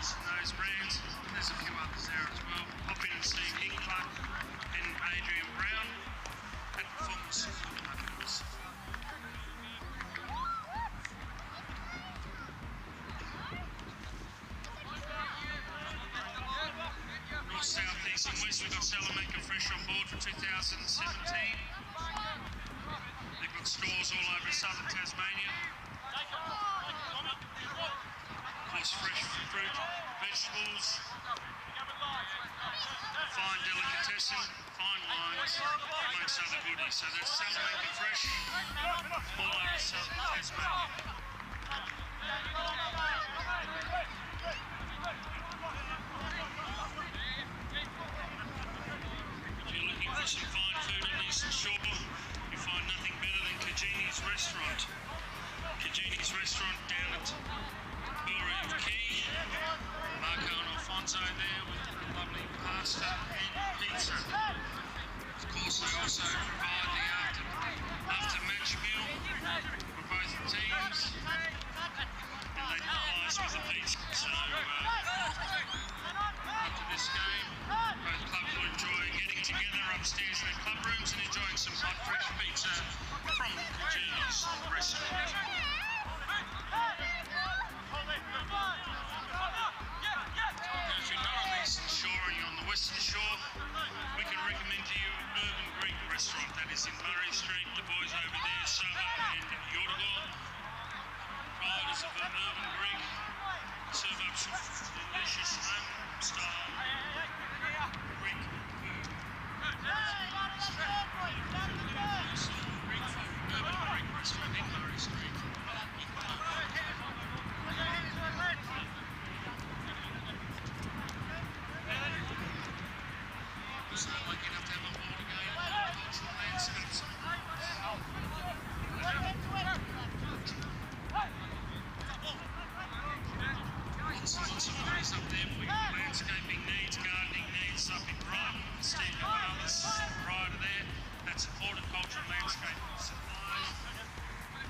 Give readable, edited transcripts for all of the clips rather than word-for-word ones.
Warriors and those brands. There's a few others there as well. Pop in and see Nick Clark and Adrian Brown at Performance Markets. North, South, East and West, we've got Salamanca Fresh on board for 2017. They've got stores all over southern Tasmania. Of course, fresh fruit, vegetables, fine delicatessen, fine wines, amongst other goodies. So that's Salamanca Fresh all over southern Tasmania. If you're looking for some fine food on Eastern Shore, you find nothing better than Kajini's Restaurant. Kajini's Restaurant down at Bellreeve Quay. Marco and Alfonso there with lovely pasta and pizza. Of course, they also provide the after-match meal for both teams. And they provide us with a pizza. So after this game, both clubs will enjoy getting together upstairs in the club rooms and enjoying some hot fresh pizza from Kajini's Restaurant. Now, if you're not on the Eastern Shore and you're on the Western Shore, we can recommend to you Urban Greek Restaurant. That is in Murray Street. The boys over there, Saba and Yorgor, providers of Urban Greek, serve up some delicious home-style Greek food. Greek food, Urban Greek Restaurant in Murray Street. It's not lucky enough to have a ball game, cultural landscapes. Lots of money's up there for your landscaping needs, gardening needs, up in Brighton, Steve Wallace, prior to there. That's horticulture and landscaping supplies.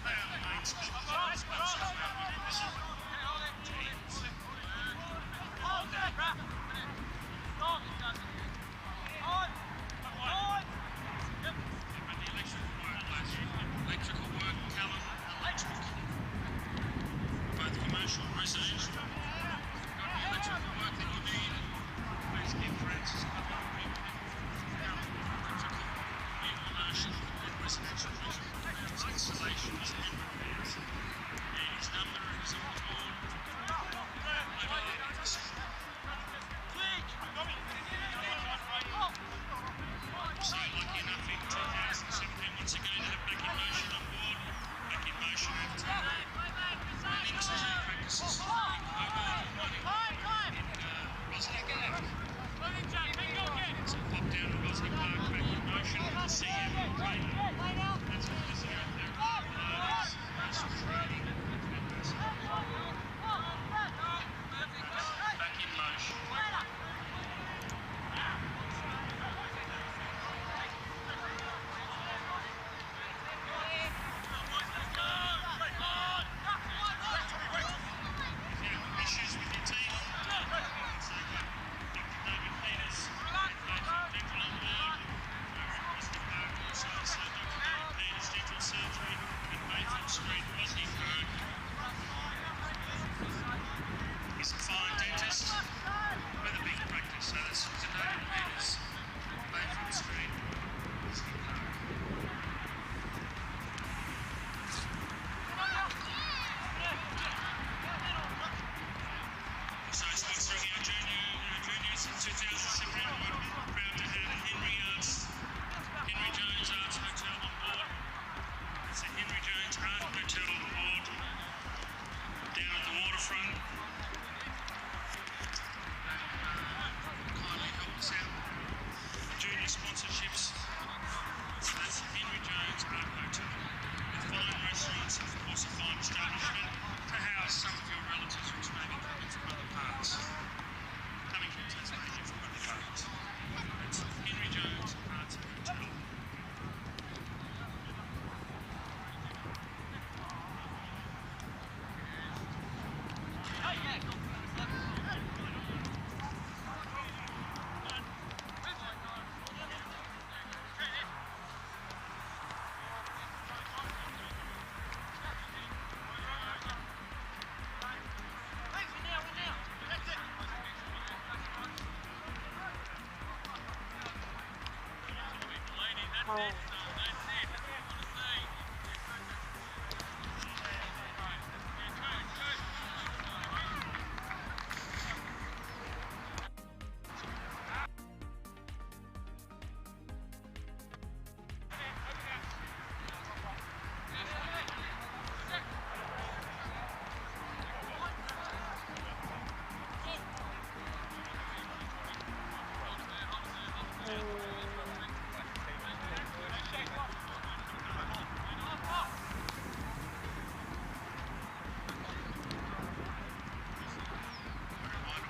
They are the main sponsors of teams. Electrical work, Callum Electric. Both commercial and residential. If you've got any electrical work that you need, please give Francis a couple of people. Electrical, commercial and residential installations and repairs. And his number is on the board. So lucky enough in 2017 once again to have Back in Motion on board. Back in Motion at innings to practices in Hobart and running in Rosny Park. So pop down to Rosny Park, Back in Motion to see him training. That's what this is out there. Some training. Back in Motion. Issues with your team? So Dr. David Peters, dental on board, over at Western Park also. So Dr. David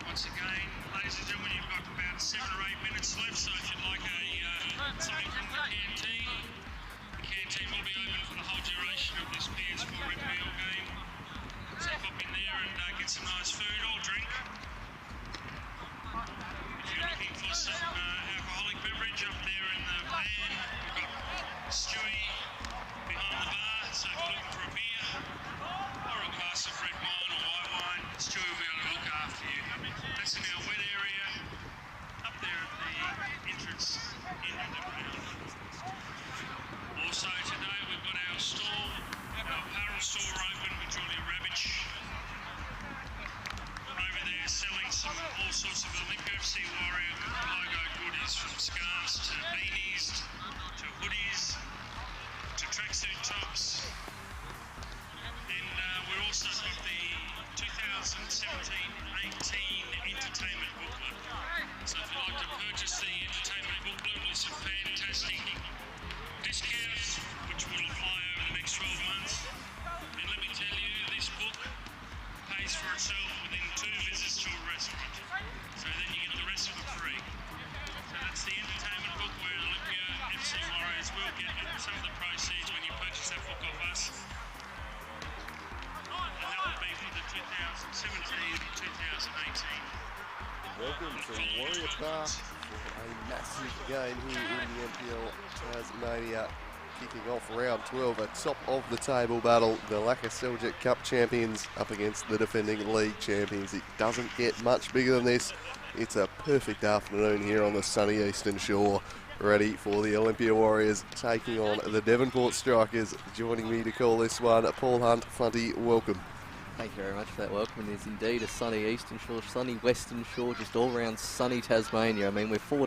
Once again, ladies and gentlemen, you've got about 7 or 8 minutes left, so if you'd like something from the canteen will be open for the whole duration of this PS4 NPL game. So pop in there and get some nice food or drink. If you're looking for some alcoholic beverage up there in the van, we've got Stewie behind the bar, so if you're looking for a beer or a glass of red wine or white wine, Stewie will be able to look after you. That's in our wet area, up there at the entrance into the ground. Also today we've got our store, our apparel store open with Julia Ravitch. Over there selling all sorts of Olympia Warrior logo goodies, from scarves to beanies to hoodies to tracksuit tops. And we've also got the 2017-18 entertainment booklet. So if you'd like to purchase the entertainment booklet with some fantastic discounts, which will apply over the next 12 months, and let me tell you, this book pays for itself within 2 visits to a restaurant. So then you get the rest for free. So that's the entertainment book where Olympia FC Warriors will get some of the proceeds when you purchase that book off us. And that will be for the 2017-2018. Welcome to Warrior Park for a massive game here in the NPL Tasmania, kicking off round 12, a top of the table battle. The Laka Seljuk Cup champions up against the defending league champions. It doesn't get much bigger than this. It's a perfect afternoon here on the sunny eastern shore, ready for the Olympia Warriors taking on the Devonport Strikers. Joining me to call this one, Paul Hunt. Funty, welcome. Thank you very much for that welcome. It is indeed a sunny eastern shore, sunny western shore, just all around sunny Tasmania. I mean, we're 3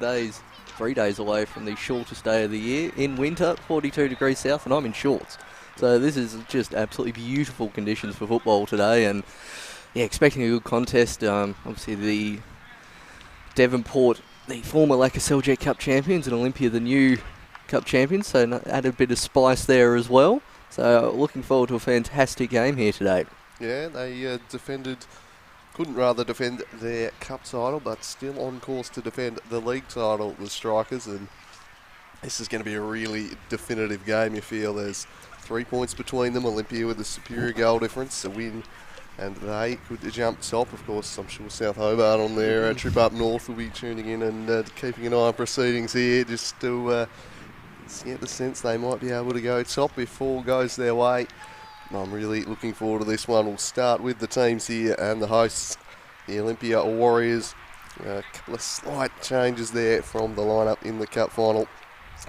days away from the shortest day of the year in winter, 42 degrees south, and I'm in shorts. So this is just absolutely beautiful conditions for football today, and yeah, expecting a good contest. Obviously the Devonport, the former Laka Seljuk Cup champions, and Olympia, the new Cup champions, so added a bit of spice there as well. So looking forward to a fantastic game here today. Yeah, they couldn't defend their cup title, but still on course to defend the league title, the Strikers, and this is going to be a really definitive game. You feel there's 3 points between them, Olympia with a superior goal difference, a win, and they could jump top. Of course, I'm sure South Hobart on their trip up north will be tuning in and keeping an eye on proceedings here, just to get the sense they might be able to go top if all goes their way. I'm really looking forward to this one. We'll start with the teams here and the hosts, the Olympia Warriors. A couple of slight changes there from the lineup in the cup final.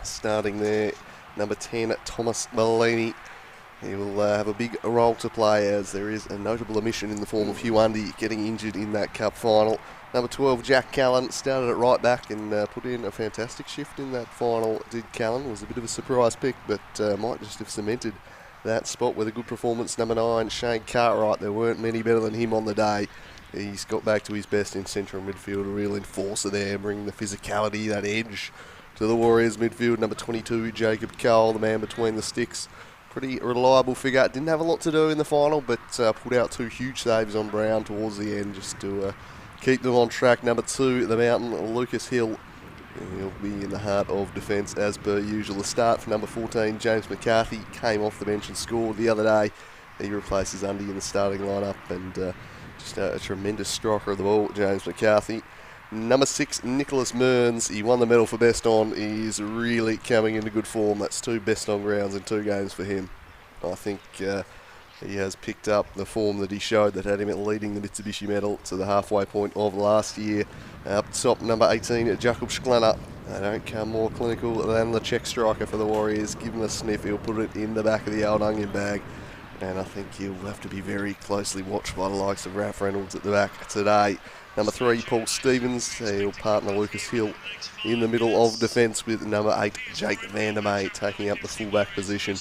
Starting there, number 10, Thomas Bellini. He will have a big role to play, as there is a notable omission in the form of Hugh Undy getting injured in that cup final. Number 12, Jack Callan, started at right back and put in a fantastic shift in that final. Did Callan, was a bit of a surprise pick, but might just have cemented that spot with a good performance. Number 9, Shane Cartwright. There weren't many better than him on the day. He's got back to his best in central midfield, a real enforcer there, bringing the physicality, that edge to the Warriors midfield. Number 22, Jacob Cole, the man between the sticks. Pretty reliable figure. Didn't have a lot to do in the final, but put out 2 huge saves on Brown towards the end just to keep them on track. Number 2, the Mountain, Lucas Hill. He'll be in the heart of defence as per usual. The start for number 14, James McCarthy, came off the bench and scored the other day. He replaces Undy in the starting lineup, and just a tremendous striker of the ball, James McCarthy. Number 6, Nicholas Mearns. He won the medal for best on. He's really coming into good form. That's 2 best on grounds in 2 games for him. I think he has picked up the form that he showed that had him leading the Mitsubishi medal to the halfway point of last year. Up top, number 18, Jakob Sklanner. They don't come more clinical than the Czech striker for the Warriors. Give him a sniff, he'll put it in the back of the old onion bag. And I think he'll have to be very closely watched by the likes of Ralph Reynolds at the back today. Number 3, Paul Stevens. He'll partner Lucas Hill in the middle of defence with number 8, Jake Vandermeer, taking up the fullback position.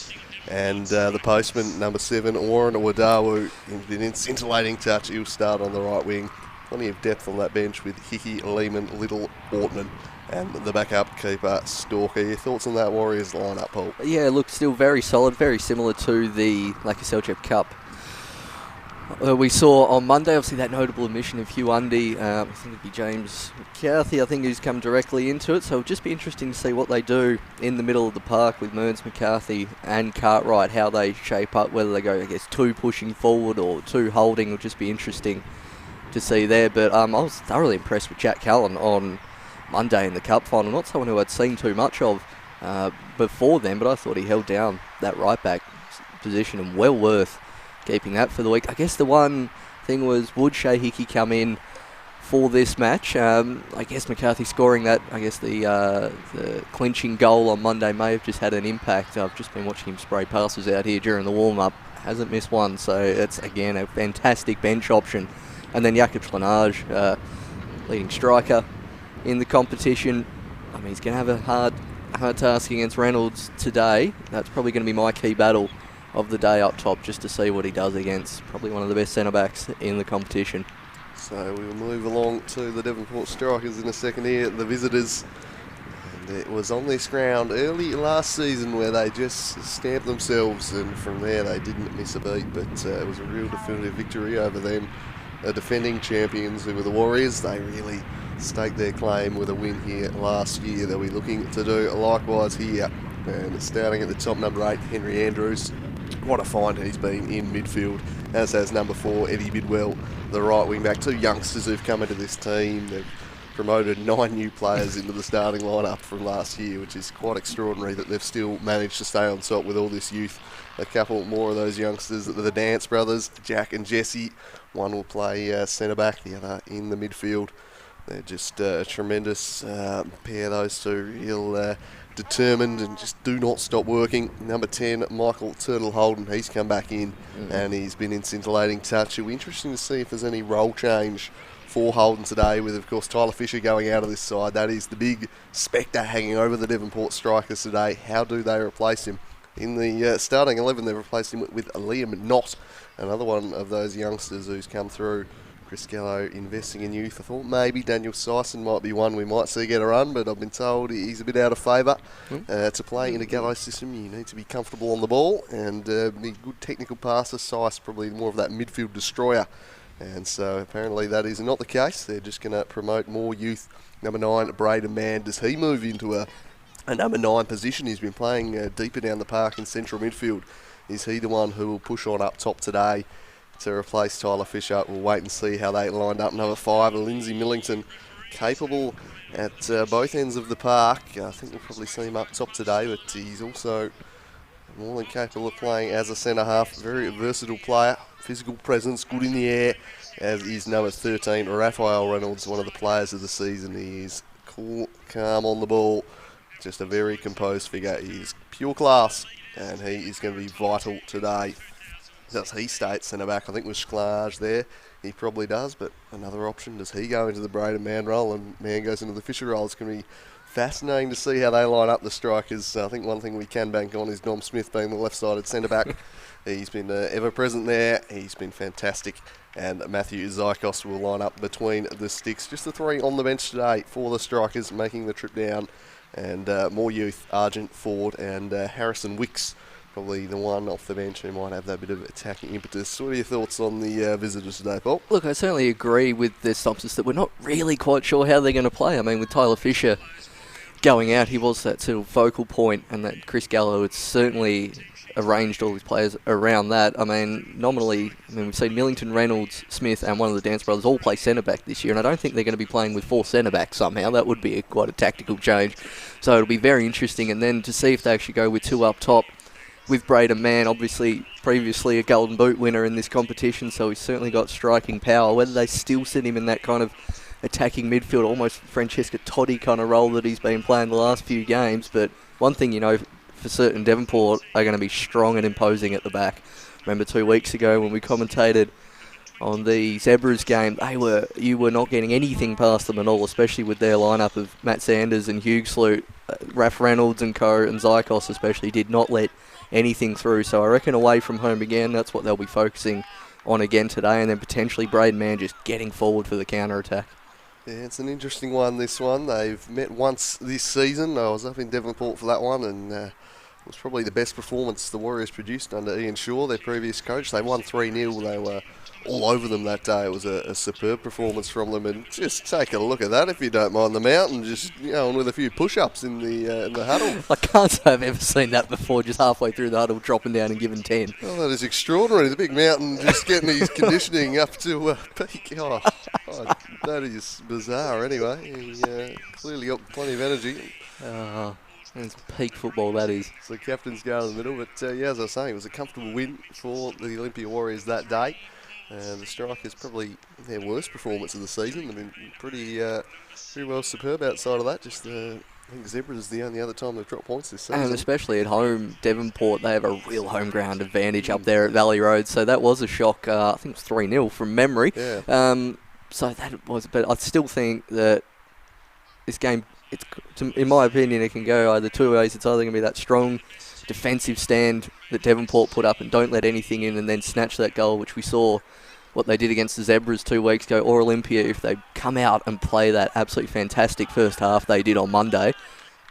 And the postman, number 7, Warren Wadawu, in an scintillating touch. He'll start on the right wing. Plenty of depth on that bench with Hickey, Lehman, Little, Ortman, and the backup keeper, Stalker. Your thoughts on that Warriors lineup, Paul? Yeah, look, still very solid, very similar to the Lucky Selchuk Cup. We saw on Monday, obviously, that notable omission of Hugh Undy. I think it'd be James McCarthy, I think, who's come directly into it. So it'll just be interesting to see what they do in the middle of the park with Mearns, McCarthy and Cartwright, how they shape up, whether they go, I guess, 2 pushing forward or 2 holding. Will just be interesting to see there. But I was thoroughly impressed with Jack Callan on Monday in the Cup final. Not someone who I'd seen too much of before then, but I thought he held down that right back position and well worth keeping that for the week. I guess the one thing was, would Shea Hickey come in for this match? I guess McCarthy scoring that, I guess the clinching goal on Monday may have just had an impact. I've just been watching him spray passes out here during the warm-up. Hasn't missed one, so it's, again, a fantastic bench option. And then Jakob Schlanage, leading striker in the competition. I mean, he's going to have a hard task against Reynolds today. That's probably going to be my key battle of the day up top, just to see what he does against probably one of the best centre-backs in the competition. So we'll move along to the Devonport Strikers in a second here, the visitors. And it was on this ground early last season where they just stamped themselves, and from there they didn't miss a beat, but it was a real definitive victory over them. The defending champions, who were the Warriors, they really staked their claim with a win here last year. They'll be looking to do likewise here. And starting at the top, number 8, Henry Andrews. What a find he's been in midfield, as has number 4, Eddie Bidwell, the right wing back. 2 youngsters who've come into this team. They've promoted 9 new players into the starting lineup from last year, which is quite extraordinary that they've still managed to stay on top with all this youth. A couple more of those youngsters, the Dance brothers, Jack and Jesse. One will play centre-back, the other in the midfield. They're just a tremendous pair, those two. Real determined and just do not stop working. Number 10, Michael Turtle Holden, he's come back in and he's been in scintillating touch. It'll be interesting to see if there's any role change for Holden today, with, of course, Tyler Fisher going out of this side. That is the big spectre hanging over the Devonport Strikers today. How do they replace him? In the starting 11, they've replaced him with Liam Knott, another one of those youngsters who's come through. Chris Gallo investing in youth. I thought maybe Daniel Sison might be one we might see get a run, but I've been told he's a bit out of favour. To play in a Gallo system, you need to be comfortable on the ball and be a good technical passer. Sice probably more of that midfield destroyer. And so apparently that is not the case. They're just going to promote more youth. Number 9, Braden Mann. Does he move into a number 9 position? He's been playing deeper down the park in central midfield. Is he the one who will push on up top today to replace Tyler Fisher? We'll wait and see how they lined up. Number 5, Lindsay Millington, capable at both ends of the park. I think we'll probably see him up top today, but he's also more than capable of playing as a centre-half. Very versatile player, physical presence, good in the air, as is number 13, Raphael Reynolds, one of the players of the season. He is cool, calm on the ball, just a very composed figure. He is pure class, and he is going to be vital today. Does he stay at centre-back? I think with Schlage there, he probably does, but another option, does he go into the Braden Mann role and Mann goes into the Fisher role? It's going to be fascinating to see how they line up the Strikers. I think one thing we can bank on is Dom Smith being the left-sided centre-back. He's been ever-present there. He's been fantastic. And Matthew Zykos will line up between the sticks. Just the 3 on the bench today for the Strikers, making the trip down. And more youth, Argent, Ford and Harrison Wicks, probably the one off the bench who might have that bit of attacking impetus. What are your thoughts on the visitors today, Paul? Look, I certainly agree with the synopsis that we're not really quite sure how they're going to play. I mean, with Tyler Fisher going out, he was that sort of focal point, and that Chris Gallo had certainly arranged all his players around that. I mean, nominally, we've seen Millington, Reynolds, Smith and one of the Dance brothers all play centre-back this year, and I don't think they're going to be playing with 4 centre-backs somehow. That would be quite a tactical change. So it'll be very interesting, and then to see if they actually go with 2 up top, with Braden Mann, obviously previously a Golden Boot winner in this competition, so he's certainly got striking power. Whether they still sit him in that kind of attacking midfield, almost Francesca Totti kind of role that he's been playing the last few games. But one thing you know for certain, Devonport are going to be strong and imposing at the back. Remember 2 weeks ago when we commentated on the Zebras game, you were not getting anything past them at all, especially with their lineup of Matt Sanders and Hugh Sloot, Raph Reynolds and co, and Zykos especially did not let anything through. So I reckon away from home again, that's what they'll be focusing on again today, and then potentially Braden Mann just getting forward for the counter-attack. Yeah, it's an interesting one, this one. They've met once this season. I was up in Devonport for that one, and it was probably the best performance the Warriors produced under Ian Shaw, their previous coach. They won 3-0. They were all over them that day. It was a superb performance from them, and just take a look at that if you don't mind the mountain, just and with a few push-ups in the huddle. I can't say I've ever seen that before, just halfway through the huddle dropping down and giving 10. Oh, that is extraordinary. The big mountain just getting his conditioning up to peak. Oh, that is bizarre anyway. He clearly got plenty of energy. It's peak football, that is. So the captain's go in the middle, but as I was saying, it was a comfortable win for the Olympia Warriors that day. The Strikers probably their worst performance of the season. They've been pretty well superb outside of that. Just I think Zebras is the only other time they've dropped points this season. And especially at home, Devonport, they have a real home ground advantage up there at Valley Road. So that was a shock. I think it was 3-0 from memory. Yeah. So that was, but I still think that this game, in my opinion, it can go either two ways. It's either going to be that strong defensive stand that Devonport put up and don't let anything in and then snatch that goal, which we saw what they did against the Zebras 2 weeks ago, or Olympia, if they come out and play that absolutely fantastic first half they did on Monday.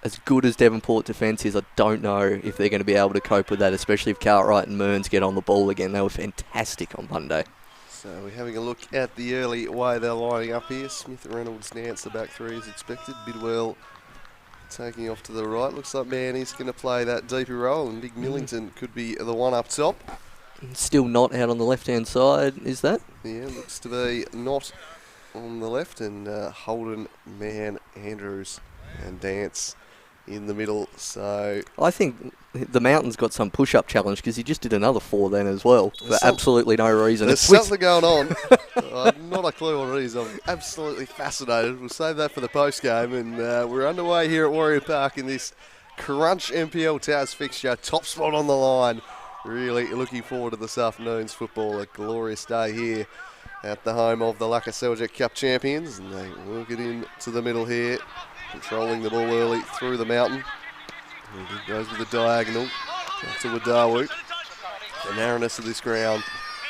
As good as Devonport defence is, I don't know if they're going to be able to cope with that, especially if Cartwright and Mearns get on the ball again. They were fantastic on Monday. So we're having a look at the early way they're lining up here. Smith, Reynolds, Nance, the back three as expected. Bidwell taking off to the right. Looks like Manny's going to play that deeper role, and Big Millington could be the one up top. Still not out on the left-hand side, is that? Yeah, looks to be not on the left, and Holden, Mann, Andrews and Dance in the middle. So I think the Mountain's got some push-up challenge because he just did another 4 then as well for absolutely no reason. There's something going on. Not a clue what it is. I'm absolutely fascinated. We'll save that for the post-game, and we're underway here at Warrior Park in this crunch NPL TAS fixture. Top spot on the line. Really looking forward to this afternoon's football. A glorious day here at the home of the Laka Seljuk Cup champions, and they work it into the middle here, controlling the ball early through the mountain. And he goes with the diagonal to Wadawu. The narrowness of this ground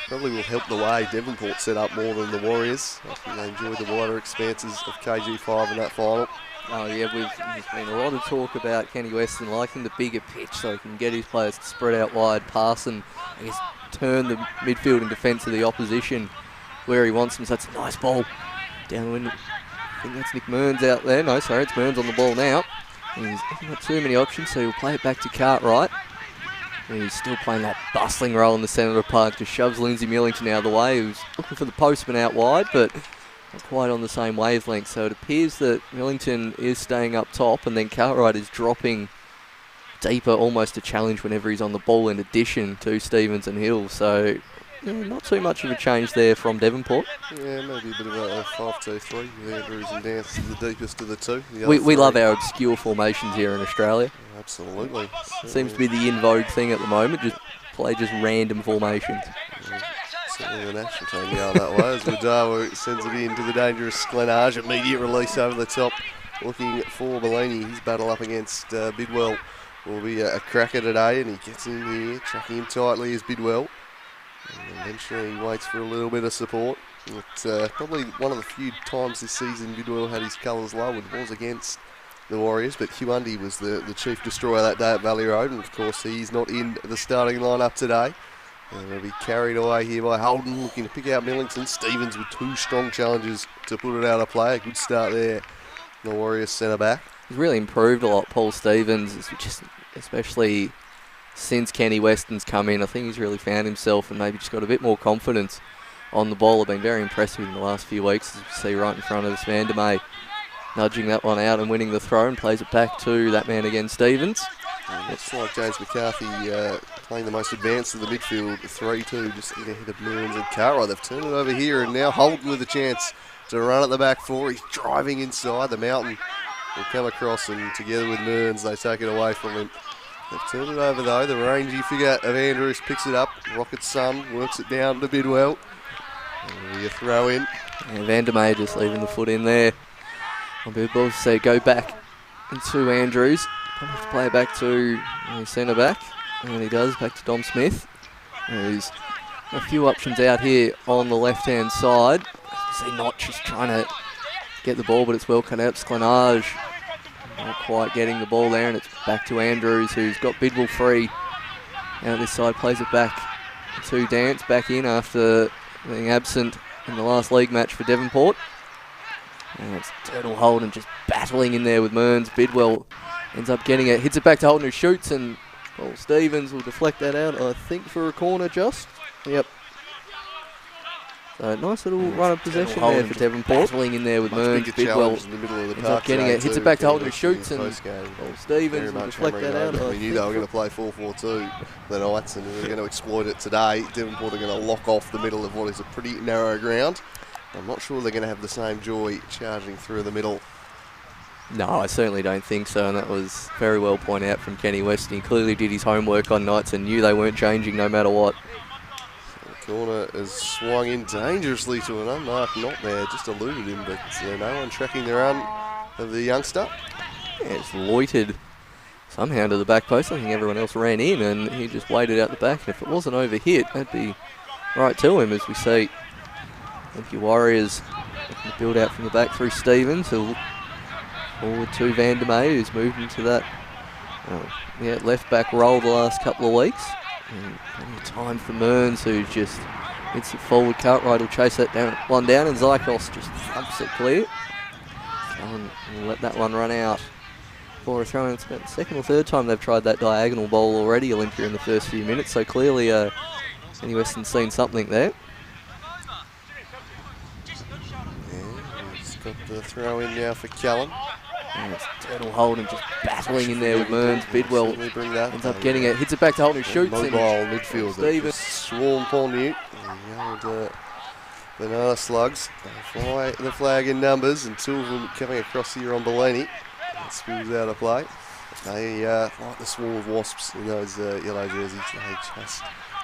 probably will help the way Devonport set up more than the Warriors. I think they enjoyed the wider expanses of KG5 in that final. Oh yeah, there's been a lot of talk about Kenny Weston liking the bigger pitch so he can get his players to spread out wide, pass and I guess turn the midfield and defence of the opposition where he wants them. So that's a nice ball down the window. I think that's Nick Mearns out there. No, sorry, it's Mearns on the ball now. He's not too many options, so he'll play it back to Cartwright. And he's still playing that bustling role in the centre of the park, just shoves Lindsay Millington out of the way, who's looking for the postman out wide, but not quite on the same wavelength. So it appears that Millington is staying up top, and then Cartwright is dropping deeper, almost a challenge whenever he's on the ball, in addition to Stevens and Hill. So not too much of a change there from Devonport. Yeah, maybe a bit of a 5-2-3 with Andrews and Dance the deepest of the two. We love our obscure formations here in Australia. Absolutely. Seems to be the in vogue thing at the moment, just play just random formations. Certainly the national team going that way as Wadawu sends it into the dangerous Glenarge. Immediate release over the top, looking for Bellini. His battle up against Bidwell will be a cracker today, and he gets in here, tracking him tightly as Bidwell. And eventually he waits for a little bit of support. It's probably one of the few times this season Bidwell had his colours lowered was against the Warriors, but Hundi was the chief destroyer that day at Valley Road, and of course he's not in the starting lineup today. And they'll be carried away here by Holden, looking to pick out Millington. Stevens with 2 strong challenges to put it out of play. A good start there, the Warriors centre back. He's really improved a lot, Paul Stevens, just especially since Kenny Weston's come in. I think he's really found himself and maybe just got a bit more confidence on the ball. I've been very impressed with him the last few weeks, as you see right in front of us. Vandermeer nudging that one out and winning the throw, and plays it back to that man again, Stevens. Looks like James McCarthy playing the most advanced of the midfield, 3-2, just ahead of Mearns and Cartwright. They've turned it over here, and now Holden with a chance to run at the back four. He's driving inside. The Mountain will come across, and together with Mearns, they take it away from him. They've turned it over though. The rangy figure of Andrews picks it up. Rocket Sun works it down to Bidwell. And you throw in. And Vandermeer just leaving the foot in there. I'll be able to say go back into Andrews. Probably have to play it back to centre back. And he does, back to Dom Smith. There's a few options out here on the left-hand side. You see Notch just trying to get the ball, but it's well cut out. Sklenage not quite getting the ball there, and it's back to Andrews, who's got Bidwell free. Out this side, plays it back to Dance, back in after being absent in the last league match for Devonport. And it's Turtle Holden just battling in there with Mearns. Bidwell ends up getting it, hits it back to Holden, who shoots, and Paul Stevens will deflect that out, I think, for a corner just. Yep. So nice little run of possession there for Devonport. Battling in there with Mearns. Bidwell in the middle of the ends up getting it, hits it back to Holden, who shoots, and Paul Stevens will deflect that out. We knew they were going to play 4-4-2 the Knights, and they're going to exploit it today. Devonport are going to lock off the middle of what is a pretty narrow ground. I'm not sure they're going to have the same joy charging through the middle. No, I certainly don't think so, and that was very well pointed out from Kenny West. He clearly did his homework on Knights and knew they weren't changing no matter what. The corner has swung in dangerously to an unmarked knot there, just eluded him, but no one tracking the run of the youngster. Yeah, it's loitered somehow to the back post. I think everyone else ran in, and he just waited out the back. And if it wasn't overhit, that'd be right to him, as we see Olympia Warriors looking to build out from the back through Stevens, who'll forward to Vandermeer, who's moved into that left back role the last couple of weeks. And plenty of time for Mearns, who just hits it forward. Cartwright will chase that one down, and Zykos just thumps it clear. And let that one run out for a throw in. It's about the second or third time they've tried that diagonal ball already, Olympia, in the first few minutes. So clearly Kenny Weston's seen something there. He's got the throw in now for Callum. And it's Turtle Holden just battling in there with Mearns. Bidwell ends up getting it, hits it back to Holden, who shoots. Mobile midfielder just swarm Paul Newt. And the old banana slugs. They fly the flag in numbers, and two of them coming across here on Bellini. It spills out of play. They like the swarm of wasps in those yellow jerseys. They just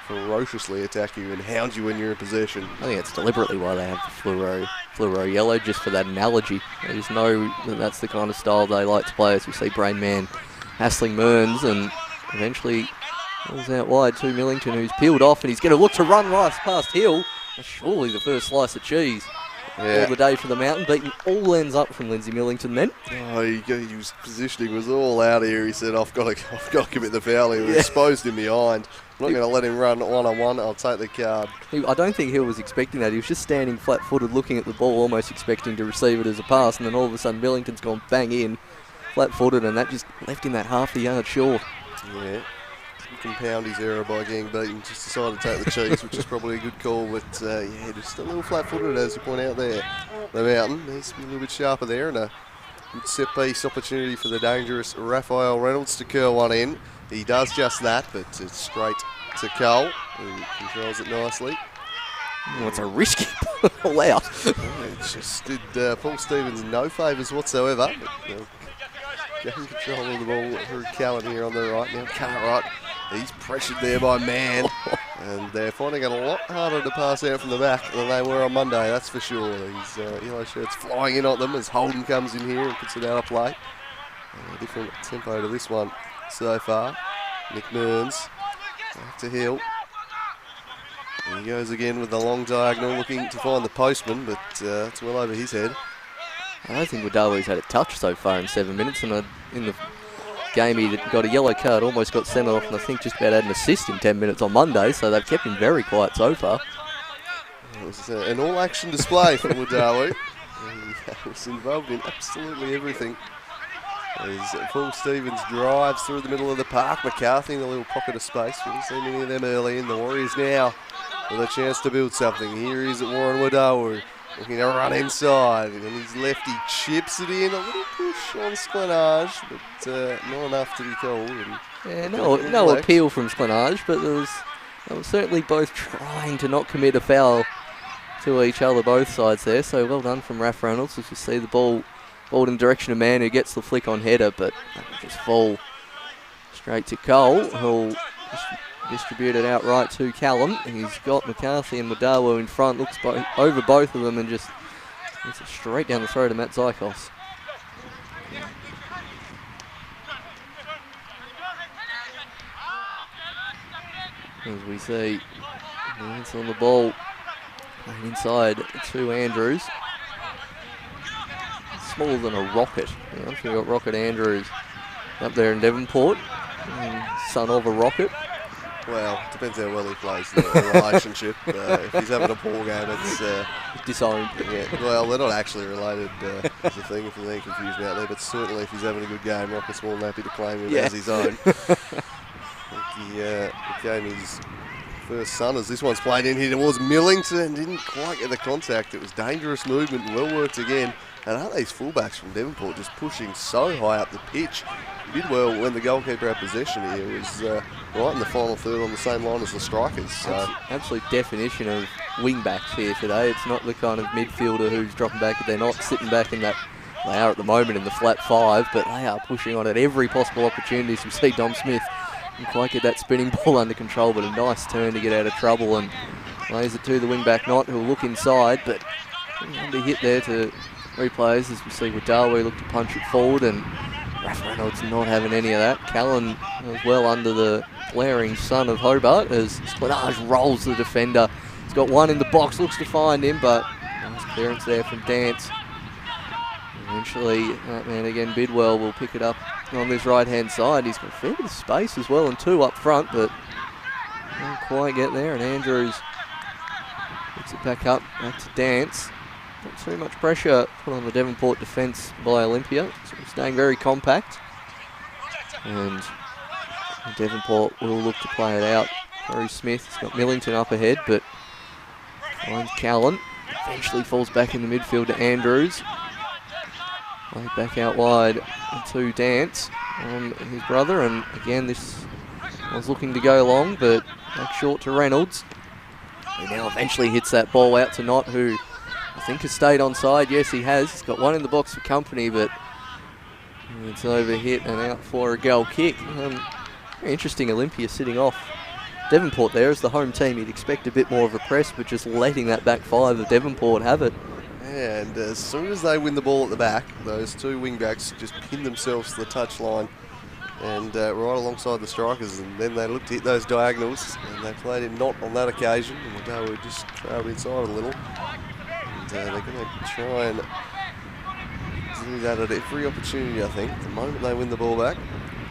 ferociously attack you and hound you when you're in possession. I think it's deliberately why they have the fluoro yellow, just for that analogy. They just know that that's the kind of style they like to play, as we see Brain Man hassling Mearns, and eventually pulls out wide to Millington, who's peeled off, and he's going to look to run right past Hill. Surely the first slice of cheese. Yeah. All the day for the Mountain, beating all ends up from Lindsay Millington then. Oh, his positioning was all out here. He said, I've got to commit the foul. He was exposed in behind. I'm not going to let him run one-on-one. I'll take the card. I don't think Hill was expecting that. He was just standing flat-footed, looking at the ball, almost expecting to receive it as a pass, and then all of a sudden Millington's gone bang in, flat-footed, and that just left him that half a yard short. Yeah. He compound his error by getting beaten. Just decided to take the cheese, which is probably a good call, but just a little flat-footed, as you point out there. The Mountain, he's a little bit sharper there, and a good set-piece opportunity for the dangerous Raphael Reynolds to curl one in. He does just that, but it's straight to Cole, who controls it nicely. Oh, it's a risky ball out. It just did Paul Stevens no favours whatsoever. But, getting control of the ball through Callan here on the right. Now Cartwright, he's pressured there by Mann. And they're finding it a lot harder to pass out from the back than they were on Monday, that's for sure. These yellow shirts flying in on them as Holden comes in here and puts it out of play. A different tempo to this one so far. Nick Mearns back to Hill. And he goes again with the long diagonal, looking to find the postman, but it's well over his head. I don't think Wadawi's had a touch so far in 7 minutes, and in the game he got a yellow card, almost got sent off, and I think just about had an assist in 10 minutes on Monday, so they've kept him very quiet so far. It was an all-action display for Wadawi. He was involved in absolutely everything. As Paul Stevens drives through the middle of the park, McCarthy in a little pocket of space. We didn't see many of them early in. The Warriors now with a chance to build something. Here he is at Warren Wadawi, looking to run inside, and his lefty chips it in. A little push on Sklenage, but not enough to be called. Yeah, no appeal from Sklenage, but they were certainly both trying to not commit a foul to each other, both sides there. So well done from Raph Reynolds as you see the ball in the direction of man who gets the flick on header, but that will just fall straight to Cole, who'll distribute it outright to Callum. He's got McCarthy and Wadawa in front, looks over both of them and just gets it straight down the throat of Matt Zykos. As we see, it's on the ball and inside to Andrews. Smaller than a rocket. You know, we've got Rocket Andrews up there in Devonport, son of a rocket. Well, depends how well he plays the relationship. If he's having a poor game, it's disowned. Yeah, well, they're not actually related as a thing, if there's any confusion out there. But certainly, if he's having a good game, Rocket's more than happy to claim him as his own. He became his first son as this one's played in here towards Millington. Didn't quite get the contact. It was dangerous movement, well worked again. And aren't these fullbacks from Devonport just pushing so high up the pitch? Bidwell, when the goalkeeper had possession here, was right in the final third on the same line as the Strikers. So. Absolute definition of wing backs here today. It's not the kind of midfielder who's dropping back. They're not sitting back in that. They are at the moment in the flat five, but they are pushing on at every possible opportunity. So we see Dom Smith didn't quite get that spinning ball under control, but a nice turn to get out of trouble and lays it to the wing back Knott, who'll look inside, but under hit there to replays as we see Wadawa look to punch it forward, and Raph Reynolds not having any of that. Callan as well under the glaring sun of Hobart as Splanage rolls the defender. He's got one in the box, looks to find him, but nice clearance there from Dance. Eventually, that man again, Bidwell, will pick it up on this right-hand side. He's got a fair bit of space as well, and two up front, but can't quite get there, and Andrews picks it back up, back to Dance. Not too much pressure put on the Devonport defence by Olympia, so we're staying very compact. And Devonport will look to play it out. Corey Smith has got Millington up ahead, but finds Callan. Eventually falls back in the midfield to Andrews. Played back out wide to Dance on his brother, and again this was looking to go long, but back short to Reynolds. He now eventually hits that ball out to Knott, who I think has stayed onside. Yes, he has. He's got one in the box for company, but it's overhit and out for a goal kick. Very interesting, Olympia sitting off Devonport there as the home team. You'd expect a bit more of a press, but just letting that back five of Devonport have it. Yeah, and as soon as they win the ball at the back, those two wing-backs just pin themselves to the touchline and right alongside the Strikers, and then they looked to hit those diagonals, and they played in Knott on that occasion, and Wadawa just trailed inside a little. They're going to try and do that at every opportunity, I think. The moment they win the ball back,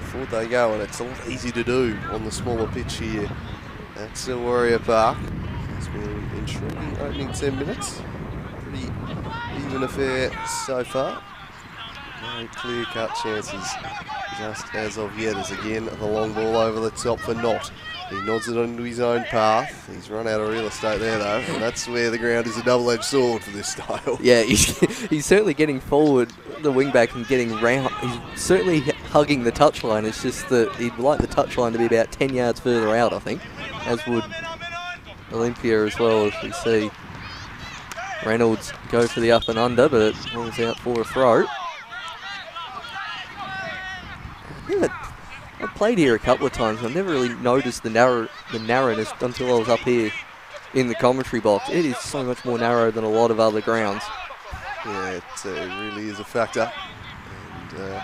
forward they go, and it's a lot easy to do on the smaller pitch here at Warrior Park. It's been an intriguing opening 10 minutes. Pretty even affair so far. No clear-cut chances just as of yet, as again the long ball over the top for Knott. He nods it onto his own path. He's run out of real estate there, though, and that's where the ground is a double-edged sword for this style. Yeah, he's certainly getting forward, the wing-back, and getting round. He's certainly hugging the touchline. It's just that he'd like the touchline to be about 10 yards further out, I think, as would Olympia as well, as we see Reynolds go for the up and under, but it falls out for a throw. I've played here a couple of times, and I've never really noticed the narrowness until I was up here in the commentary box. It is so much more narrow than a lot of other grounds. Yeah, it really is a factor, and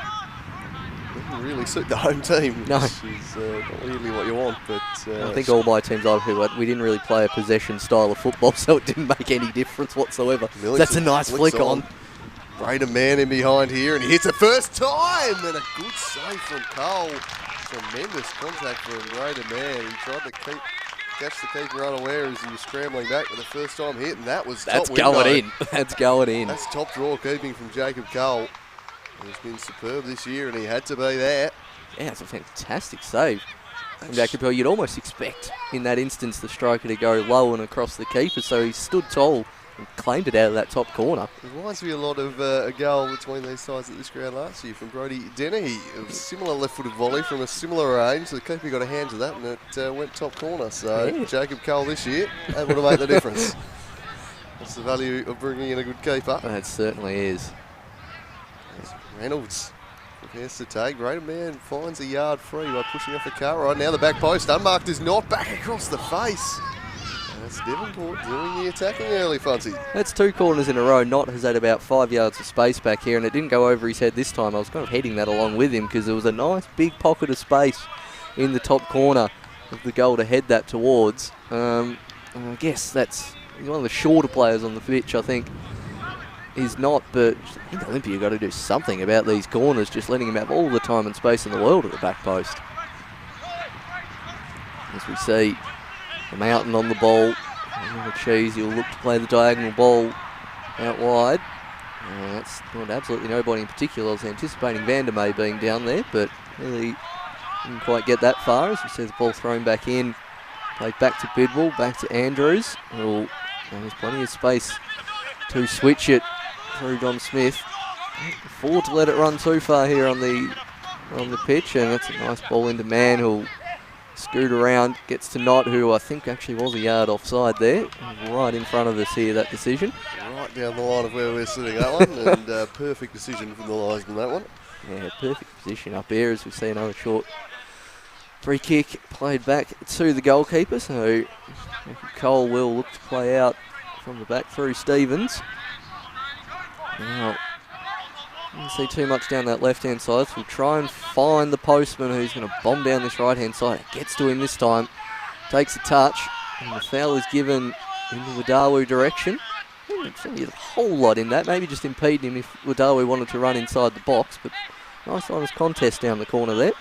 doesn't really suit the home team, No. which is not really what you want. But I think all my teams I've heard, we didn't really play a possession style of football, so it didn't make any difference whatsoever. Millington That's a nice flick on. Braden Man in behind here, and he hits it first time, and a good save from Cole. Tremendous contact from Braden Man. He tried to catch the keeper unaware as he was scrambling back for the first time hit, and that's Going in. That's going in. That's top draw keeping from Jacob Cole. He's been superb this year, and he had to be there. Yeah, it's a fantastic save. And Jacob, you'd almost expect in that instance the striker to go low and across the keeper, so he stood tall and claimed it out of that top corner. It reminds me a lot of a goal between these sides at this ground last year from Brody Dennehy. It was a similar left-footed volley from a similar range. The keeper got a hand to that, and it went top corner. So Yeah. Jacob Cole this year able to make the difference. That's the value of bringing in a good keeper. That certainly is. As Reynolds prepares to take. Braden Man finds a yard free by pushing off a Cartwright. Now the back post, unmarked is not, back across the face. And that's Devonport doing the attacking early, Fonzie. That's 2 corners in a row. Knott has had about 5 yards of space back here, and it didn't go over his head this time. I was kind of heading that along with him because there was a nice big pocket of space in the top corner of the goal to head that towards. And I guess that's one of the shorter players on the pitch, I think. He's not, but I think Olympia got to do something about these corners, just letting him have all the time and space in the world at the back post. As we see, the Mountain on the ball. Cheese, he'll look to play the diagonal ball out wide. That's not absolutely nobody in particular. I was anticipating Vandermeer being down there, but really didn't quite get that far. As we see the ball thrown back in. Played back to Bidwell, back to Andrews. There's plenty of space to switch it through Don Smith. Forward to let it run too far here on the pitch, and that's a nice ball into Mann, who'll scoot around, gets to Knott, who I think actually was a yard offside there. Right in front of us here, that decision. Right down the line of where we're sitting, that one, and perfect decision from the linesman, that one. Yeah, perfect position up here as we see another short free kick played back to the goalkeeper, so Cole will look to play out from the back through Stevens. Now, didn't see too much down that left-hand side, so we'll try and find the postman who's going to bomb down this right-hand side. It gets to him this time, takes a touch, and the foul is given into the Wadawu direction. It's really a whole lot in that, maybe just impeding him if Wadawu wanted to run inside the box, but nice honest contest down the corner there.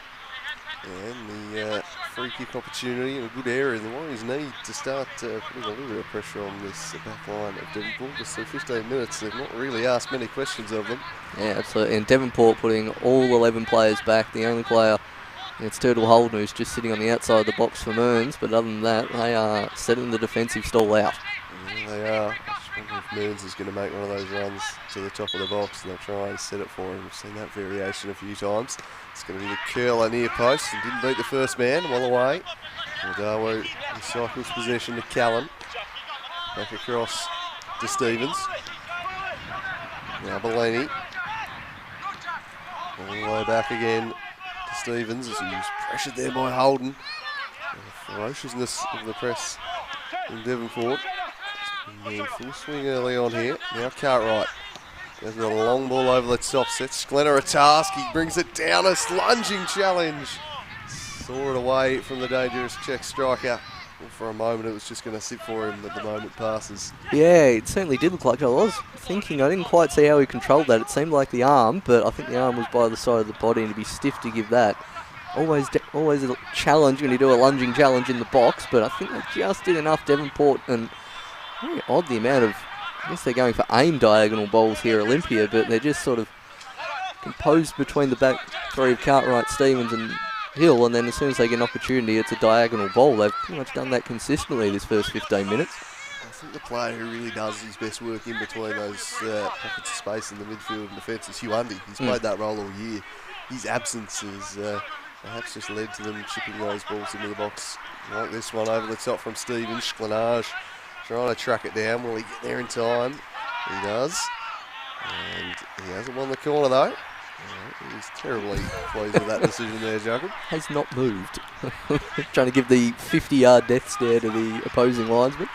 And the free kick opportunity in a good area. The Warriors need to start putting a little bit of pressure on this back line of Devonport. Just through 15 minutes, they've not really asked many questions of them. Yeah, absolutely. And Devonport putting all 11 players back. The only player, it's Turtle Holden, who's just sitting on the outside of the box for Mearns. But other than that, they are setting the defensive stall out. Yeah, they are. I just wonder if Mearns is going to make one of those runs to the top of the box, and they'll try and set it for him. We've seen that variation a few times. It's going to be the curler near post, and didn't beat the first man, well away. Wadawu recycles possession to Callan. Back across to Stevens. Now Bellini. All the way back again to Stevens as he was pressured there by Holden. The ferociousness of the press in Devonport. In full swing early on here. Now Cartwright. There's got a long ball over the top set. Sklenner a task. He brings it down. A lunging challenge. Saw it away from the dangerous Czech striker. Well, for a moment it was just going to sit for him, but the moment passes. Yeah, it certainly did look like it. I was thinking, I didn't quite see how he controlled that. It seemed like the arm, but I think the arm was by the side of the body, and to be stiff to give that. Always a challenge when you do a lunging challenge in the box, but I think they just did enough. Devonport, and very odd the amount of, I guess they're going for aim diagonal balls here, Olympia, but they're just sort of composed between the back three of Cartwright, Stevens and Hill, and then as soon as they get an opportunity, it's a diagonal ball. They've pretty much done that consistently this first 15 minutes. I think the player who really does his best work in between those pockets of space in the midfield and defence is Hugh Undy. He's played that role all year. His absence has perhaps just led to them chipping those balls into the box. Like this one over the top from Stevens. Schlenage trying to track it down. Will he get there in time? He does. And he hasn't won the corner though. He's terribly pleased with that decision there, Jacob. Has not moved. Trying to give the 50-yard death stare to the opposing linesman.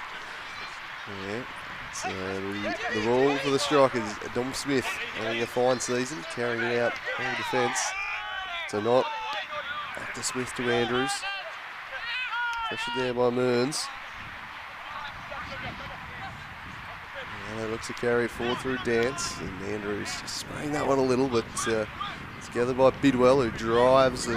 Yeah. So the rule for the Strikers, Dom Smith having a fine season, carrying out all defence. So not back to Smith to Andrews. Pressured there by Mearns. And it looks to carry it forward through Dance, and Andrews just spraying that one a little, but it's gathered by Bidwell, who drives the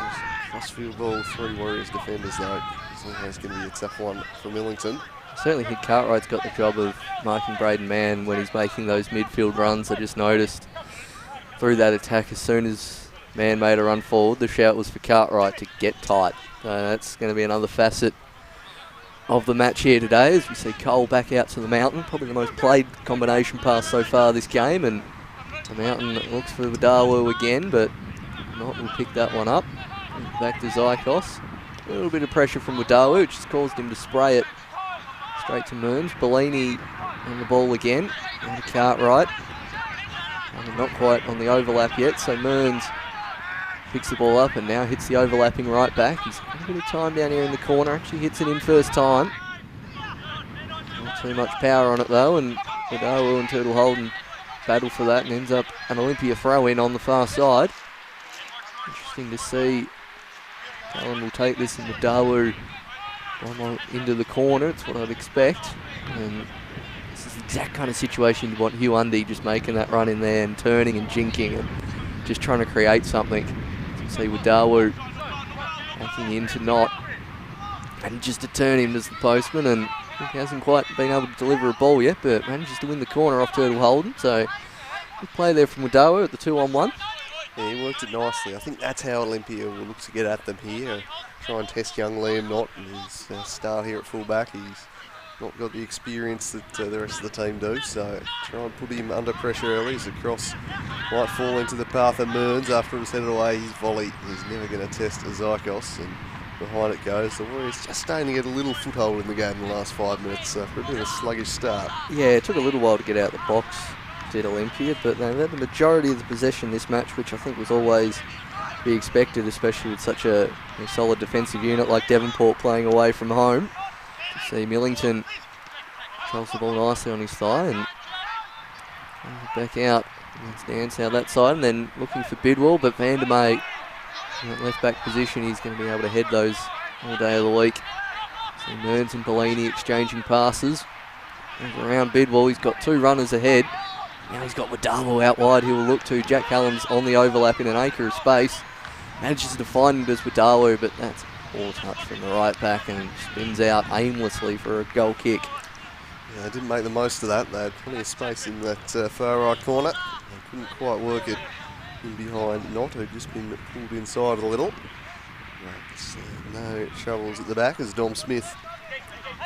crossfield ball through Warriors defenders though. So it's going to be a tough one for Millington. Certainly think Cartwright's got the job of marking Braden Mann when he's making those midfield runs. I just noticed through that attack, as soon as Mann made a run forward, the shout was for Cartwright to get tight. So that's going to be another facet of the match here today, as we see Cole back out to the Mountain. Probably the most played combination pass so far this game, and the Mountain looks for Wadawu again, but Knott will pick that one up. Back to Zykos. A little bit of pressure from Wadawu, which has caused him to spray it straight to Mearns. Bellini on the ball again. And Cartwright. Not quite on the overlap yet, so Mearns picks the ball up and now hits the overlapping right back. He's got a bit of time down here in the corner. Actually hits it in first time. Not too much power on it though, and Wadawu and Turtle Holden battle for that and ends up an Olympia throw-in on the far side. Interesting to see. Cullen will take this and Wadawu into the corner. It's what I'd expect. And this is the exact kind of situation you want Hugh Undy just making that run in there and turning and jinking and just trying to create something. You see Wadawu backing into Knott and just to turn him as the postman, and he hasn't quite been able to deliver a ball yet, but manages to win the corner off Turtle Holden. So good play there from Wadawu at the 2-on-1. Yeah, he worked it nicely. I think that's how Olympia will look to get at them here. Try and test young Liam Knott and his start here at fullback. He's not got the experience that the rest of the team do, so try and put him under pressure early as the cross might fall into the path of Mearns after it was headed away. His volley is never going to test Zykos, and behind it goes. The Warriors just starting to get a little foothold in the game in the last 5 minutes for a bit of a sluggish start. Yeah, it took a little while to get out the box, did Olympia, but they had the majority of the possession this match, which I think was always to be expected, especially with such a solid defensive unit like Devonport playing away from home. You see Millington controls the ball nicely on his thigh and back out. Let's dance out that side and then looking for Bidwell, but Vandermeer in that left back position, he's going to be able to head those all day of the week. So Mearns and Bellini exchanging passes. Around Bidwell, he's got 2 runners ahead. Now he's got Wadawu out wide, he will look to. Jack Callum's on the overlap in an acre of space. Manages to find it as Wadawu, but that's a poor touch from the right back and spins out aimlessly for a goal kick. Yeah, they didn't make the most of that. They had plenty of space in that far right corner. They couldn't quite work it in behind Knott, who'd just been pulled inside a little. But no troubles at the back as Dom Smith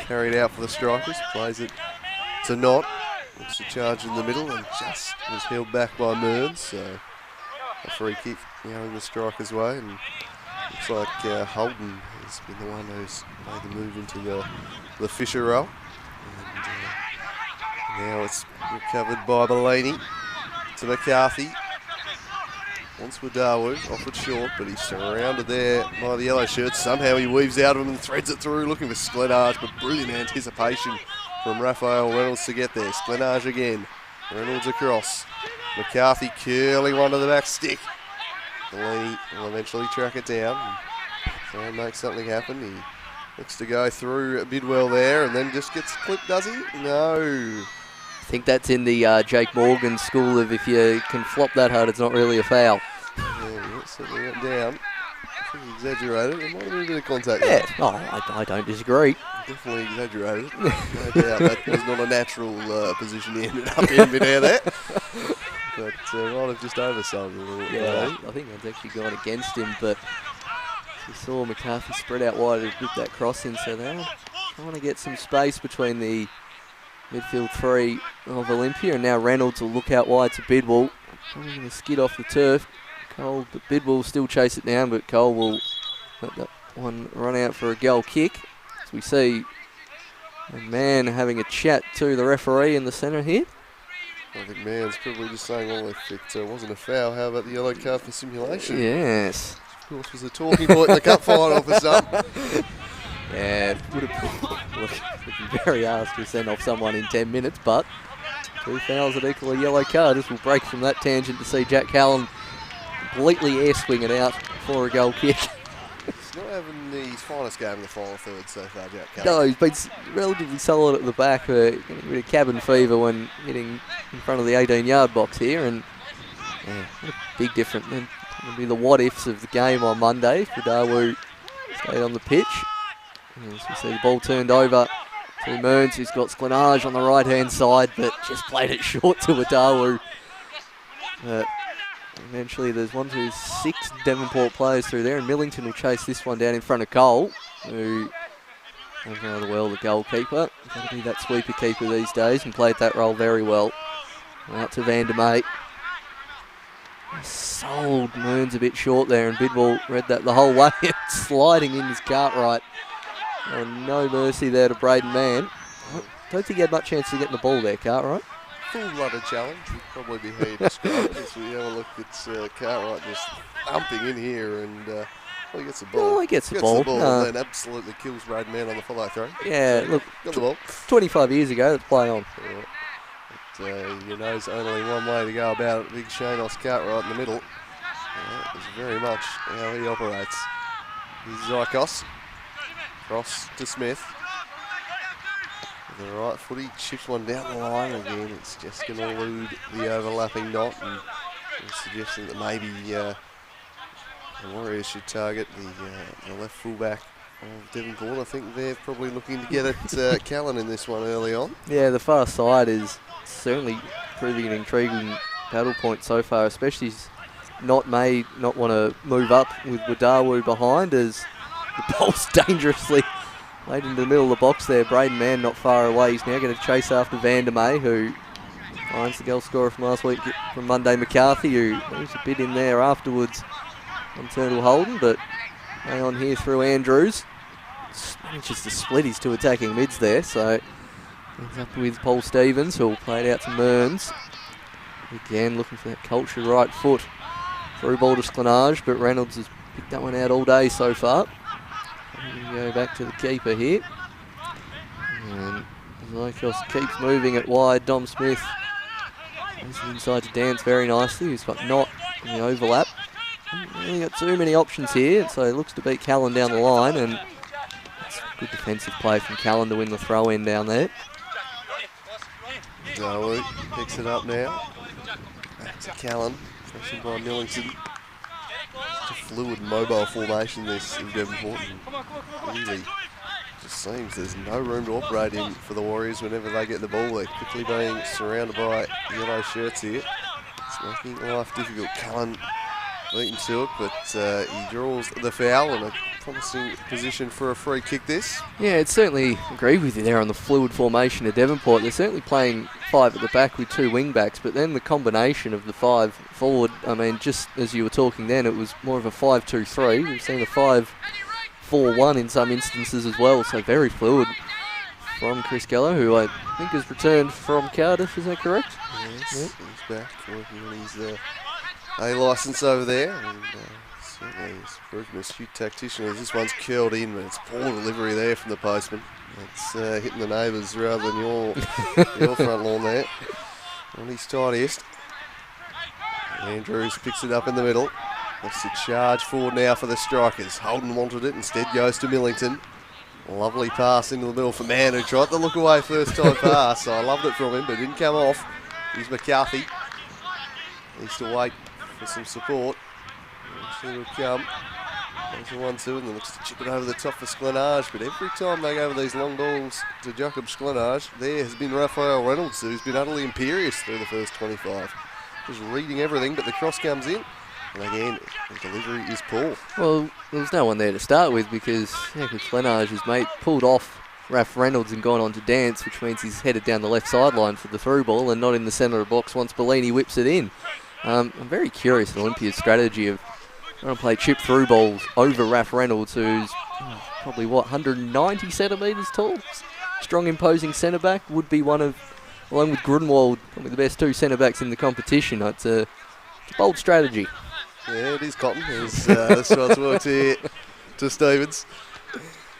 carried out for the Strikers. Plays it to Knott. Looks to charge in the middle and just was held back by Mearns. So a free kick now in the Strikers' way. And looks like Holden has been the one who's made the move into the Fisher role. And now it's recovered by Bellini to McCarthy. Wants Wadawu, offered short, but he's surrounded there by the yellow shirts. Somehow he weaves out of him and threads it through, looking for Sklenage, but brilliant anticipation from Raphael Reynolds to get there. Sklenage again. Reynolds across. McCarthy curling one to the back stick. Bellini will eventually track it down and try and make something happen. He looks to go through Bidwell there and then just gets clipped, does he? No. I think that's in the Jake Morgan school of if you can flop that hard, it's not really a foul. Yeah, it certainly went down. I think he exaggerated. There might have been a bit of contact Yeah, there. I don't disagree. Definitely exaggerated. No doubt that was not a natural position he ended up in midair there. But might have just oversold a little. Yeah, I think that's actually gone against him, but you saw McCarthy spread out wide and whip that cross in, so they're trying to get some space between the midfield 3 of Olympia, and now Reynolds will look out wide to Bidwell. Probably going to skid off the turf. Cole, but Bidwell will still chase it down, but Cole will let that one run out for a goal kick. As we see a man having a chat to the referee in the centre here. I think Mann's probably just saying, well, if it wasn't a foul, how about the yellow card for simulation? Yes. Of course, was a talking point in the cup final for some. Yeah, it would have been very hard to send off someone in 10 minutes, but 2 fouls that equal a yellow card. This will break from that tangent to see Jack Callan completely air swing it out for a goal kick. He's not having his finest game in the final third so far, Jack Callan. No, he's been relatively solid at the back, getting rid of cabin fever when hitting in front of the 18-yard box here, and yeah, what a big difference. It'll be the what-ifs of the game on Monday if Wadawu stayed on the pitch. As we see the ball turned over to Mearns, who's got Sklenage on the right-hand side, but just played it short to Wadawu. Eventually there's 1, 2, 6 Devonport players through there, and Millington will chase this one down in front of Cole, who does rather well, the goalkeeper. Got to be that sweeper keeper these days and played that role very well. Out to Vandermeer. Sold Mearns a bit short there, and Bidwell read that the whole way, sliding in his Cartwright. Oh, no mercy there to Braden Mann. don't think he had much chance to get the ball there, Cartwright. Full-blooded challenge would probably be how you describe it. As we have a look, it's Cartwright just thumping in here, and well, he gets the ball. Oh, he gets the ball. And then absolutely kills Braden Mann on the follow-through. Yeah, look, Got the ball. 25 years ago, let's play on. Yeah. But, you know, there's only one way to go about it. Big Shanos Cartwright in the middle. That is very much how he operates. This is Zykos. Cross to Smith. With the right foot, he chips one down the line again. It's just going to elude the overlapping knot, and suggesting that maybe the Warriors should target the left fullback of Devonport. I think they're probably looking to get at Callan in this one early on. Yeah, the far side is certainly proving an intriguing battle point so far, especially he's not want to move up with Wadawu behind, as the ball's dangerously laid into the middle of the box there. Braden Mann not far away. He's now going to chase after Van der May, who finds the goal scorer from last week from Monday McCarthy, who leaves a bit in there afterwards on Turnbull Holden, but hang on here through Andrews. Manages to split his two attacking mids there, so ends up with Paul Stevens, who'll play it out to Mearns. Again, looking for that cultured right foot. Through ball to Sklanage, but Reynolds has picked that one out all day so far. We go back to the keeper here. And Zykos keeps moving it wide. Dom Smith goes inside to Dance very nicely. He's got Knott in the overlap. Hasn't really got too many options here, so he looks to beat Callan down the line, and it's good defensive play from Callan to win the throw-in down there. Dawu picks it up now. Back to Callan. Pressured by Millington. Such a fluid, mobile formation this in Devonport. Really just seems there's no room to operate in for the Warriors whenever they get the ball. They're quickly being surrounded by yellow shirts here. It's making life difficult. Callan beaten to it, but he draws the foul in a promising position for a free kick this. Yeah, I'd certainly agree with you there on the fluid formation of Devonport. They're certainly playing five at the back with two wing backs, but then the combination of the five forward, I mean, just as you were talking then, it was more of a 5-2-3. We've seen a 5-4-1 in some instances as well, so very fluid from Chris Geller, who I think has returned from Cardiff, is that correct? Yes, Yep. he's back working on his A licence over there, and certainly he's proved an astute tactician as this one's curled in, but it's poor delivery there from the postman. It's hitting the neighbours rather than your front lawn there. On his tidiest. Andrews picks it up in the middle. That's a charge forward now for the Strikers. Holden wanted it, instead goes to Millington. Lovely pass into the middle for Mann, who tried to look away first time pass. So I loved it from him, but didn't come off. Here's McCarthy. Needs to wait for some support. Eventually it'll come. There's a 1-2, and then looks to chip it over the top for Sklanage. But every time they go over these long balls to Jacob Sklanage, there has been Raphael Reynolds, who's been utterly imperious through the first 25. Just reading everything, but the cross comes in. And again, the delivery is poor. Well, there was no one there to start with, because Jacob Sklenage's mate pulled off Raph Reynolds and gone on to Dance, which means he's headed down the left sideline for the through ball and not in the centre of the box once Bellini whips it in. I'm very curious at Olympia's strategy of trying to play chip through balls over Raph Reynolds, who's probably, 190 centimetres tall. Strong, imposing centre-back, would be one of, along with Grunwald, probably the best two centre-backs in the competition. It's a bold strategy. Yeah, it is Cotton. This one's worked here to Stevens.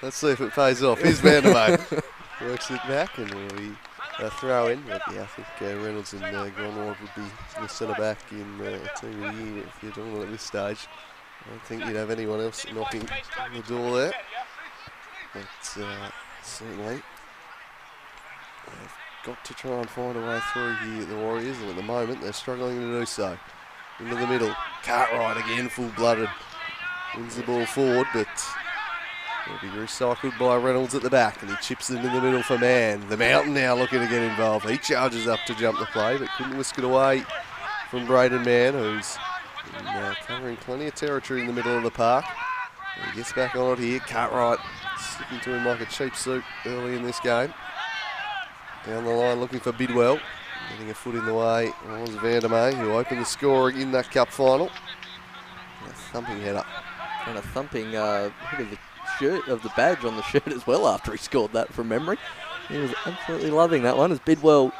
Let's see if it pays off. Here's Van der May. Works it back, and will be a throw in. But yeah, I think Reynolds and Grunwald would be the centre-back in team of the year if you're doing it at this stage. I don't think you'd have anyone else knocking on the door there. But certainly, they've got to try and find a way through here, the Warriors, and at the moment they're struggling to do so. Into the middle, Cartwright again, full-blooded. Wins the ball forward, but it'll be recycled by Reynolds at the back, and he chips it in the middle for Mann. The Mountain now looking to get involved. He charges up to jump the play, but couldn't whisk it away from Braden Mann, who's covering plenty of territory in the middle of the park. And he gets back on it here. Cartwright sticking to him like a cheap suit early in this game. Down the line looking for Bidwell. Getting a foot in the way was Van der May, who opened the scoring in that cup final. And a thumping header. And a thumping hit of the shirt, of the badge on the shirt as well after he scored that from memory. He was absolutely loving that one as Bidwell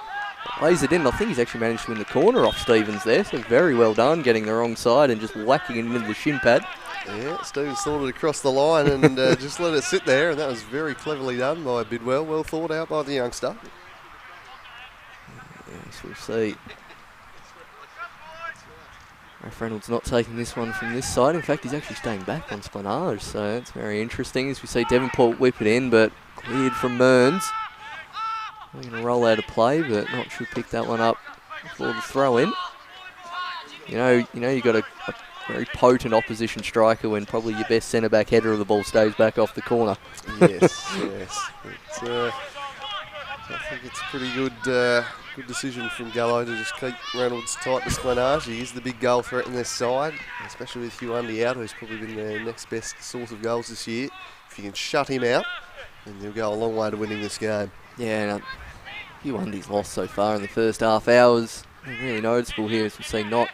lays it in. I think he's actually managed to win the corner off Stevens there, so very well done getting the wrong side and just whacking it into the shin pad. Yeah, Stevens thought it across the line and just let it sit there, and that was very cleverly done by Bidwell. Well thought out by the youngster. Yes, we'll see. Ralph Reynolds not taking this one from this side. In fact, he's actually staying back on Splanage, so that's very interesting. As we see Devonport whip it in, but cleared from Mearns. They're going to roll out of play, but not sure pick that one up for the throw in. You know you got a very potent opposition striker when probably your best centre back header of the ball stays back off the corner. Yes, yes. I think it's a pretty good decision from Gallo to just keep Reynolds tight to Splanage. He is the big goal threat in their side, especially with Huundi out, who's probably been their next best source of goals this year. If you can shut him out, then you'll go a long way to winning this game. Yeah, and Huundi's lost so far in the first half hours. Really noticeable here as we see Knott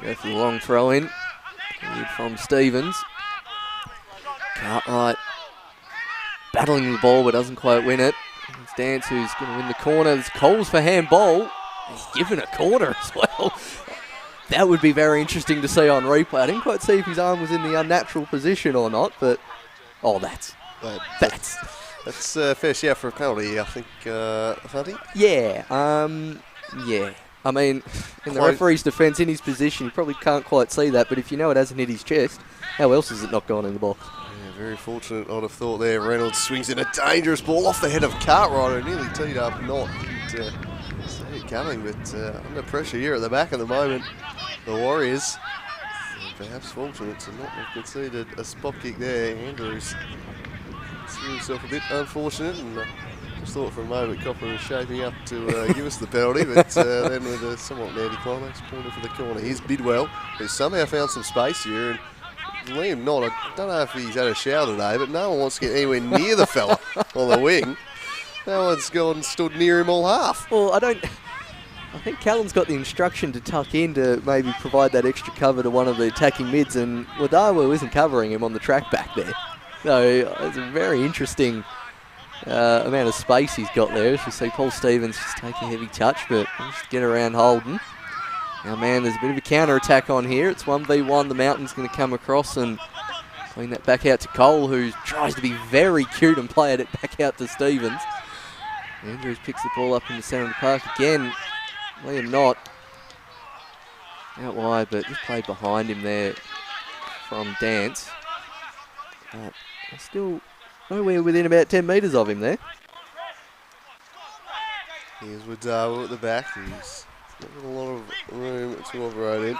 go for the long throw in. Cleared from Stevens. Cartwright battling the ball but doesn't quite win it. It's Dance who's going to win the corner. There's Coles for handball. He's given a corner as well. That would be very interesting to see on replay. I didn't quite see if his arm was in the unnatural position or not, but that's fair shout for a penalty, I think, Hunty? Yeah, yeah. I mean, in the referee's defence, in his position, you probably can't quite see that, but if you know it hasn't hit his chest, how else has it not gone in the box? Yeah, very fortunate, I'd have thought there. Reynolds swings in a dangerous ball off the head of Cartwright, who nearly teed up. Not didn't see it coming, but under pressure here at the back at the moment, the Warriors. Perhaps fortunate to not have conceded a spot kick there. Andrews threw himself a bit unfortunate, and just thought for a moment Copper was shaping up to give us the penalty, but then with a somewhat anti-climax, pointed for the corner. Here's Bidwell, who somehow found some space here, and Liam Knott, I don't know if he's had a shower today, but no one wants to get anywhere near the fella on the wing. No one's gone and stood near him all half. Well, I think Callan's got the instruction to tuck in to maybe provide that extra cover to one of the attacking mids, and Wadawu isn't covering him on the track back there. So it's a very interesting amount of space he's got there. As you see Paul Stevens just take a heavy touch, but just get around Holden. Now, man, there's a bit of a counter-attack on here. It's 1v1. The Mountain's going to come across and clean that back out to Cole, who tries to be very cute and play it back out to Stevens. Andrews picks the ball up in the centre of the park again. Liam Knott out wide, but just played behind him there from Dance. But still nowhere within about 10 metres of him there. Here's Wadawu at the back. He's got a lot of room to operate in.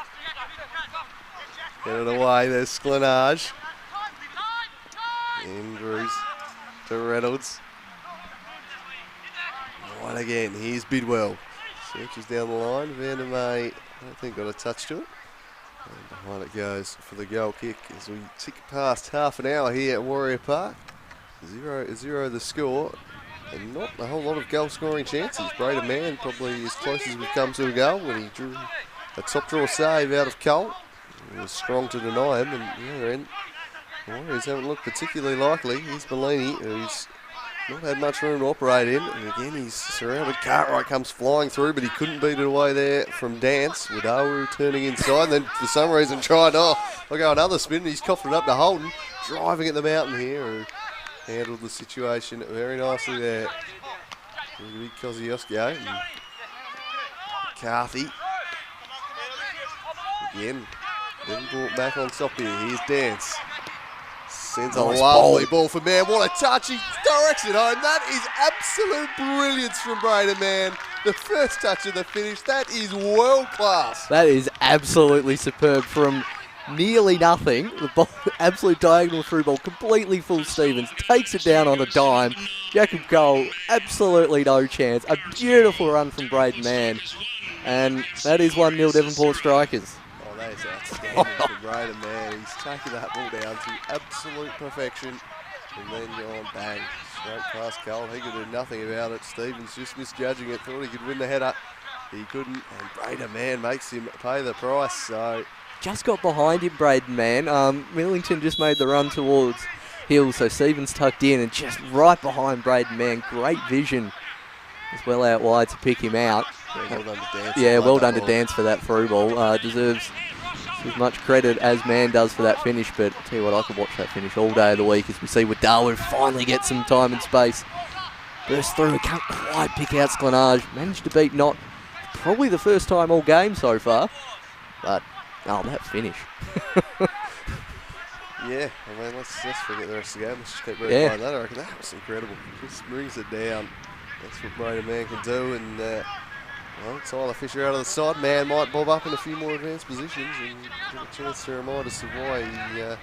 Get it away. There's Splanage. Andrews to Reynolds. Right again. Here's Bidwell. Searches down the line. Vandermeer, I don't think, got a touch to it. And behind it goes for the goal kick as we tick past half an hour here at Warrior Park. 0-0 the score, and not a whole lot of goal scoring chances. Braden Mann probably as close as we've come to a goal when he drew a top draw save out of Cole. It was strong to deny him, and the other end, the Warriors haven't looked particularly likely. Here's Bellini, who's not had much room to operate in, and again he's surrounded. Cartwright comes flying through, but he couldn't beat it away there from Dance. Wadawu turning inside, and then for some reason tried, I'll go another spin, and he's coughed it up to Holden, driving at the mountain here, who handled the situation very nicely there. Big Kosciuszko and McCarthy. Again, then brought back on top here. Here's Dance. Sends a lovely ball for Mann. What a touch. He directs it home. That is absolute brilliance from Braden Mann. The first touch of the finish. That is world class. That is absolutely superb from nearly nothing. The ball, absolute diagonal through ball, completely full Stevens. Takes it down on a dime. Jacob Cole, absolutely no chance. A beautiful run from Braden Mann. And that is 1-0 Devonport Strikers. Oh, that is outstanding from Braden Mann. He's taken that ball down to absolute perfection. And then gone bang, straight past Cole. He could do nothing about it. Stevens just misjudging it. Thought he could win the header. He couldn't. And Braden Mann makes him pay the price. So just got behind him, Braden Mann. Millington just made the run towards Hill. So Stevens tucked in and just right behind Braden Mann. Great vision as well out wide to pick him out. Yeah, well done to Dance. Yeah, well done to ball. Dance for that through ball. Deserves as much credit as Mann does for that finish, but I'll tell you what, I could watch that finish all day of the week as we see Darwin finally get some time and space. Burst through, can't quite pick out Sklenage. Managed to beat Knott probably the first time all game so far, but that finish. Yeah, I mean, let's forget the rest of the game. Let's just keep replaying that. I reckon that was incredible. Just brings it down. That's what Braden Mann can do, and Tyler Fisher out of the side. Mann might bob up in a few more advanced positions and get a chance to remind us of why he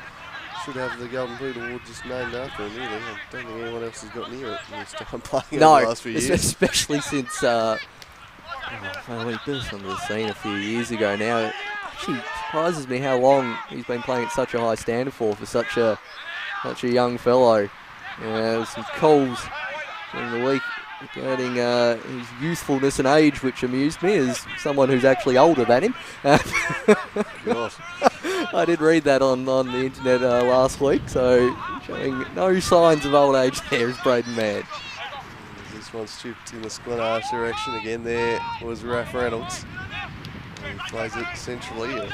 should have the Golden Boot Award just named after him, really. I don't think anyone else has got near it in his time playing over the last few years. Especially since when he burst onto the scene a few years ago now. It actually surprises me how long he's been playing at such a high standard for such a young fellow. There was some calls during the week regarding his youthfulness and age, which amused me as someone who's actually older than him. I did read that on the internet last week, so showing no signs of old age there is Braden Mann. This one's chipped in the Sklenage direction. Again, there was Raph Reynolds. He plays it centrally, a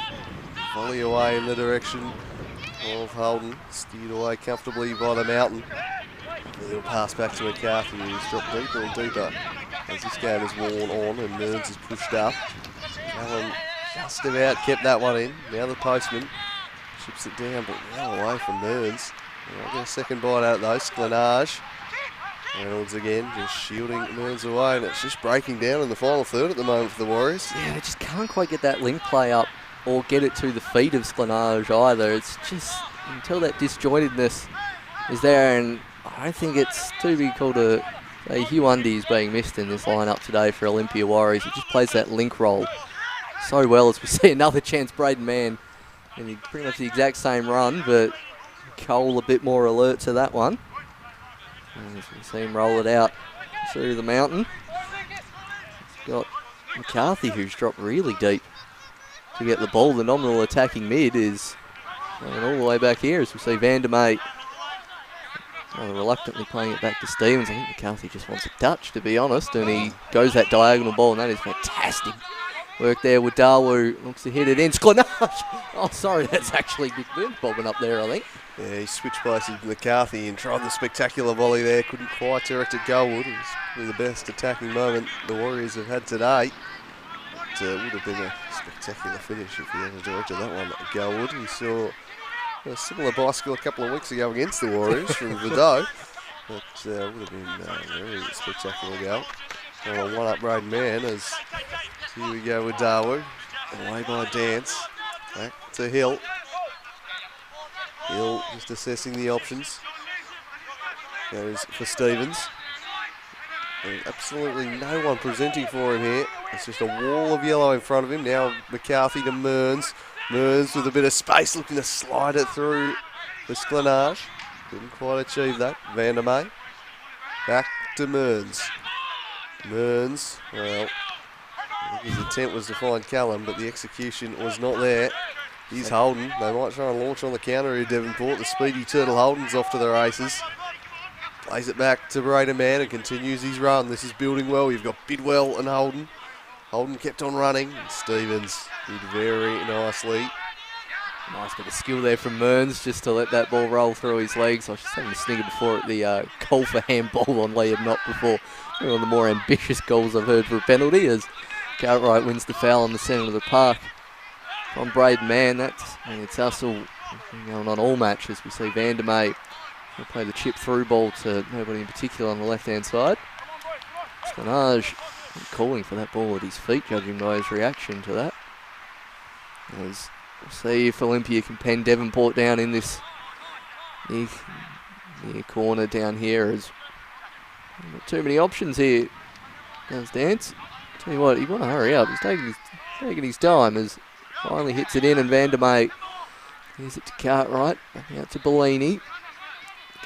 volley away in the direction of Holden, steered away comfortably by the mountain. A little pass back to McCarthy, who's dropped deeper and deeper as this game has worn on and Mearns has pushed up. Allen just about kept that one in. Now the postman chips it down, but now away from Mearns. I'll get a second bite out of those. Sklenage. Reynolds again, just shielding Mearns away, and it's just breaking down in the final third at the moment for the Warriors. Yeah, they just can't quite get that link play up or get it to the feet of Sklenage either. It's just, until that disjointedness is there, and I don't think it's too big called a Hugh Undy is being missed in this lineup today for Olympia Warriors. He just plays that link role so well as we see another chance Braden Mann. And he pretty much the exact same run, but Cole a bit more alert to that one. And as we see him roll it out through the mountain. He's got McCarthy, who's dropped really deep to get the ball. The nominal attacking mid is going all the way back here as we see Van der May reluctantly playing it back to Stevens. I think McCarthy just wants a touch, to be honest, and he goes that diagonal ball, and that is fantastic work there with Dawu. Looks to hit it in. Sklenage! Oh, sorry, that's actually Big Burn bobbing up there, I think. Yeah, he switched places with McCarthy and tried the spectacular volley there. Couldn't quite direct it goalward. It was probably the best attacking moment the Warriors have had today. It would have been a spectacular finish if he hadn't directed that one goalward. We saw a similar bicycle a couple of weeks ago against the Warriors from Vidot. But would have been a very spectacular goal. On a one-up Braden Mann as here we go with Dawu. Away by Dance. Back to Hill. Hill just assessing the options. Goes for Stevens. There's absolutely no one presenting for him here. It's just a wall of yellow in front of him. Now McCarthy to Mearns. Mearns with a bit of space looking to slide it through for Sklenage. Couldn't quite achieve that. Van der May. Back to Mearns. Mearns, well, I think his intent was to find Callum, but the execution was not there. He's Holden. They might try and launch on the counter here, Devonport. The speedy Turtle Holden's off to the races. Plays it back to Braden Mann and continues his run. This is building well. You've got Bidwell and Holden. Holden kept on running. Stevens did very nicely. Nice bit of skill there from Mearns just to let that ball roll through his legs. I was just having a snigger before at the call for handball on Liam Knott before. One of the more ambitious goals I've heard for a penalty as Cartwright wins the foul in the centre of the park from Braden Mann. It's hustle going on all matches. We see Van der May will play the chip through ball to nobody in particular on the left-hand side. Sklenage calling for that ball at his feet, judging by his reaction to that. As we'll see if Olympia can pen Devonport down in this near corner down here. As not too many options here. Does Dance. Tell you what, he want to hurry up. He's taking his time as finally hits it in, and Van der May gives it to Cartwright. Back out to Bellini.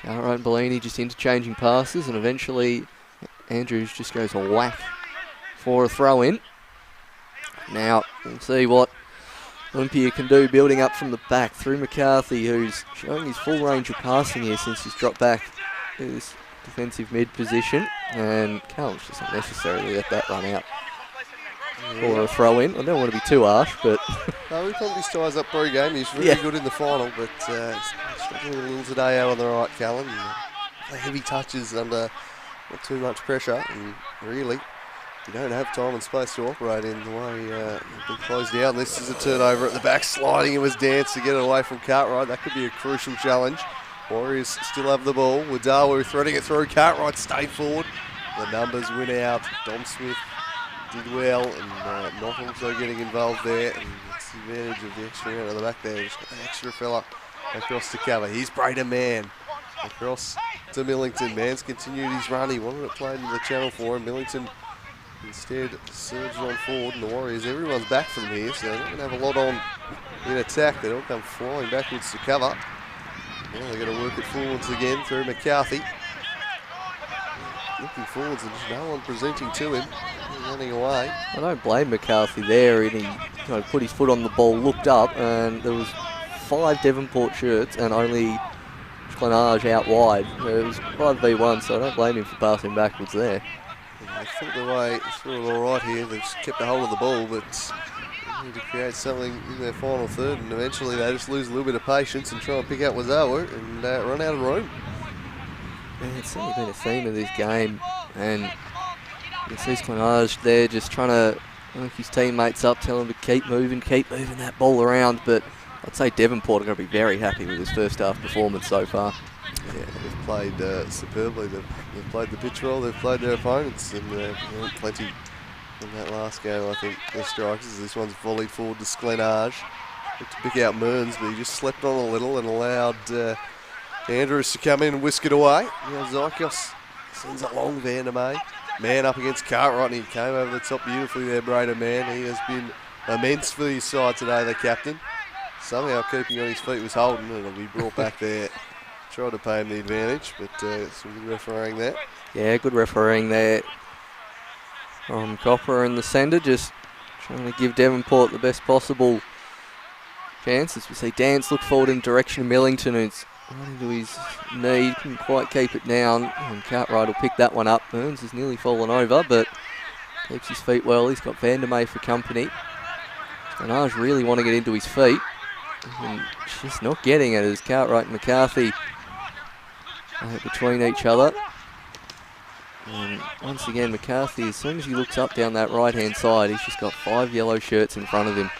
Cartwright and Bellini just interchanging passes, and eventually Andrews just goes a whack for a throw in. Now we'll see what Olympia can do, building up from the back through McCarthy, who's showing his full range of passing here since he's dropped back to this defensive mid position. And Callum's just unnecessarily let that run out. Or a throw in. I don't want to be too harsh, but... No, we pumped his ties up pre-game. He's really good in the final, but he's struggling a little today out on the right, Callum. The heavy touches under not too much pressure, and really, you don't have time and space to operate in the way they've been closed down. This is a turnover at the back, sliding. It was Dance to get it away from Cartwright. That could be a crucial challenge. Warriors still have the ball. Wadawu threading it through. Cartwright stayed forward. The numbers win out. Dom Smith did well, and not also getting involved there. And that's the advantage of the extra man at the back there. Just got the extra fella across to cover. Here's Braden Mann across to Millington. Mann's continued his run. He wanted it played in the channel for him. Millington instead surged on forward, and the Warriors, everyone's back from here, so they're not going to have a lot on in attack. They all come flying backwards to cover. Now they're going to work it forwards again through McCarthy. Looking forwards and just no one presenting to him. He's running away. I don't blame McCarthy there. And he put his foot on the ball, looked up, and there was 5 Devonport shirts and only Clenage out wide. It was 5v1, so I don't blame him for passing backwards there. I thought the way through it all right here. They've just kept a hold of the ball, but they need to create something in their final third, and eventually they just lose a little bit of patience and try and pick out Wazawa and run out of room. Yeah, it's certainly been a theme of this game, and you see Clenage there just trying to look his teammates up, tell him to keep moving that ball around, but I'd say Devonport are going to be very happy with his first half performance so far. Yeah, they've played superbly. They've played the pitch well, they've played their opponents, and plenty in that last game, I think, the Strikers. This one's volleyed forward to Sklenage. To pick out Mearns, but he just slept on a little and allowed Andrews to come in and whisk it away. Now Zykos sends it long there to May. Man up against Cartwright, and he came over the top beautifully there, Braden Mann. He has been immense for his side today, the captain. Somehow keeping on his feet was Holden, and it'll be brought back there. Tried to pay him the advantage, but some good refereeing there. Yeah, good refereeing there. Copper and the sender just trying to give Devonport the best possible chances. We see Dance look forward in the direction of Millington, who's running to his knee, couldn't quite keep it down, and Cartwright will pick that one up. Burns has nearly fallen over, but keeps his feet well. He's got Vandermeer for company. Clenage really want to get into his feet, and just not getting it as Cartwright and McCarthy between each other. And once again, McCarthy, as soon as he looks up down that right-hand side, he's just got 5 yellow shirts in front of him.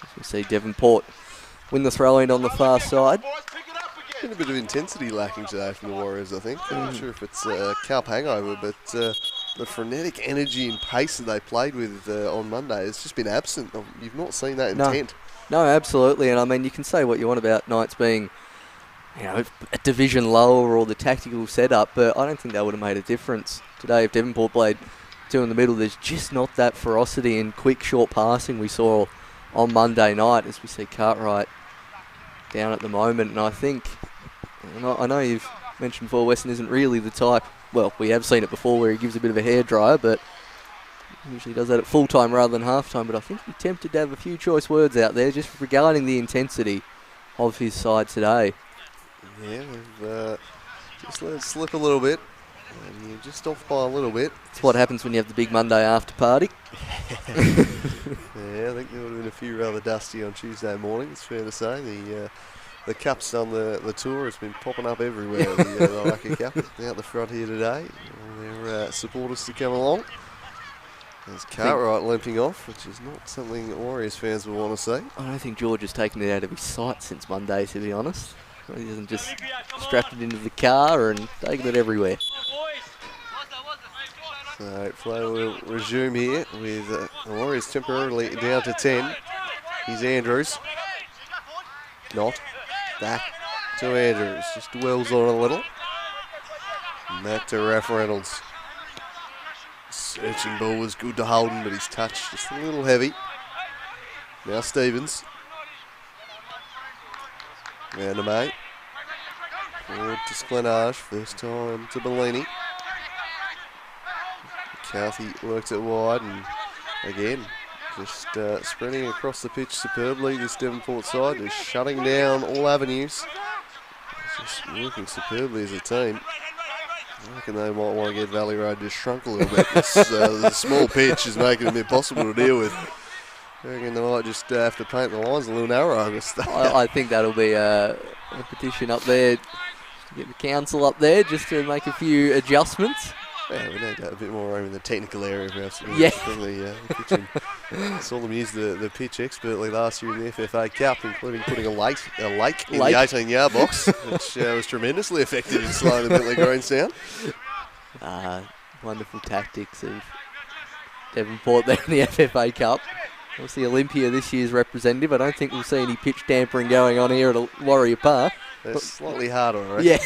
As we see Devonport win the throw-in on the far side. Been a bit of intensity lacking today from the Warriors, I think. I'm not sure if it's a Carp hangover, but the frenetic energy and pace that they played with on Monday has just been absent. You've not seen that intent. No, absolutely. And I mean, you can say what you want about Knights being, a division lower or the tactical setup, but I don't think that would have made a difference today if Devonport played 2 in the middle. There's just not that ferocity and quick, short passing we saw on Monday night, as we see Cartwright down at the moment. And I think, I know you've mentioned before, Weston isn't really the type, well, we have seen it before where he gives a bit of a hairdryer, but usually does that at full time rather than half time. But I think he tempted to have a few choice words out there just regarding the intensity of his side today. Yeah, they've just let it slip a little bit, and you're just off by a little bit. It's what happens when you have the big Monday after party. Yeah, I think there would have been a few rather dusty on Tuesday morning, it's fair to say. The cups on the tour has been popping up everywhere. The Lucky Cup out the front here today. All their supporters to come along. There's Cartwright limping off, which is not something Warriors fans will want to see. I don't think George has taken it out of his sight since Monday, to be honest. He hasn't just strapped it into the car and taken it everywhere. So play will resume here with the Warriors temporarily down to 10. Here's Andrews. Not. Back to Andrews. Just dwells on a little. And back to Raph Reynolds. Searching ball was good to Holden, but his touch just a little heavy. Now Stevens. Round to May. Forward to Sklenage. First time to Bellini. McCarthy works it wide, and again, Just spreading across the pitch superbly, this Devonport side, just shutting down all avenues. Just working superbly as a team. I reckon they might want to get Valley Road just shrunk a little bit. The small pitch is making it impossible to deal with. I reckon they might just have to paint the lines a little narrower to start. I think that'll be a petition up there to get the council up there just to make a few adjustments. Yeah, we need to have a bit more room in the technical area perhaps. Yeah. From the kitchen. Saw them use the pitch expertly last year in the FFA Cup, including putting a lake in the 18-yard box, which was tremendously effective in slowing the Bentley Greens down. Wonderful tactics of Devonport there in the FFA Cup. Obviously Olympia this year's representative. I don't think we'll see any pitch tampering going on here at Warrior Park. It's slightly harder, I reckon. Yeah.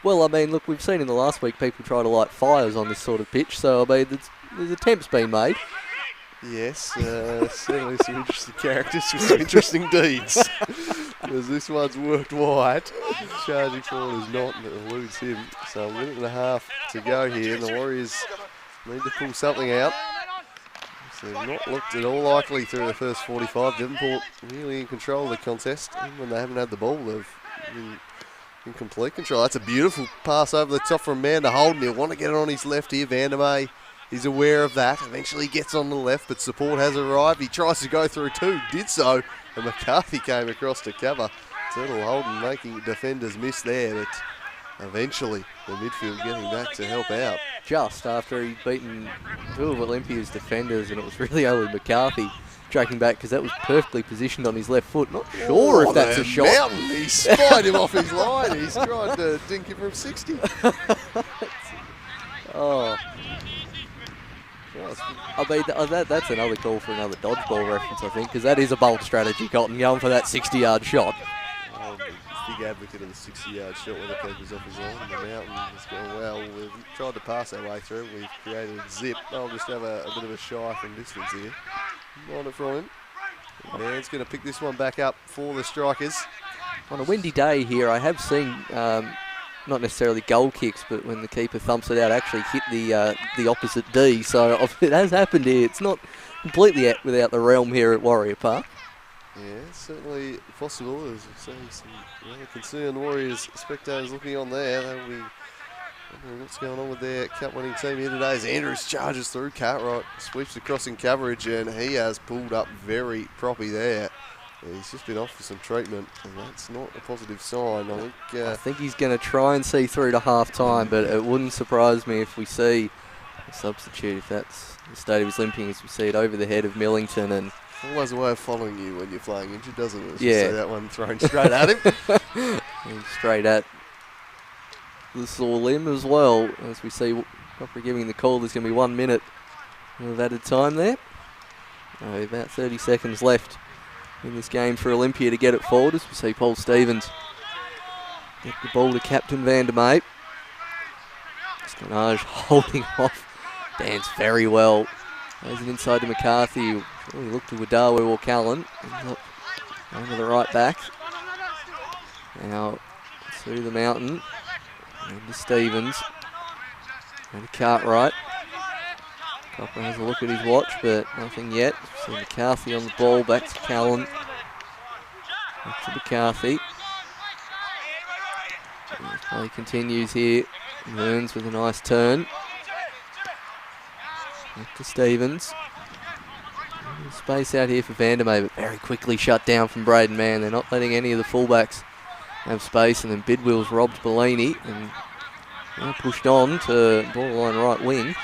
Well, I mean, look, we've seen in the last week people try to light fires on this sort of pitch, so, I mean, there's attempts being made. Yes, certainly some interesting characters with some interesting deeds. Because this one's worked wide. Charging forward is not, and it eludes him. So a minute and a half to go here, and the Warriors need to pull something out. So they've not looked at all likely through the first 45. Devonport really in control of the contest. Even when they haven't had the ball, they've been in complete control. That's a beautiful pass over the top from Amanda Holden. He'll want to get it on his left here. Vandermeer is aware of that. Eventually gets on the left, but support has arrived. He tries to go through two, did so, and McCarthy came across to cover. Turtle Holden making defenders miss there, but eventually the midfield getting back to help out. Just after he'd beaten two of Olympia's defenders, and it was really only McCarthy tracking back because that was perfectly positioned on his left foot. Not sure if that's a shot. Mountain. He spied him off his line. He's tried to dink him from 60. Oh. I mean, that's another call for another dodgeball reference, I think, because that is a bold strategy, Cotton, going for that 60-yard shot. Big advocate of the 60-yard shot when the keeper's off his line. The Mountain has gone well. We've tried to pass our way through. We've created a zip. I'll just have a bit of a shy from distance here. On it from him. Man's going to pick this one back up for the Strikers. On a windy day here, I have seen, not necessarily goal kicks, but when the keeper thumps it out, actually hit the opposite D. So it has happened here. It's not completely without the realm here at Warrior Park. Yeah, certainly possible. There's some rather concerned Warriors spectators looking on there. They'll be wondering what's going on with their cup-winning team here today as Andrews charges through. Cartwright sweeps the crossing coverage, and he has pulled up very proppy there. He's just been off for some treatment, and that's not a positive sign. I think he's going to try and see through to half-time, but it wouldn't surprise me if we see a substitute, if that's the state of his limping, as we see it over the head of Millington. And always a way of following you when you're flying injured, doesn't it? Yeah. See that one thrown straight at him. And straight at the sore limb as well. As we see Copper giving the call, there's going to be 1 minute of added time there. About 30 seconds left in this game for Olympia to get it forward, as we see Paul Stevens get the ball to Captain Vandermeer. Sklanage holding off. Dance very well. Plays it inside to McCarthy. Really looked to Wadawa or Callan. Over the right back. Now to the Mountain. And to Stevens. And to Cartwright. Copper has a look at his watch, but nothing yet. So McCarthy on the ball, back to Callan. Back to McCarthy. And the play continues here. Burns with a nice turn. Back to Stevens. Space out here for Vandermeer, but very quickly shut down from Braden Mann. They're not letting any of the fullbacks have space, and then Bidwell's robbed Bellini and pushed on to borderline right wing.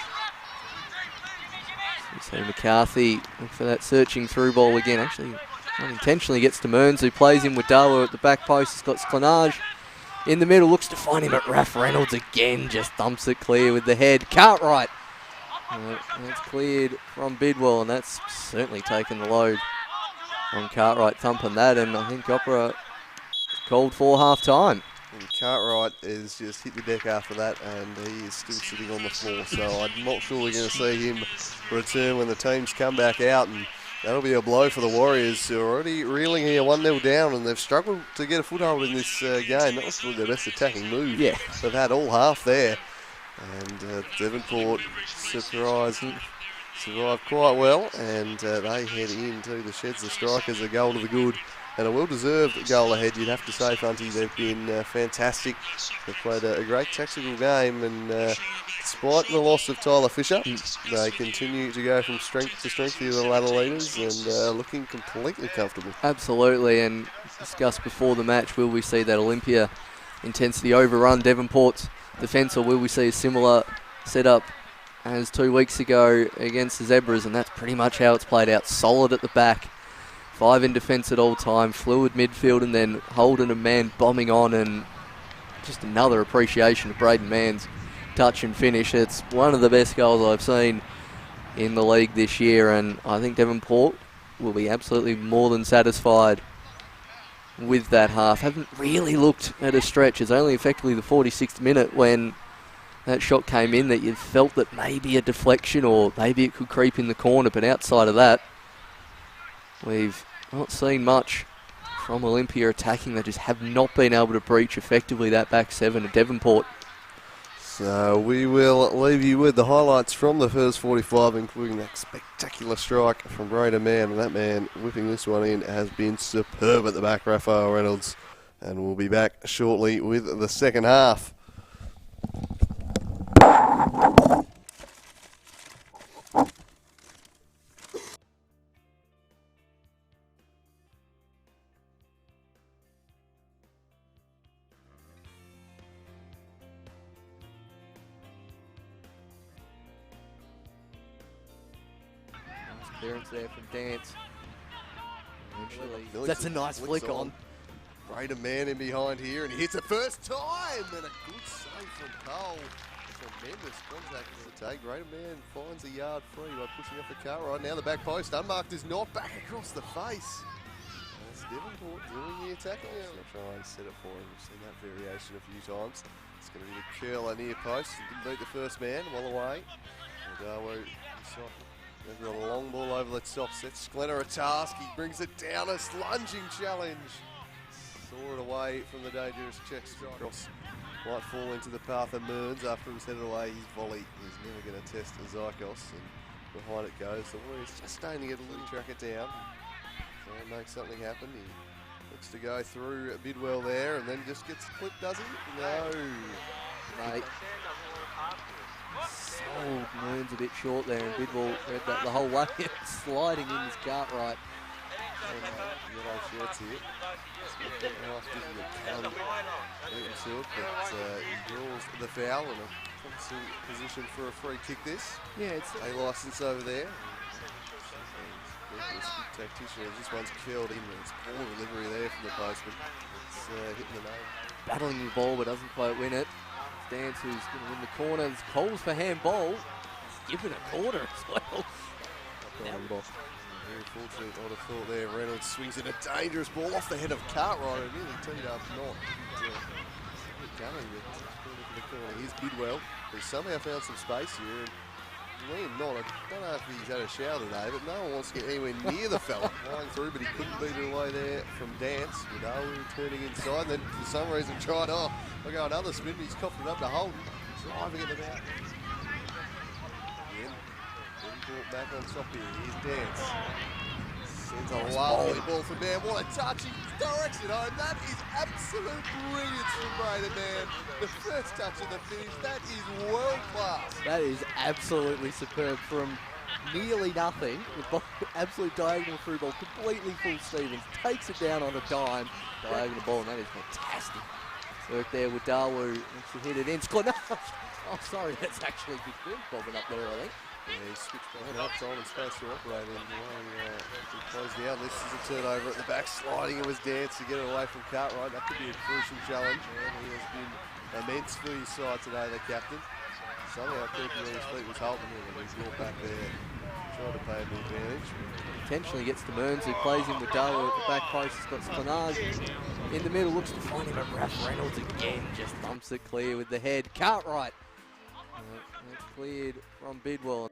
So McCarthy for that searching through ball again. Actually, unintentionally gets to Mearns, who plays in with Dawa at the back post. He's got Sklanage in the middle, looks to find him at Raph Reynolds again, just thumps it clear with the head. Cartwright. That's cleared from Bidwell, and that's certainly taken the load on Cartwright thumping that, and I think Opera called for half-time. And Cartwright has just hit the deck after that, and he is still sitting on the floor, so I'm not sure we're going to see him return when the teams come back out, and that'll be a blow for the Warriors, who are already reeling here 1-0 down, and they've struggled to get a foothold in this game. That was probably their best attacking move they've had all half there. And Devonport surprising survived quite well, and they head into the sheds. The Strikers, a goal to the good, and a well-deserved goal ahead, you'd have to say, Funty. They've been fantastic. They've played a great tactical game, and despite the loss of Tyler Fisher, they continue to go from strength to strength here, the ladder leaders, and looking completely comfortable. Absolutely, and discussed before the match, will we see that Olympia intensity overrun Devonport's defence, or will we see a similar setup as 2 weeks ago against the Zebras? And that's pretty much how it's played out. Solid at the back, 5 in defence at all time, fluid midfield, and then Holden and Mann bombing on, and just another appreciation of Braden Mann's touch and finish. It's one of the best goals I've seen in the league this year, and I think Devonport will be absolutely more than satisfied with that half. Haven't really looked at a stretch. It's only effectively the 46th minute when that shot came in that you felt that maybe a deflection or maybe it could creep in the corner, but outside of that, we've not seen much from Olympia attacking. They just have not been able to breach effectively that back seven at Devonport. So we will leave you with the highlights from the first 45, including that spectacular strike from Braden Mann. And that man whipping this one in has been superb at the back, Raphael Reynolds. And we'll be back shortly with the second half. Clearance there from Dance. That's a nice flick on. Braden Mann in behind here, and he hits it first time, and a good save from Cole. Tremendous contact for the take. Braden Mann finds a yard free by pushing off the car right now. The back post unmarked is not back across the face. That's Devonport doing the attacking. I'll try and set it for him. We've seen that variation a few times. It's going to be the curler near post. He didn't beat the first man, well away. They've got a long ball over the top, sets Glenner a task, he brings it down, a lunging challenge. Saw it away from the dangerous check strike. Cross might fall into the path of Mearns after it was headed away. His volley is never going to test Zykos, and behind it goes. The Warriors just starting to get a little track it down. Try and make something happen. He looks to go through Bidwell there, and then just gets clipped, does he? No. Mate. Sold Mearns a bit short there, and Bidwell read that the whole way, sliding in his cart right. Yellow shirts here. Nice difficult come into it, but he draws the foul and a promising position for a free kick this. Yeah, it's a licence over there. Good tactician. This one's curled in. It's poor delivery there from the postman. It's hitting the name. battling the ball but doesn't quite win it. Stance who's going to win the corner. Calls for handball. He's given a corner as well. Very fortunate, I'd have thought there. Reynolds swings in a dangerous ball off the head of Cartwright and nearly teed up not. Coming, but the corner. Here's Bidwell, who somehow found some space here. And Liam Knott, I don't know if he's had a shower today, but no one wants to get anywhere near the fella. Flying through, but he couldn't beat it away there from Dance. Godawu turning inside, then for some reason tried, I got another spin, he's coughed it up to Holden. Driving it about. Again, brought back on top here. Here's Dance. Sends a lovely ball for Man. What a touch. He directs it home. That is absolute brilliance from Braden Man. The first touch of the finish. That is world class. That is absolutely superb from nearly nothing. The absolute diagonal through ball, completely full Stevens. Takes it down on a dime. Diagonal ball, and that is fantastic. Work there with Dawu. To hit it in. Oh, sorry, that's actually Big Bill bobbing up there, I think. Yeah, he switched behind up, time and space to operate in the way he closed out. This is a turnover at the back, sliding it was Dance to get it away from Cartwright. That could be a crucial challenge. And he has been immense for his side today, the captain. Somehow keeping on his feet was Holton, and he's brought back there. Tried to pay him the advantage. Intentionally gets to Mearns, who plays in with Dawu at the back post. He's got Spinaz in the middle, looks to find him, and Raph Reynolds again just thumps it clear with the head. Cartwright. That's cleared from Bidwell.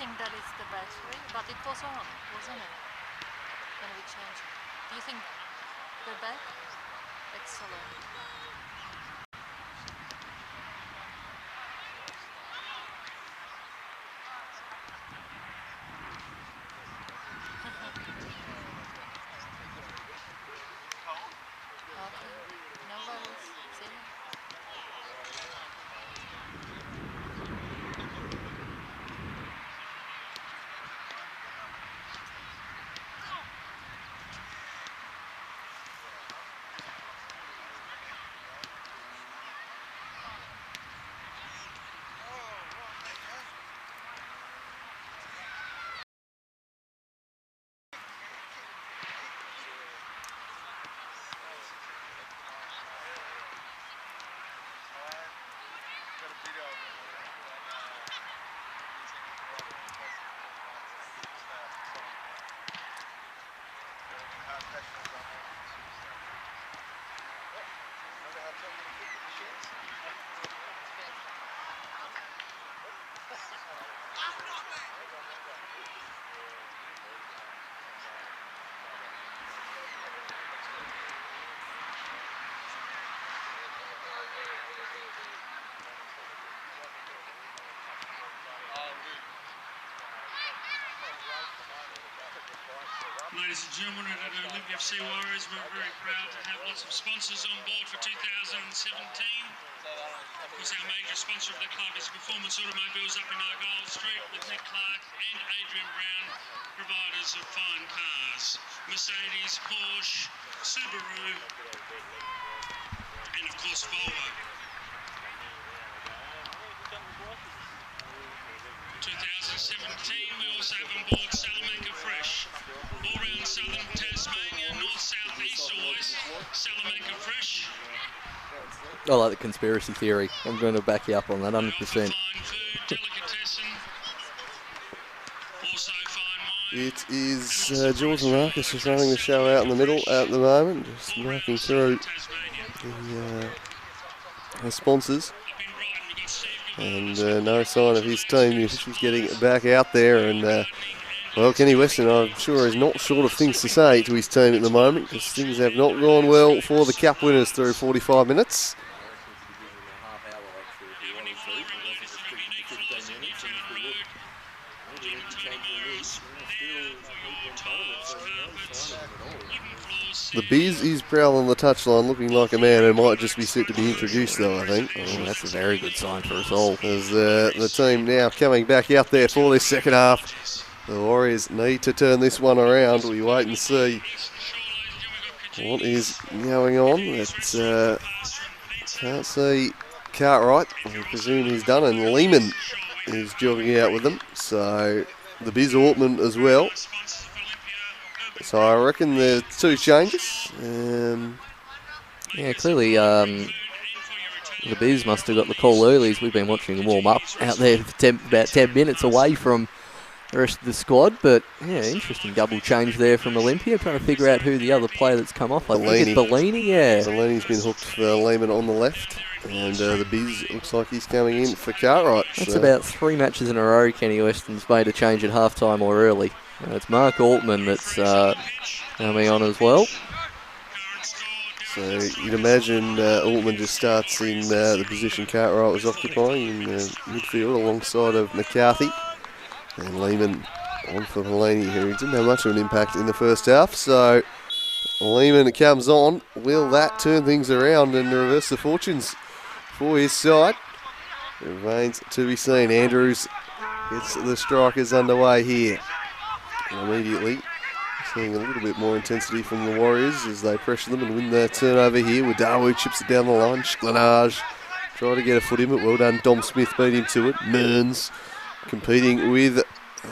think that it's the battery, but it was on, wasn't it? When we changed. Do you think we're back? Excellent. Okay, no worries. See you. Ladies and gentlemen, at Olympia Warriors, we're very proud to have lots of sponsors on board for 2017. Of course, our major sponsor of the club is Performance Automobiles up in Argyle Street with Nick Clark and Adrian Brown, providers of fine cars. Mercedes, Porsche, Subaru, and of course Volvo. 2017, we also have on board Salamanca Fresh. All around southern Tasmania, north, south, east or west, Salamanca Fresh. I like the conspiracy theory. I'm going to back you up on that 100%. Fine food, delicatessen. Also fine wine. It is Jules and Marcus just running the show out in the middle at the moment, just working through the sponsors. And no sign of his team. He's getting back out there, and well, Kenny Weston, I'm sure, is not short of things to say to his team at the moment, because things have not gone well for the Cup winners through 45 minutes. The Biz is prowling the touchline, looking like a man who might just be set to be introduced, though, I think. Oh, that's a very good sign for us all. As the team now coming back out there for this second half. The Warriors need to turn this one around. We wait and see what is going on. But can't see Cartwright. I presume he's done, and Lehman is jogging out with them. So the Biz Ortman as well. So I reckon there's two changes. Yeah, clearly the Biz must have got the call early, as we've been watching them warm up out there for about 10 minutes away from the rest of the squad. But yeah, interesting double change there from Olympia, trying to figure out who the other player that's come off. I think it's Bellini, yeah. Bellini's been hooked for Lehman on the left, and the Biz looks like he's coming in for Cartwright. That's about 3 matches in a row Kenny Weston's made a change at half-time or early. It's Mark Altman that's coming on as well. So you'd imagine Altman just starts in the position Cartwright was occupying in midfield alongside of McCarthy. And Lehman on for Bellini, who didn't have much of an impact in the first half. So Lehman comes on. Will that turn things around and reverse the fortunes for his side? It remains to be seen. Andrews gets the Strikers underway here. And immediately seeing a little bit more intensity from the Warriors as they pressure them and win the turnover here. With Dawu chips it down the line. Schlanage try to get a foot in, but well done. Dom Smith beat him to it. Mearns competing with a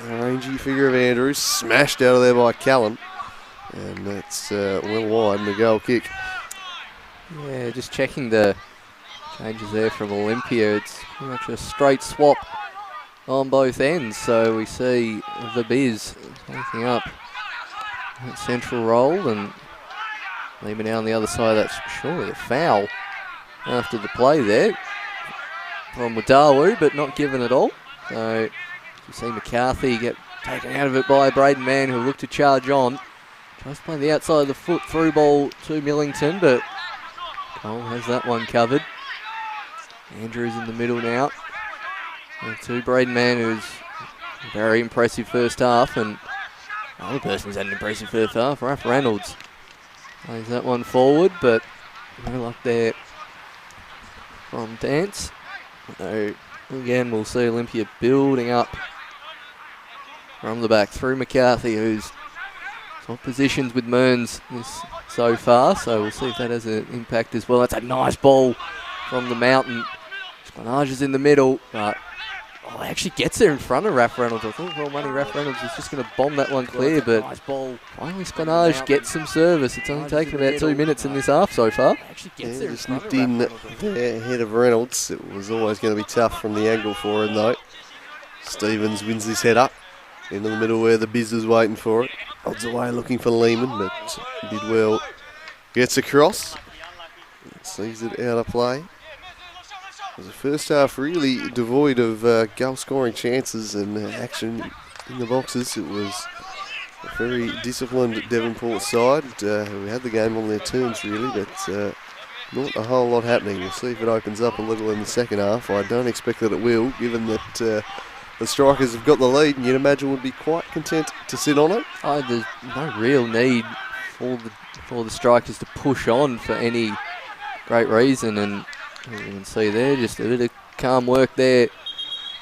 rangy figure of Andrews. Smashed out of there by Callan. And that's well wide and the goal kick. Yeah, just checking the changes there from Olympia. It's pretty much a straight swap on both ends. So we see the Biz taking up that central role and Lehman down the other side. That's surely a foul after the play there from Wadawu, but not given at all. So You see McCarthy get taken out of it by Braden Mann, who looked to charge on. Tries to play the outside of the foot through ball to Millington, but Cole has that one covered. Andrews in the middle now. And to Braden Mann, who's a very impressive first half, and another person who's had an impressive first half, Raph Reynolds. Plays that one forward, but no luck there from Dance. So again, we'll see Olympia building up from the back through McCarthy, who's top positions with Mearns so far, so we'll see if that has an impact as well. That's a nice ball from the mountain. Spinage is in the middle, but he actually gets there in front of Raph Reynolds. I thought, well, money, Raph Reynolds was just going to bomb that one clear, but nice ball. Finally Spinage gets some service. It's only taken about 2 minutes in this half so far. Yeah, just nipped in there ahead of Reynolds. It was always going to be tough from the angle for him, though. Stevens wins this head up into the middle where the Biz is waiting for it. Odds away looking for Lehman, but did well. Gets across. Sees it out of play. It was the first half really devoid of goal scoring chances and action in the boxes. It was a very disciplined Devonport side who had the game on their terms really, but not a whole lot happening. We'll see if it opens up a little in the second half. I don't expect that it will, given that the Strikers have got the lead, and you'd imagine would be quite content to sit on it. There's no real need for the Strikers to push on for any great reason, and you can see there just a bit of calm work there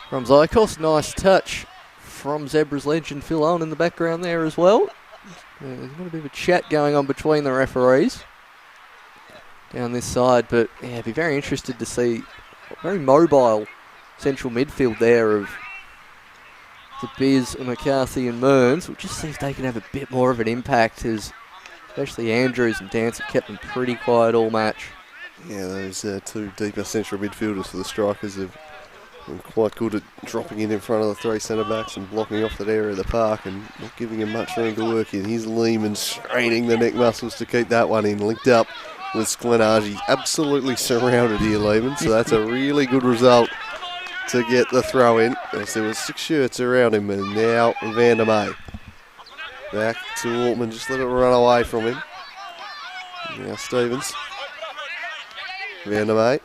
from Zykos. Nice touch from Zebra's legend Phil Owen in the background there as well. There's got a bit of a chat going on between the referees down this side, but yeah, be very interested to see very mobile central midfield there of the Biz, McCarthy and Mearns. We'll just see if they can have a bit more of an impact, as especially Andrews and Dance have kept them pretty quiet all match. Yeah, those two deeper central midfielders for the Strikers have been quite good at dropping in front of the three centre-backs and blocking off that area of the park and not giving him much room to work in. Here's Lehman straining the neck muscles to keep that one in. Linked up with Sklenage. He's absolutely surrounded here, Lehman, so that's a really good result to get the throw in, as there was 6 shirts around him, and now Van der May. Back to Altman, just let it run away from him. Now Stevens. Van der May.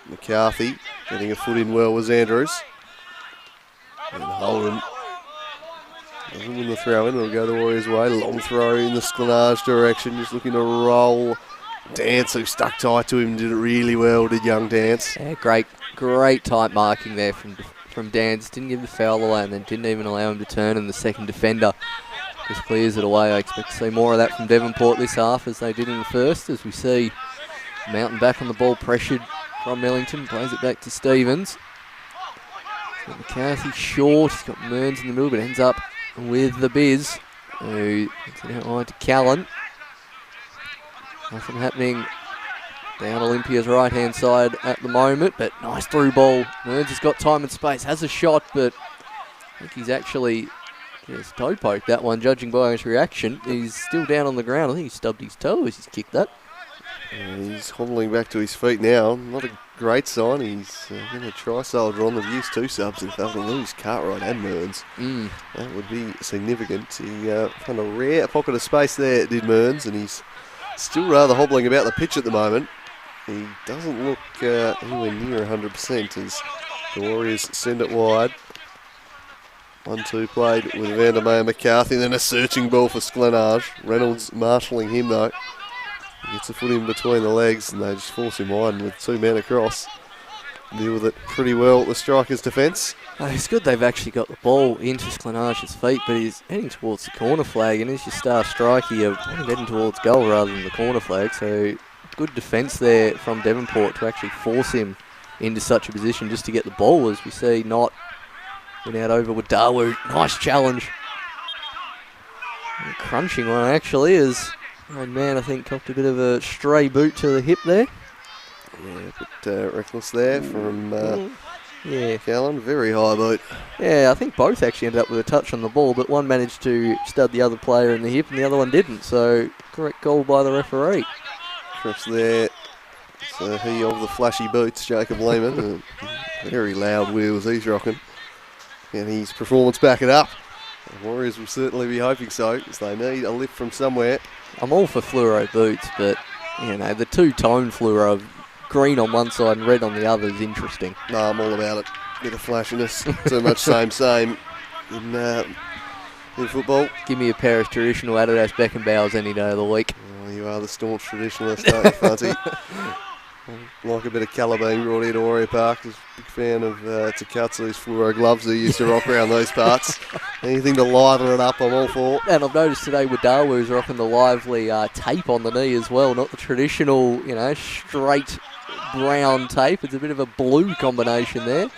McCarthy getting a foot in well was Andrews. And Holden doesn't win the throw in, it'll go the Warriors' way. Long throw in the Sklenage direction, just looking to roll. Dance, who stuck tight to him, did it really well, did young Dance. Yeah, great tight marking there from Dance. Didn't give the foul away and then didn't even allow him to turn, and the second defender just clears it away. I expect to see more of that from Devonport this half as they did in the first, as we see Mountain back on the ball, pressured from Millington, plays it back to Stevens. He's got McCarthy short, he's got Mearns in the middle, but ends up with the Biz, who gets it outline to Callan. Nothing happening down Olympia's right-hand side at the moment, but nice through ball. Mearns has got time and space, has a shot, but I think he's actually just toe-poked that one, judging by his reaction. He's still down on the ground. I think he stubbed his toe as he's kicked that. He's hobbling back to his feet now. Not a great sign. He's going to try soldier on. They've used 2 subs. If they can lose Cartwright and Mearns, that would be significant. He found a rare pocket of space there, did Mearns, and he's still rather hobbling about the pitch at the moment. He doesn't look anywhere near 100% as the Warriors send it wide. 1-2 played with Van der May and McCarthy, then a searching ball for Sklenage. Reynolds marshalling him though. He gets a foot in between the legs and they just force him wide, and with 2 men across, deal with it pretty well, the Strikers' defence. It's good they've actually got the ball into Sklenage's feet, but he's heading towards the corner flag, and as your star striker, you're heading towards goal rather than the corner flag, so good defence there from Devonport to actually force him into such a position just to get the ball, as we see Knott went out over with Dawu. Nice challenge. A crunching one actually, as old man I think copped a bit of a stray boot to the hip there. Yeah, a bit reckless there from Callan. Very high boot. Yeah, I think both actually ended up with a touch on the ball, but one managed to stud the other player in the hip and the other one didn't, so correct goal by the referee. Trips there. So he of the flashy boots, Jacob Lehman. Very loud wheels he's rocking. Can his performance back it up? The Warriors will certainly be hoping so, as they need a lift from somewhere. I'm all for fluoro boots, but, you know, the two-tone fluoro, green on one side and red on the other, is interesting. No, I'm all about it. Bit of flashiness. Too much same in football. Give me a pair of traditional Adidas Beckenbauers any day of the week. Oh, you are the staunch traditionalist, aren't you, Fancy? Like a bit of colour being brought into Warrior Park. Was a big fan of Takatsu's fluoro gloves he used to rock around those parts. Anything to liven it up, I'm all for. And I've noticed today Wadawa's rocking the lively tape on the knee as well, not the traditional, you know, straight brown tape. It's a bit of a blue combination there.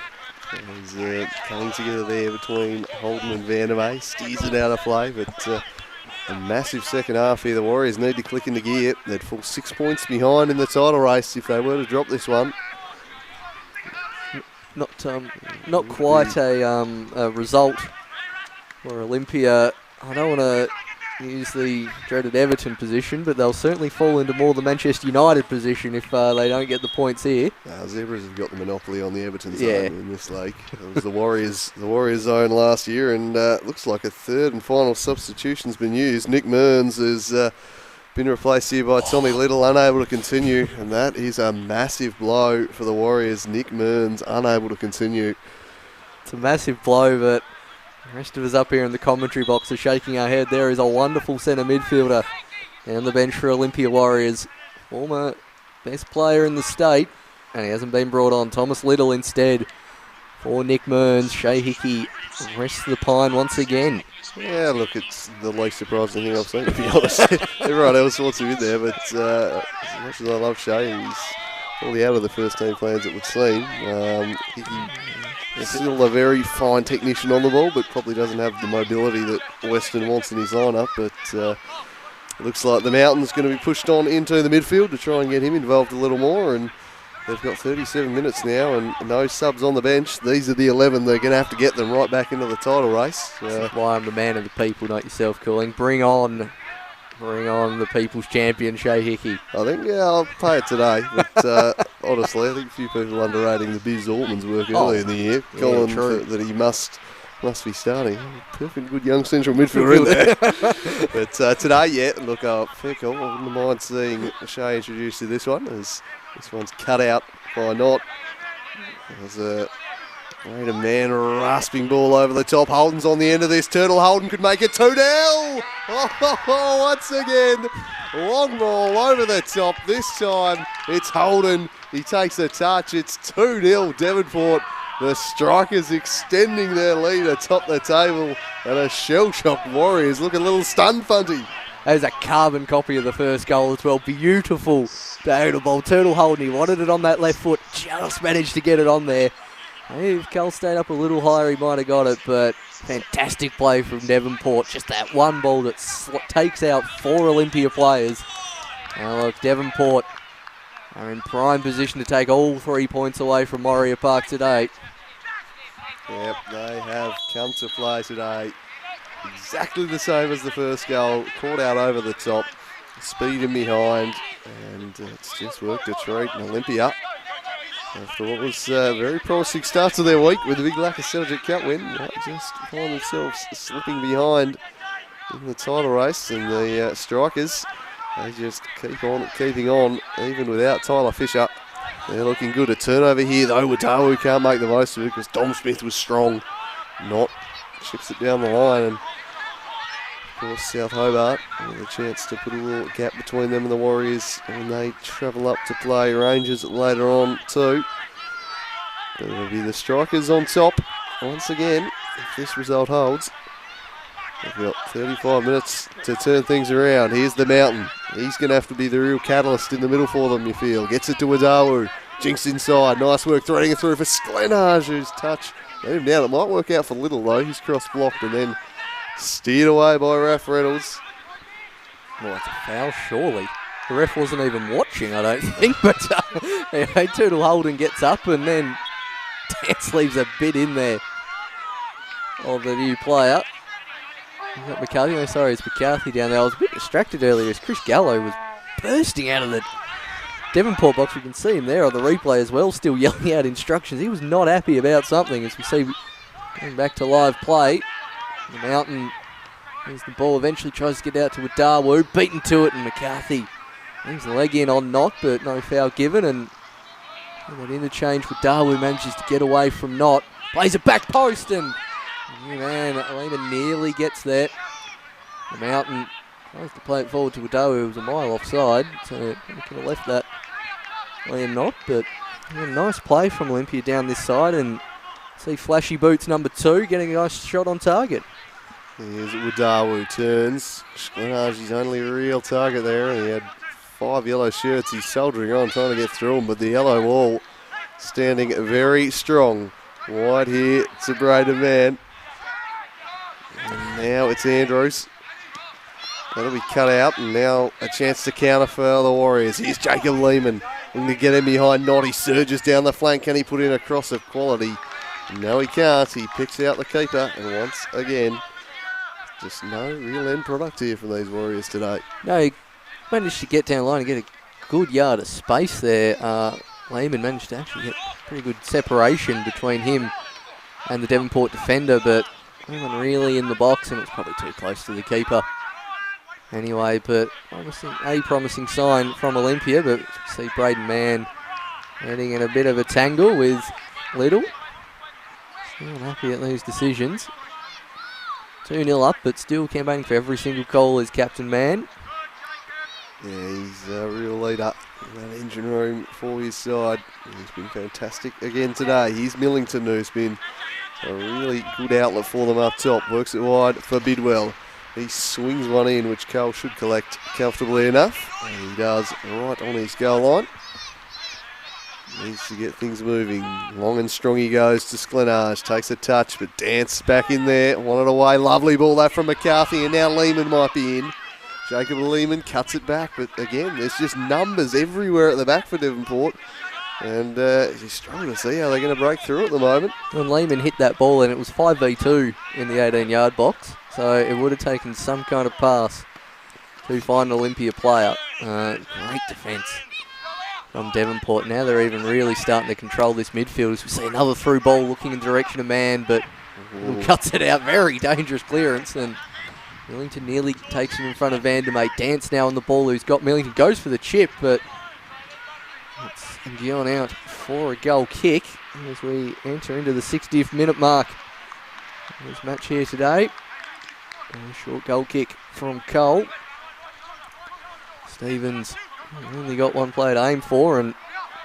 He's coming together there between Holden and Vandermeer. Steers it out of play, but a massive second half here. The Warriors need to click into gear. They'd fall 6 points behind in the title race if they were to drop this one. Not quite a result for Olympia. I don't want to use the dreaded Everton position, but they'll certainly fall into more the Manchester United position if they don't get the points here. Zebras have got the monopoly on the Everton zone in this league. It was the Warriors zone last year, and looks like a third and final substitution's been used. Nick Mearns has been replaced here by Tommy Little, unable to continue, and that is a massive blow for the Warriors. Nick Mearns unable to continue. It's a massive blow, but the rest of us up here in the commentary box are shaking our head. There is a wonderful centre midfielder on the bench for Olympia Warriors. Former best player in the state, and he hasn't been brought on. Thomas Little instead for Nick Mearns. Shea Hickey rests the pine once again. Yeah, look, it's the least surprising thing I've seen, to be honest. Everyone else wants him in there, but as much as I love Shea, he's probably out of the first team plans, it would seem. He's still a very fine technician on the ball, but probably doesn't have the mobility that Western wants in his lineup. But looks like the Mountain's going to be pushed on into the midfield to try and get him involved a little more. And they've got 37 minutes now and no subs on the bench. These are the 11. They're going to have to get them right back into the title race. That's why I'm the man of the people, not yourself, Cooling. Bring on the people's champion, Shea Hickey. I think, I'll pay it today. But honestly, I think a few people are underrating the Biz Altman's work early in the year. Colin, that he must be starting. Perfect good young central midfielder in there. But today, look, fair call. I wouldn't mind seeing Shea introduced to this one, as this one's cut out by Knott. There's a man rasping ball over the top. Holden's on the end of this. Turtle Holden could make it 2-0. Once again, long ball over the top. This time it's Holden. He takes a touch. It's 2-0 Devonport. The Strikers extending their lead atop the table, and a shell-shocked Warriors look a little stunned, Funty. There's a carbon copy of the first goal as well. Beautiful diagonal ball. Turtle Holden, he wanted it on that left foot. Just managed to get it on there. If Cal stayed up a little higher, he might have got it, but fantastic play from Devonport. Just that one ball that takes out 4 Olympia players. Now look, Devonport are in prime position to take all 3 points away from Warrior Park today. Yep, they have come to play today. Exactly the same as the first goal. Caught out over the top, speed in behind, and it's just worked a treat. And Olympia, after what was a very promising start to their week with a big lack of Seljuk Cup win, just find themselves slipping behind in the title race. And the Strikers, they just keeping on, even without Tyler Fisher. They're looking good. A turnover here, though. Wadawu can't make the most of it because Dom Smith was strong. Not chips it down the line, and of course South Hobart with a chance to put a little gap between them and the Warriors when they travel up to play Rangers later on too. But it'll be the Strikers on top once again if this result holds. They've got 35 minutes to turn things around. Here's the Mountain. He's going to have to be the real catalyst in the middle for them, you feel. Gets it to Wadawu. Jinx inside. Nice work threading it through for Sklenage, whose touch let him down. It might work out for Little, though. He's cross-blocked and then steered away by Raph Reynolds. Well, it's a foul, surely. The ref wasn't even watching, I don't think. But anyway, Turtle Holden gets up and then Dance leaves a bit in there of the new player. Is that McCarthy? No, sorry, it's McCarthy down there. I was a bit distracted earlier as Chris Gallo was bursting out of the Devonport box. We can see him there on the replay as well, still yelling out instructions. He was not happy about something, as we see Going back to live play. The Mountain, as the ball eventually tries to get out to Adawu, beaten to it, and McCarthy leaves the leg in on Knott, but no foul given, and that interchange with Dawu manages to get away from Knott. Plays it back post, and man, Lehman nearly gets there. The Mountain tries to play it forward to Adawu, who was a mile offside, so he could have left that Liam Knott, but yeah, nice play from Olympia down this side, and see Flashy Boots number 2 getting a nice shot on target. Here's Wadawu, turns. Glenage's only real target there, and he had 5 yellow shirts. He's soldiering on, trying to get through them, but the yellow wall standing very strong. Wide here to Braden Man. And now it's Andrews. That'll be cut out, and now a chance to counter for the Warriors. Here's Jacob Lehman looking to get him behind Knott. He surges down the flank. Can he put in a cross of quality? No, he can't. He picks out the keeper, and once again, just no real end product here from these Warriors today. No, he managed to get down the line and get a good yard of space there. Lehman managed to actually get pretty good separation between him and the Devonport defender, but no one really in the box, and it was probably too close to the keeper. Anyway, but promising sign from Olympia, but see Braden Mann getting in a bit of a tangle with Little. Still happy at these decisions. 2-0 up, but still campaigning for every single goal is Captain Mann. Yeah, he's a real leader in that engine room for his side. He's been fantastic again today. Here's Millington, who's been a really good outlet for them up top. Works it wide for Bidwell. He swings one in, which Cole should collect comfortably enough. And he does right on his goal line. Needs to get things moving. Long and strong he goes to Sklenage. Takes a touch, but Dance back in there. Wanted away. Lovely ball that from McCarthy, and now Lehman might be in. Jacob Lehman cuts it back, but again, there's just numbers everywhere at the back for Devonport. And you struggle to see how they're going to break through at the moment. When Lehman hit that ball, and it was 5v2 in the 18-yard box, so it would have taken some kind of pass to find an Olympia player. Great defence from Devonport. Now they're even really starting to control this midfield as we see another through ball looking in the direction of Mann, but cuts it out. Very dangerous clearance, and Millington nearly takes him in front of Vandermeer. Dance now on the ball, who's got Millington, goes for the chip, but it's gone out for a goal kick as we enter into the 60th minute mark of this match here today. A short goal kick from Cole. Stevens only got one player to aim for and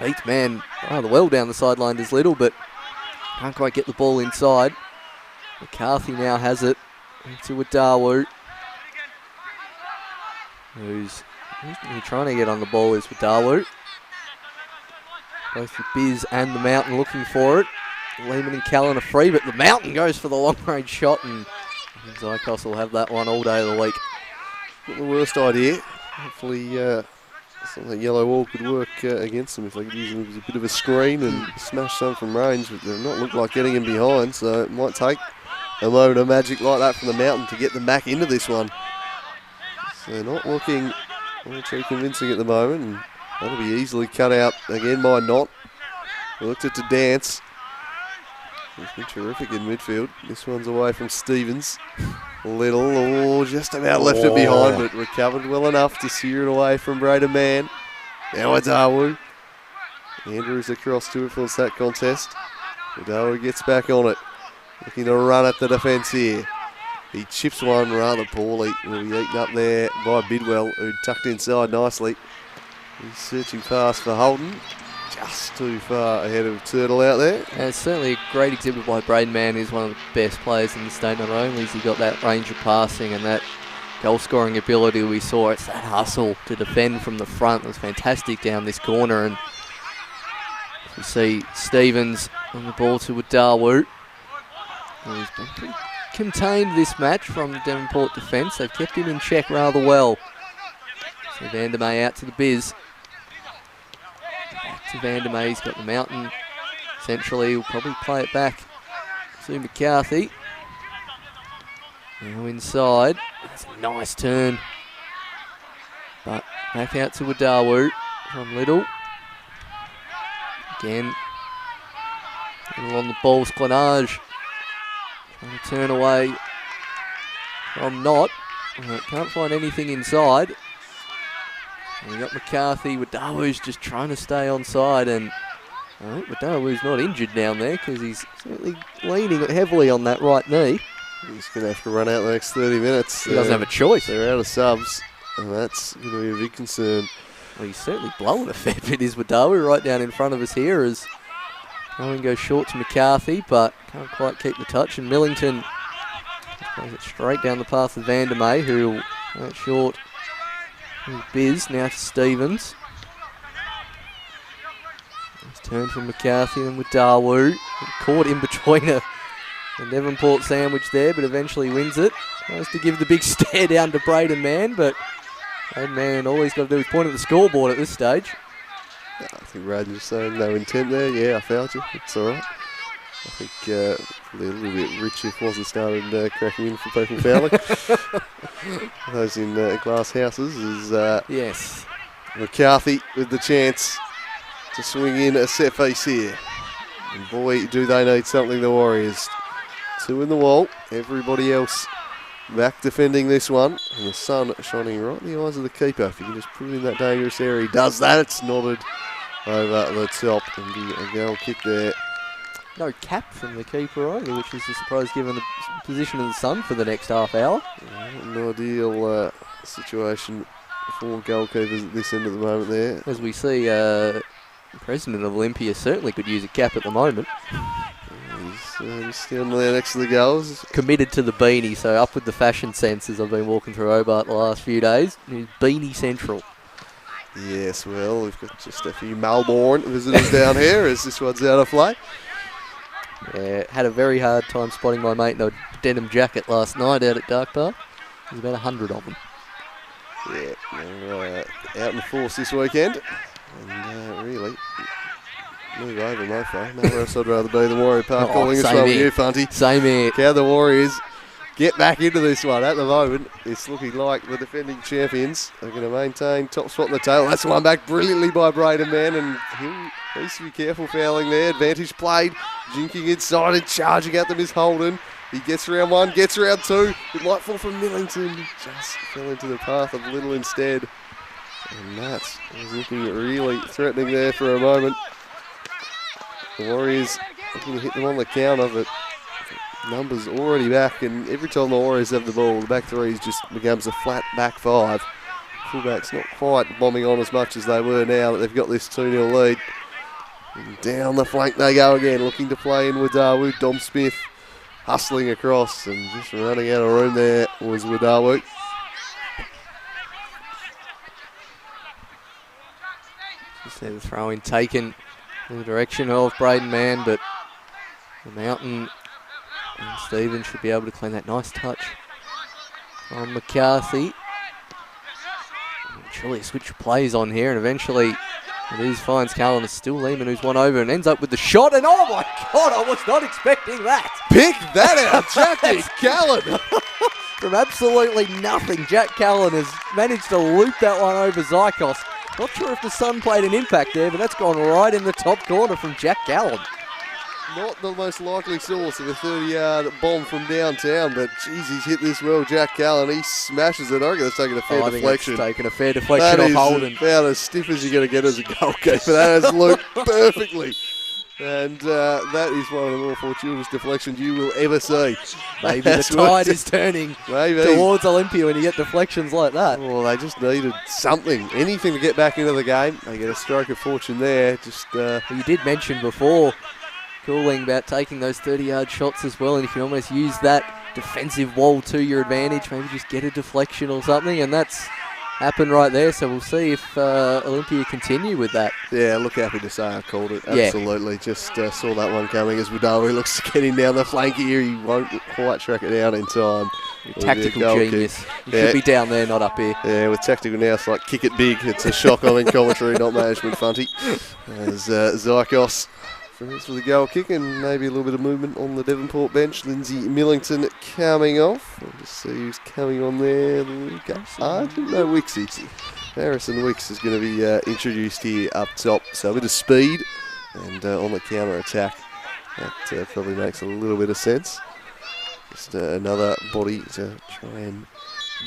beats Mann rather well down the sideline, does Little, but can't quite get the ball inside. McCarthy now has it into Adawu, who's trying to get on the ball is Adawu. Both the Biz and the Mountain looking for it. Lehman and Callan are free, but the Mountain goes for the long-range shot, and Zykos will have that one all day of the week. Not the worst idea. Hopefully something yellow wall could work against them if they could use them as a bit of a screen and smash some from range, but they've not looked like getting him behind, so it might take a moment of magic like that from the Mountain to get them back into this one. So they're not looking all too convincing at the moment, and that'll be easily cut out again by Knott. Looked it to Dance. He's been terrific in midfield. This one's away from Stevens. Little, just about left it behind, but recovered well enough to steer it away from Braden Mann. Now Adawu. Andrews across to influence that contest. Adawu gets back on it. Looking to run at the defence here. He chips one rather poorly. Will be eaten up there by Bidwell, who tucked inside nicely. He's searching fast for Holden. Just too far ahead of Turtle out there. And it's certainly a great exhibit by Braden Mann, who's one of the best players in the state. Not only has he got that range of passing and that goal-scoring ability we saw, it's that hustle to defend from the front. It was fantastic down this corner. And you see Stevens on the ball to Adawu. He's been pretty contained this match from the Devonport defence. They've kept him in check rather well. So Vandermeer out to the Biz. Back to Vandermeer, he's got the Mountain. Essentially, he'll probably play it back to McCarthy. Now inside. That's a nice turn. But back out to Adawu from Little. Again. Little on the ball, Sklenage. Trying to turn away from Knott. Can't find anything inside. And we got McCarthy. Wadawu's just trying to stay on side, and I think Wadawu's not injured down there because he's certainly leaning heavily on that right knee. He's going to have to run out the next 30 minutes. He doesn't have a choice. They're out of subs, and that's going to be a big concern. Well, he's certainly blowing a fair bit, is Wadawu, right down in front of us here as Owen goes short to McCarthy, but can't quite keep the touch, and Millington plays it straight down the path of Vandermeer, who out short. Biz now to Stevens. Nice turn from McCarthy and Wadawu. Caught in between a Devonport sandwich there, but eventually wins it. Tries to give the big stare down to Braden Mann, but Braden Mann, all he's got to do is point at the scoreboard at this stage. I think Braden was saying no intent there. Yeah, I fouled you. It's all right. I think probably a little bit rich if wasn't started cracking in for people fouling. Those in glass houses is yes. McCarthy with the chance to swing in a set piece here. And boy, do they need something, the Warriors. 2 in the wall. Everybody else back defending this one. And the sun shining right in the eyes of the keeper. If you can just put it in that dangerous area, he does that. It's nodded over the top. And a goal kick there. No cap from the keeper either, which is a surprise given the position of the sun for the next half hour. An ideal situation for goalkeepers at this end at the moment there. As we see, the president of Olympia certainly could use a cap at the moment. He's standing there next to the goals. Committed to the beanie, so up with the fashion sense as I've been walking through Hobart the last few days. He's beanie central. Yes, well, we've got just a few Melbourne visitors down here as this one's out of play. Yeah, had a very hard time spotting my mate in a denim jacket last night out at Dark Park. There's about 100 of them. Yeah, they're out in force this weekend. And really, move over, mofo. Nowhere else I'd rather be than Warrior Park. Calling us from you, Funty. Same here. How the Warriors get back into this one. At the moment, it's looking like the defending champions are going to maintain top spot in the table. That's one back brilliantly by Braden Mann, and he needs to be careful fouling there. Advantage played, jinking inside and charging at them is Holden. He gets round 1, gets round 2. It might fall from Millington. Just fell into the path of Little instead. And that was looking really threatening there for a moment. The Warriors looking to hit them on the counter, but numbers already back, and every time the Warriors have the ball, the back three just becomes a flat back 5. Fullbacks not quite bombing on as much as they were now that they've got this 2-0 lead. And down the flank they go again, looking to play in with Dawood. Dom Smith hustling across and just running out of room there was Wadawu. Just had the throw in taken in the direction of Braden Mann, but the Mountain and Stevens should be able to claim that nice touch on McCarthy. Surely a switch of plays on here, and eventually it is finds Callan. It's still Lehman who's won over and ends up with the shot, and oh my God, I was not expecting that. Pick that out, Jackie Callan. From absolutely nothing, Jack Callan has managed to loop that one over Zykos. Not sure if the sun played an impact there, but that's gone right in the top corner from Jack Callan. Not the most likely source of a 30-yard bomb from downtown, but geez, he's hit this well, Jack Callan. He smashes it. I reckon that's taken a fair deflection. It's taken a fair deflection off Holden. That is about as stiff as you're going to get as a goalkeeper. That has looped perfectly. And that is one of the more fortuitous deflections you will ever see. Maybe the tide is turning towards Olympia when you get deflections like that. Well, they just needed something, anything to get back into the game. They get a stroke of fortune there. Well, you did mention before, Cooling, about taking those 30-yard shots as well, and you can almost use that defensive wall to your advantage, maybe just get a deflection or something, and that's happened right there, so we'll see if Olympia continue with that. Yeah, look happy to say I called it. Absolutely. Yeah. Just saw that one coming as Wadawu looks to get in down the flank here. He won't quite track it down in time. Tactical genius. He should be down there, not up here. Yeah, with tactical now, it's like kick it big. It's a shock on in commentary, not management, Funty. As Zykos for the goal kick, and maybe a little bit of movement on the Devonport bench. Lindsay Millington coming off. I'll just see who's coming on there. Argent? No, Wixie. Harrison Wicks is going to be introduced here up top. So a bit of speed and on the counter attack. That probably makes a little bit of sense. Just another body to try and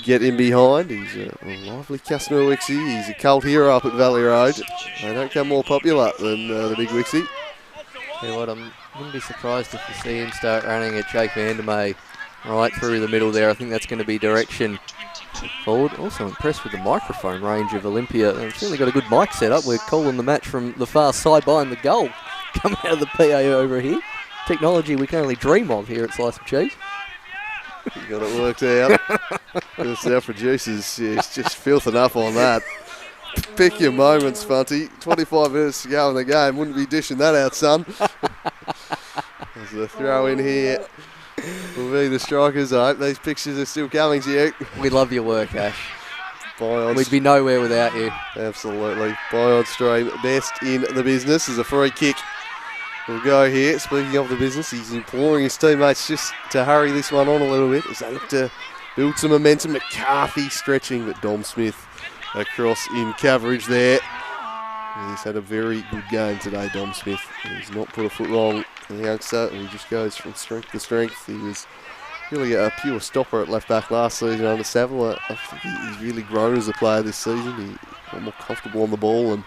get in behind. He's a lively customer, Wixie. He's a cult hero up at Valley Road. They don't come more popular than the big Wixie. You know what, I wouldn't be surprised if you see him start running at Jake Vandermeer right through the middle there. I think that's going to be direction forward. Also impressed with the microphone range of Olympia. They've certainly got a good mic setup. We're calling the match from the far side behind the goal. Coming out of the PA over here. Technology we can only dream of here at Slice of Cheese. You got it worked out. Because our producers, he's just filthing up on that. Pick your moments, Funty. 25 minutes to go in the game. Wouldn't be dishing that out, son. There's a throw in here. Will be the Strikers. I hope these pictures are still coming to you. We love your work, Ash. We'd be nowhere without you. Absolutely. Buy on stream. Best in the business is a free kick. We'll go here. Speaking of the business, he's imploring his teammates just to hurry this one on a little bit as they look to build some momentum. McCarthy stretching, but Dom Smith across in coverage there. He's had a very good game today, Dom Smith. He's not put a foot wrong, the youngster, and he just goes from strength to strength. He was really a pure stopper at left back last season under Savile. I think he's really grown as a player this season. He got more comfortable on the ball, and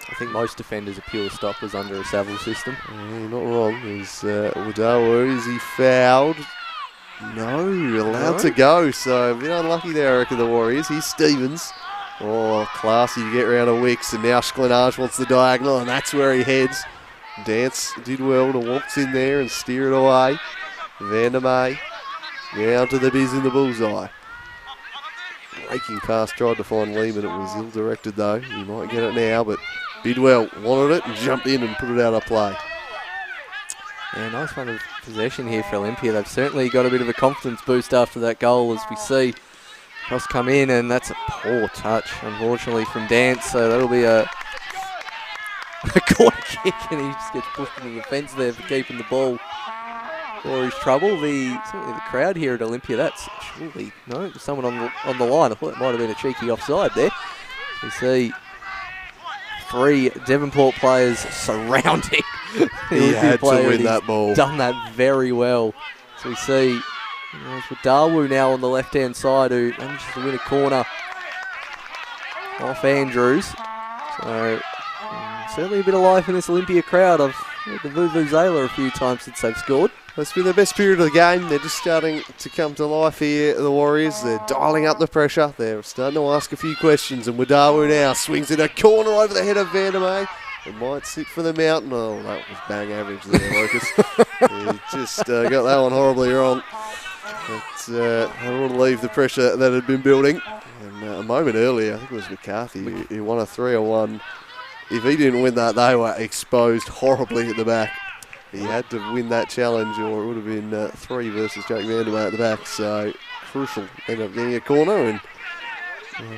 I think most defenders are pure stoppers under a Savile system. you're not wrong. There's Wadawu. Is he fouled? No, allowed to go. So a bit unlucky there, I reckon, the Warriors. Here's Stevens. Oh, classy to get round a Wicks, and now Sklenage wants the diagonal, and that's where he heads. Dance did well to waltz in there and steer it away. Vandermeer down to the biz in the bullseye. Raking pass, tried to find Lehman. It was ill-directed though. He might get it now, but Bidwell wanted it and jumped in and put it out of play. Yeah, nice run of possession here for Olympia. They've certainly got a bit of a confidence boost after that goal, as we see cross come in, and that's a poor touch, unfortunately, from Dance. So that'll be a corner kick, and he just gets pushed into the fence there for keeping the ball for his trouble. Certainly the crowd here at Olympia, that's surely, no, there's someone on the line. I thought it might have been a cheeky offside there. You see 3 Devonport players surrounding He had to win that ball. Done that very well. So we see it's with Darwu now on the left-hand side, who manages to win a corner off Andrews. So certainly a bit of life in this Olympia crowd. I've heard the Vuvuzela a few times since they've scored. It's been the best period of the game. They're just starting to come to life here, the Warriors. They're dialing up the pressure. They're starting to ask a few questions. And Wadawu now swings in a corner over the head of Vandermeer. It might sit for the mountain. Oh, that was bang average there, Lucas. He just got that one horribly wrong. But I don't want to leave the pressure that had been building. And a moment earlier, I think it was McCarthy who won a 3-1. If he didn't win that, they were exposed horribly at the back. He had to win that challenge, or it would have been 3 versus Jake Vandermeer at the back. So crucial. Ended up getting a corner, and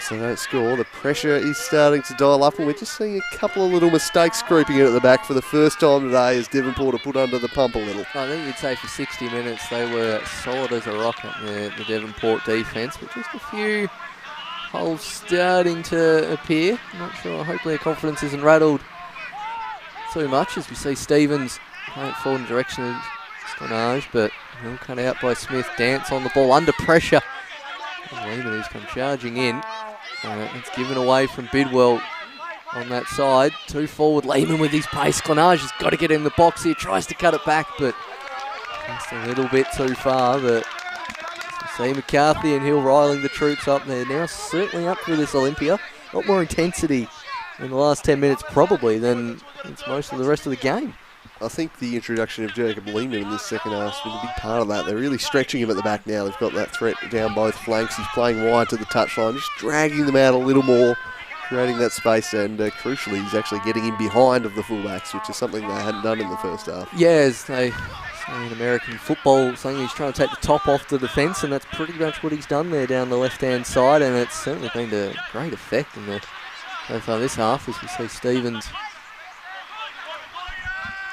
so they don't score. The pressure is starting to dial up, and we're just seeing a couple of little mistakes creeping in at the back for the first time today as Devonport are put under the pump a little. I think you'd say for 60 minutes they were solid as a rocket, the Devonport defence, but just a few holes starting to appear. I'm not sure. Hopefully their confidence isn't rattled too much as we see Stevens fall in the direction of Sklenage, but he'll cut out by Smith. Dance on the ball under pressure. Lehman, who's come charging in. It's given away from Bidwell on that side. 2 forward. Lehman with his pace. Sklenage has got to get in the box here. Tries to cut it back, but just a little bit too far. But see McCarthy and Hill riling the troops up. They're now certainly up for this Olympia. A lot more intensity in the last 10 minutes probably than it's most of the rest of the game. I think the introduction of Jacob Lehman in this second half has been a big part of that. They're really stretching him at the back now. They've got that threat down both flanks. He's playing wide to the touchline, just dragging them out a little more, creating that space, and crucially, he's actually getting in behind of the fullbacks, which is something they hadn't done in the first half. Yeah, as they say in American football, saying he's trying to take the top off the defence, and that's pretty much what he's done there down the left-hand side, and it's certainly been to great effect in this half, as we see Stevens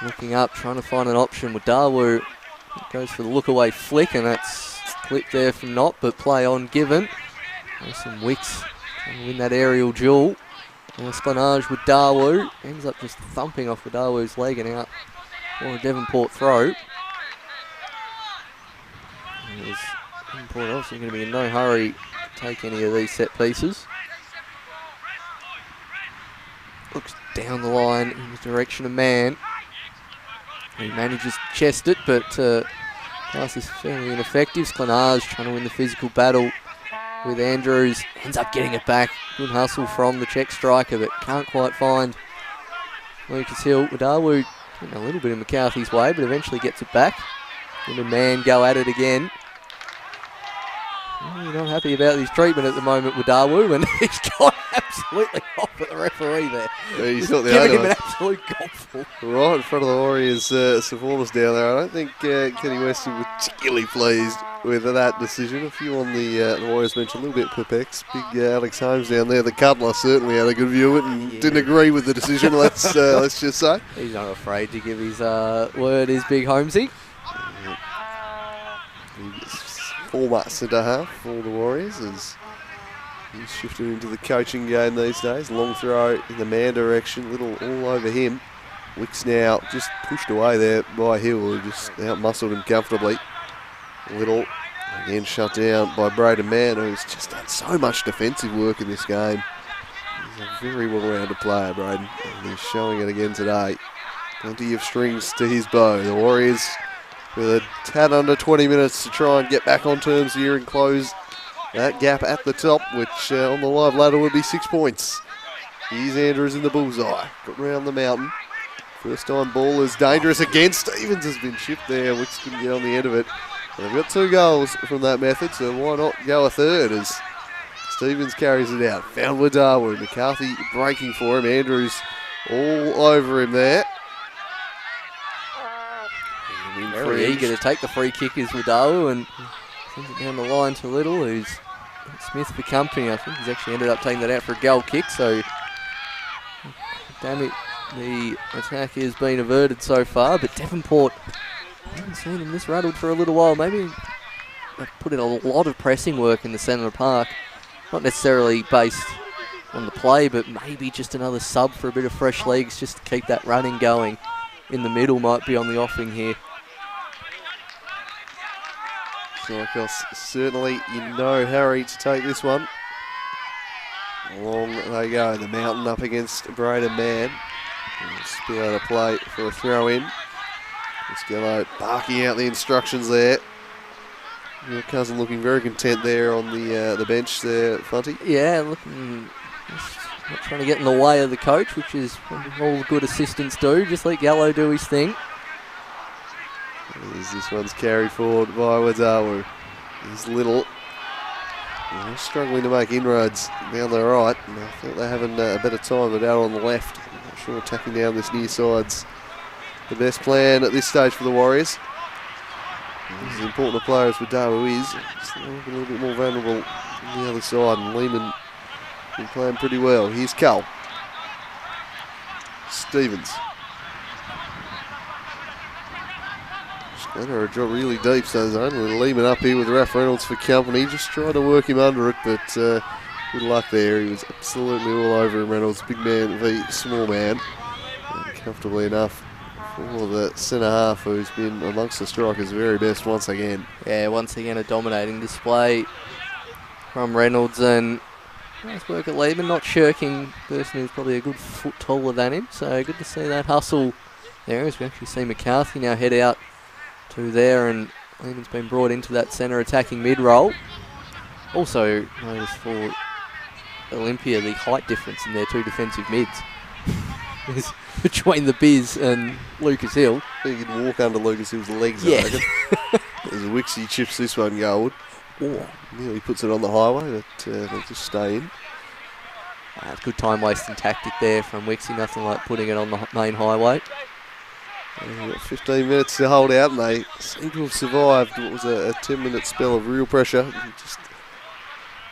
looking up, trying to find an option with Darwu. Goes for the look-away flick, and that's clipped there from Knott, but play on given. Some Wicks trying to win that aerial duel. And Sklenage with Darwu. Ends up just thumping off with Darwu's leg and out for a Devonport throw. Devonport obviously going to be in no hurry to take any of these set pieces. Looks down the line in the direction of Man. He manages to chest it, but pass is fairly ineffective. Sklenars trying to win the physical battle with Andrews. Ends up getting it back. Good hustle from the Czech striker, but can't quite find Lucas Hill. Wadawu getting a little bit in McCarthy's way, but eventually gets it back. And the Man go at it again. You're not happy about his treatment at the moment with Dawu, and he's gone absolutely off at the referee there. Yeah, he's not the giving only him one. an absolute golfful. Right in front of the Warriors supporters down there. I don't think Kenny West was particularly pleased with that decision. A few on the Warriors bench a little bit perplexed. Big Alex Holmes down there, the cuddler, certainly had a good view of it and didn't agree with the decision, let's just say. He's not afraid to give his word, his big Holmesy. Former centre half for the Warriors as he's shifted into the coaching game these days. Long throw in the Man direction, little all over him. Wicks now just pushed away there by Hill, who just out-muscled him comfortably. Little again shut down by Braden Mann, who's just done so much defensive work in this game. He's a very well-rounded player, Braden, and he's showing it again today. Plenty of strings to his bow. The Warriors with a tad under 20 minutes to try and get back on terms here and close that gap at the top, which on the live ladder would be 6 points. Here's Andrews in the bullseye. Got round the mountain. First time ball is dangerous again. Stevens has been chipped there. Wicks couldn't get on the end of it. And they've got 2 goals from that method, so why not go a third as Stevens carries it out. Found Wadawu. McCarthy breaking for him. Andrews all over him there. Very eager to take the free kick is Wadawu and sends it down the line to Little, who's Smith for company. I think he's actually ended up taking that out for a goal kick, so damn it, the attack has been averted so far, but Devonport, I haven't seen him this rattled for a little while. Maybe they've put in a lot of pressing work in the centre of the park, not necessarily based on the play, but maybe just another sub for a bit of fresh legs just to keep that running going in the middle might be on the offing here. Strikers certainly in no hurry to take this one. Along they go, the mountain up against Braden Mann. Spill out a play for a throw in. Skello barking out the instructions there. Your cousin looking very content there on the bench there, Funty. Yeah, looking, just not trying to get in the way of the coach, which is what all the good assistants do. Just let Gallo do his thing. As this one's carried forward by Wadawu. He's Little. They're struggling to make inroads down the right. And I think they're having a better time with out on the left. I'm not sure attacking down this near side's the best plan at this stage for the Warriors. As important a player as Wadawu is, just a little bit more vulnerable on the other side. And Lehman been playing pretty well. Here's Cull. Stevens. Splitter a drop really deep, so there's only Lehman up here with Raph Reynolds for company. Just tried to work him under it, but good luck there. He was absolutely all over him, Reynolds. Big man v small man. And comfortably enough for the centre half, who's been amongst the strikers' very best once again. Yeah, once again a dominating display from Reynolds, and nice work at Lehman, not shirking the person who's probably a good foot taller than him. So good to see that hustle there as we actually see McCarthy now head out to there, and Lehman's been brought into that centre attacking mid-roll. Also noticed for Olympia the height difference in their 2 defensive mids is between the Biz and Lucas Hill. You can walk under Lucas Hill's legs, Yeah. I reckon. As Wixie chips this one goalward. Oh. Nearly puts it on the highway, but they'll just stay in. Good time-wasting tactic there from Wixie, nothing like putting it on the main highway. They've got 15 minutes to hold out, and they seem to have survived what was a 10-minute spell of real pressure. Just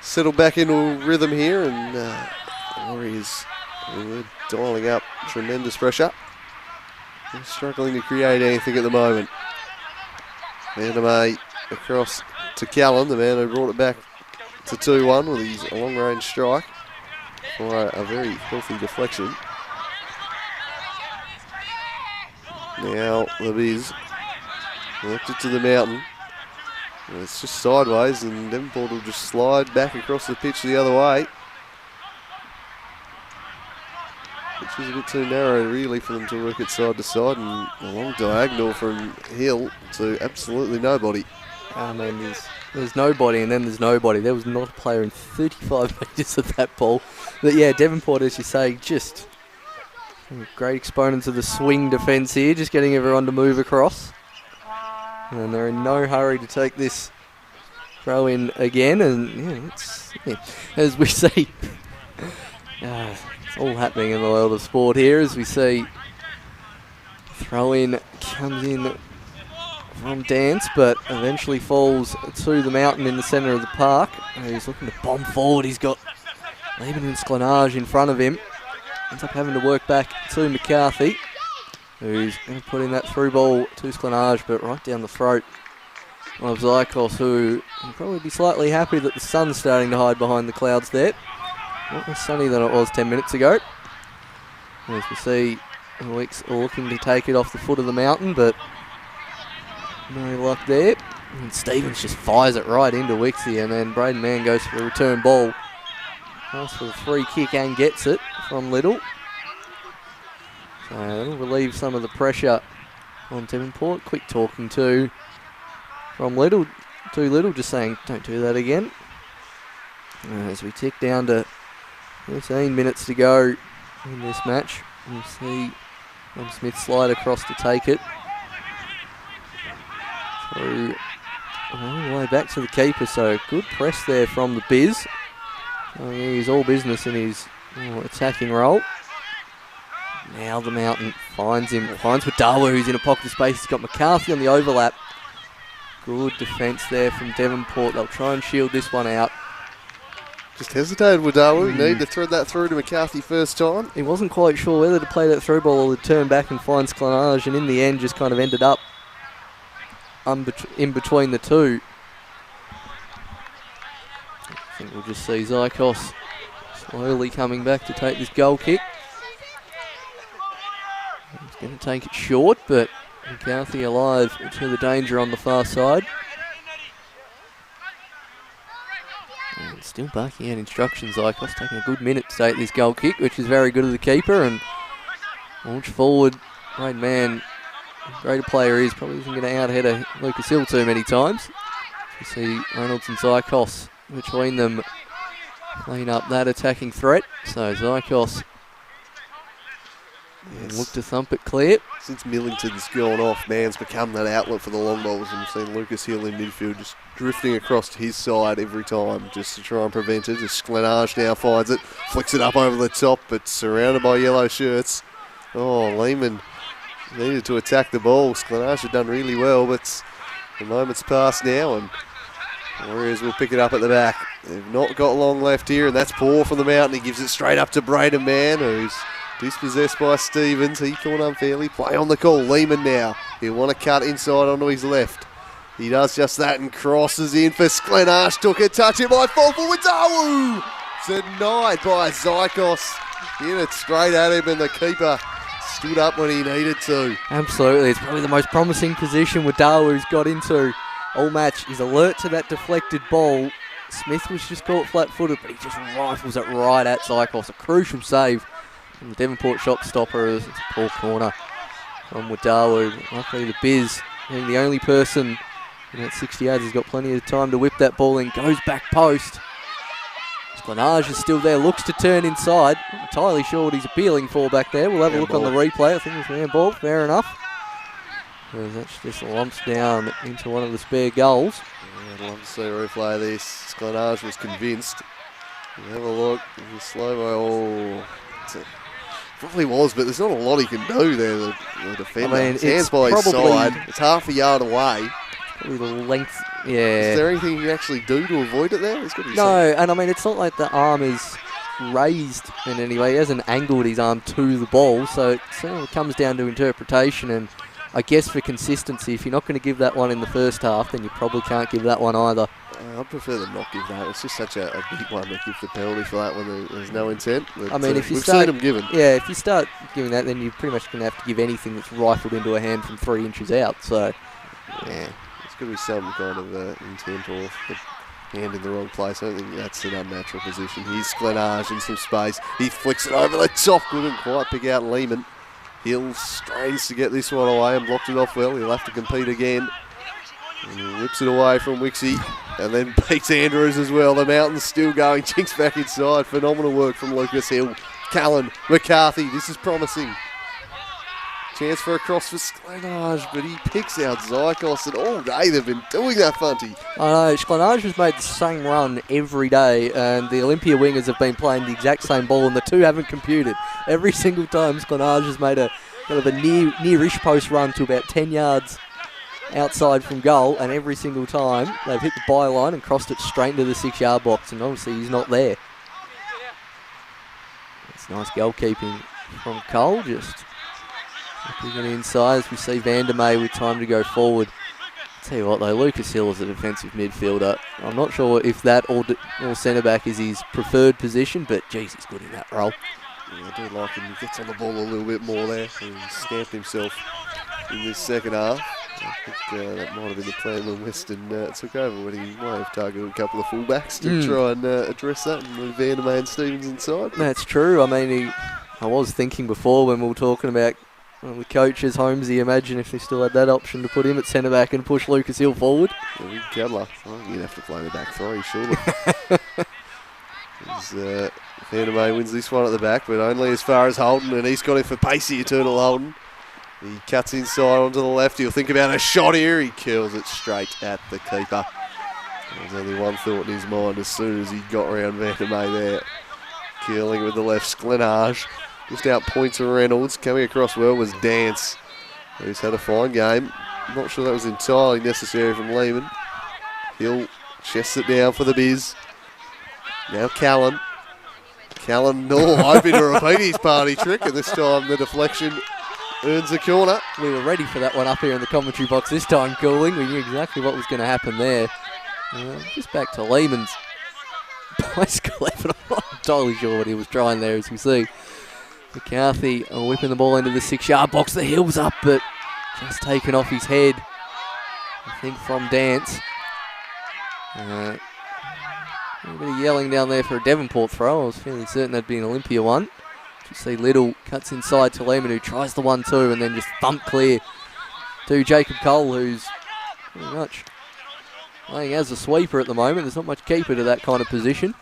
settled back into a rhythm here, and the Warriors were dialing up tremendous pressure. They're struggling to create anything at the moment. Vandermeer across to Callan, the man who brought it back to 2-1 with his long-range strike for a very healthy deflection. Now the Biz left it to the mountain. It's just sideways, and Devonport will just slide back across the pitch the other way. Which is a bit too narrow, really, for them to work it side to side, and a long diagonal from Hill to absolutely nobody. I mean, there's nobody, and then there's nobody. There was not a player in 35 metres of that ball. But yeah, Devonport, as you say, just great exponents of the swing defence here, just getting everyone to move across. And they're in no hurry to take this throw in again. And as we see, it's all happening in the world of sport here. As we see, throw in comes in from Dance, but eventually falls to the mountain in the centre of the park. He's looking to bomb forward. He's got Lehman and Sklenage in front of him. Ends up having to work back to McCarthy, who's going to put in that through ball to Sklenage, but right down the throat of Zykos, who will probably be slightly happy that the sun's starting to hide behind the clouds there. Not less sunny than it was 10 minutes ago. As we see, the Wicks are looking to take it off the foot of the mountain, but no luck there. And Stevens just fires it right into Wixie, and then Braden Mann goes for the return ball. Asks for the free kick and gets it from Little. So that'll relieve some of the pressure on Devonport. Quick talking to from Little. Too Little, just saying don't do that again. As we tick down to 13 minutes to go in this match, we'll see Smith slide across to take it. Through all the way back to the keeper, so good press there from the Biz. He's all business in his attacking role. Now the Mountain finds Wadawa, who's in a pocket of space. He's got McCarthy on the overlap. Good defence there from Devonport. They'll try and shield this one out. Just hesitated, Wadawa. Need to thread that through to McCarthy first time. He wasn't quite sure whether to play that through ball or to turn back and find Sklenage, and in the end just kind of ended up in between the two. I think we'll just see Zykos slowly coming back to take this goal kick. He's going to take it short, but McCarthy alive to the danger on the far side. And still barking out instructions. Zykos taking a good minute to take this goal kick, which is very good of the keeper, and launch forward. Great man, greater player is, probably isn't going to out-head a Lucas Hill too many times. You see Reynolds and Zykos between them clean up that attacking threat. So Zykos look to thump it clear. Since Millington's gone off, Mann's become that outlet for the long balls, and we've seen Lucas Hill in midfield just drifting across to his side every time just to try and prevent it. As Sklenage now finds it, flicks it up over the top, but surrounded by yellow shirts. Oh, Lehman needed to attack the ball. Sklenage had done really well, but the moment's passed now, and Warriors will pick it up at the back. They've not got long left here, and that's poor from the Mountain. He gives it straight up to Braden Mann, who's dispossessed by Stevens. He caught unfairly. Play on the call. Lehman now. He'll want to cut inside onto his left. He does just that and crosses in for Sklenage. Took a touch. It might fall for Wadawu. Denied by Zykos. Hit it straight at him, and the keeper stood up when he needed to. Absolutely. It's probably the most promising position Wadawa's got into all match. He's alert to that deflected ball. Smith was just caught flat-footed, but he just rifles it right at Zykos. A crucial save from the Devonport shot stopper. It's a poor corner from Wadawa. Luckily the Biz, being the only person in that 60 yards, has got plenty of time to whip that ball in. Goes back post. Sklenage is still there, looks to turn inside. Not entirely sure what he's appealing for back there. We'll have a look on the replay. I think it's handball, fair enough. That just lumps down into one of the spare goals. Yeah, I'd love to see a replay of this. Sklenage was convinced. Have a look. Slow-mo. Probably was, but there's not a lot he can do there, the defender. I mean, hands by his side. It's half a yard away. Probably the length, yeah. Is there anything he can actually do to avoid it there? He's got his and I mean, it's not like the arm is raised in any way. He hasn't angled his arm to the ball, so it certainly comes down to interpretation, and I guess for consistency, if you're not going to give that one in the first half, then you probably can't give that one either. I'd prefer them not give that. It's just such a big one to give the penalty for that when there's no intent. But, I mean, if you we've start, seen them given. Yeah, if you start giving that, then you're pretty much going to have to give anything that's rifled into a hand from 3 inches out. So, yeah, it's got to be some kind of intent or the hand in the wrong place. I don't think that's an unnatural position. Here's Glenage in some space. He flicks it over the top. Couldn't quite pick out Lehman. Hill strains to get this one away and blocked it off well. He'll have to compete again. And he whips it away from Wixie and then beats Andrews as well. The Mountains still going. Jinx back inside. Phenomenal work from Lucas Hill. Callan, McCarthy. This is promising. Chance for a cross for Sklenage, but he picks out Zykos, and all day they've been doing that, Funty. I know, Sklenage has made the same run every day, and the Olympia wingers have been playing the exact same ball, and the two haven't computed. Every single time Sklenage has made a kind of a nearish post run to about 10 yards outside from goal, and every single time they've hit the byline and crossed it straight into the 6-yard box, and obviously he's not there. It's nice goalkeeping from Cole, just looking it inside as we see Vandermeer with time to go forward. Tell you what though, Lucas Hill is a defensive midfielder. I'm not sure if that or centre-back is his preferred position, but geez, he's good in that role. Yeah, I do like him. He gets on the ball a little bit more there. He stamped himself in this second half. I think that might have been the plan when Western took over, when he might have targeted a couple of fullbacks to try and address that and move Vandermeer and Stevens inside. That's true. I mean, I was thinking before when we were talking about the coaches, Holmesy, imagine if they still had that option to put him at centre-back and push Lucas Hill forward. Yeah, Gadler. Well, you'd have to play the back three, surely. Vandermeer wins this one at the back, but only as far as Holden, and he's got it for pacey Eternal Holden. He cuts inside onto the left. He'll think about a shot here. He curls it straight at the keeper. There's only one thought in his mind as soon as he got around Vandermeer there. Curling with the left, Sklenage. Just out points Reynolds. Coming across well was Dance, who's had a fine game. I'm not sure that was entirely necessary from Lehman. Hill chests it down for the Biz. Now Callan. Callan, hoping to repeat his party trick, and this time the deflection earns a corner. We were ready for that one up here in the commentary box this time, Cooling. We knew exactly what was going to happen there. Just back to Lehman's bicycle effort. I'm not entirely sure what he was trying there, as we see. McCarthy whipping the ball into the 6-yard box. The Hill's up, but just taken off his head, I think, from Dance. A little bit of yelling down there for a Devonport throw. I was fairly certain that'd be an Olympia one. You see Little cuts inside to Lehman, who tries the 1-2 and then just thumped clear to Jacob Cole, who's pretty much playing as a sweeper at the moment. There's not much keeper to that kind of position.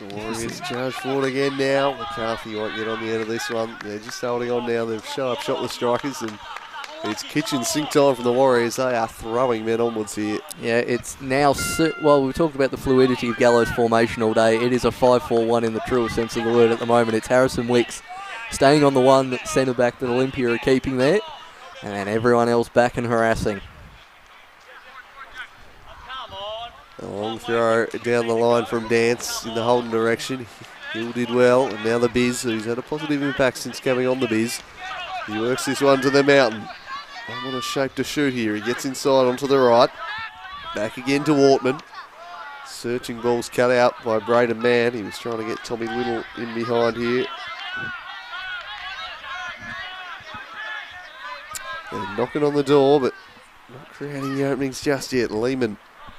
The Warriors charge forward again now. McCarthy won't get on the end of this one. They're just holding on now. They've shot the Strikers, and it's kitchen sink time for the Warriors. They are throwing men onwards here. Yeah, it's now, well, we've talked about the fluidity of Gallows formation all day. It is a 5-4-1 in the truest sense of the word at the moment. It's Harrison Wicks staying on the one centre-back that Olympia are keeping there, and then everyone else back and harassing. A long throw down the line from Dance in the Holden direction. Hill did well, and now the Biz, who's had a positive impact since coming on the Biz. He works this one to the Mountain. Oh, what a shape to shoot here. He gets inside onto the right. Back again to Wortman. Searching balls cut out by Braden Mann. He was trying to get Tommy Little in behind here. They're knocking on the door, but not creating the openings just yet. Lehman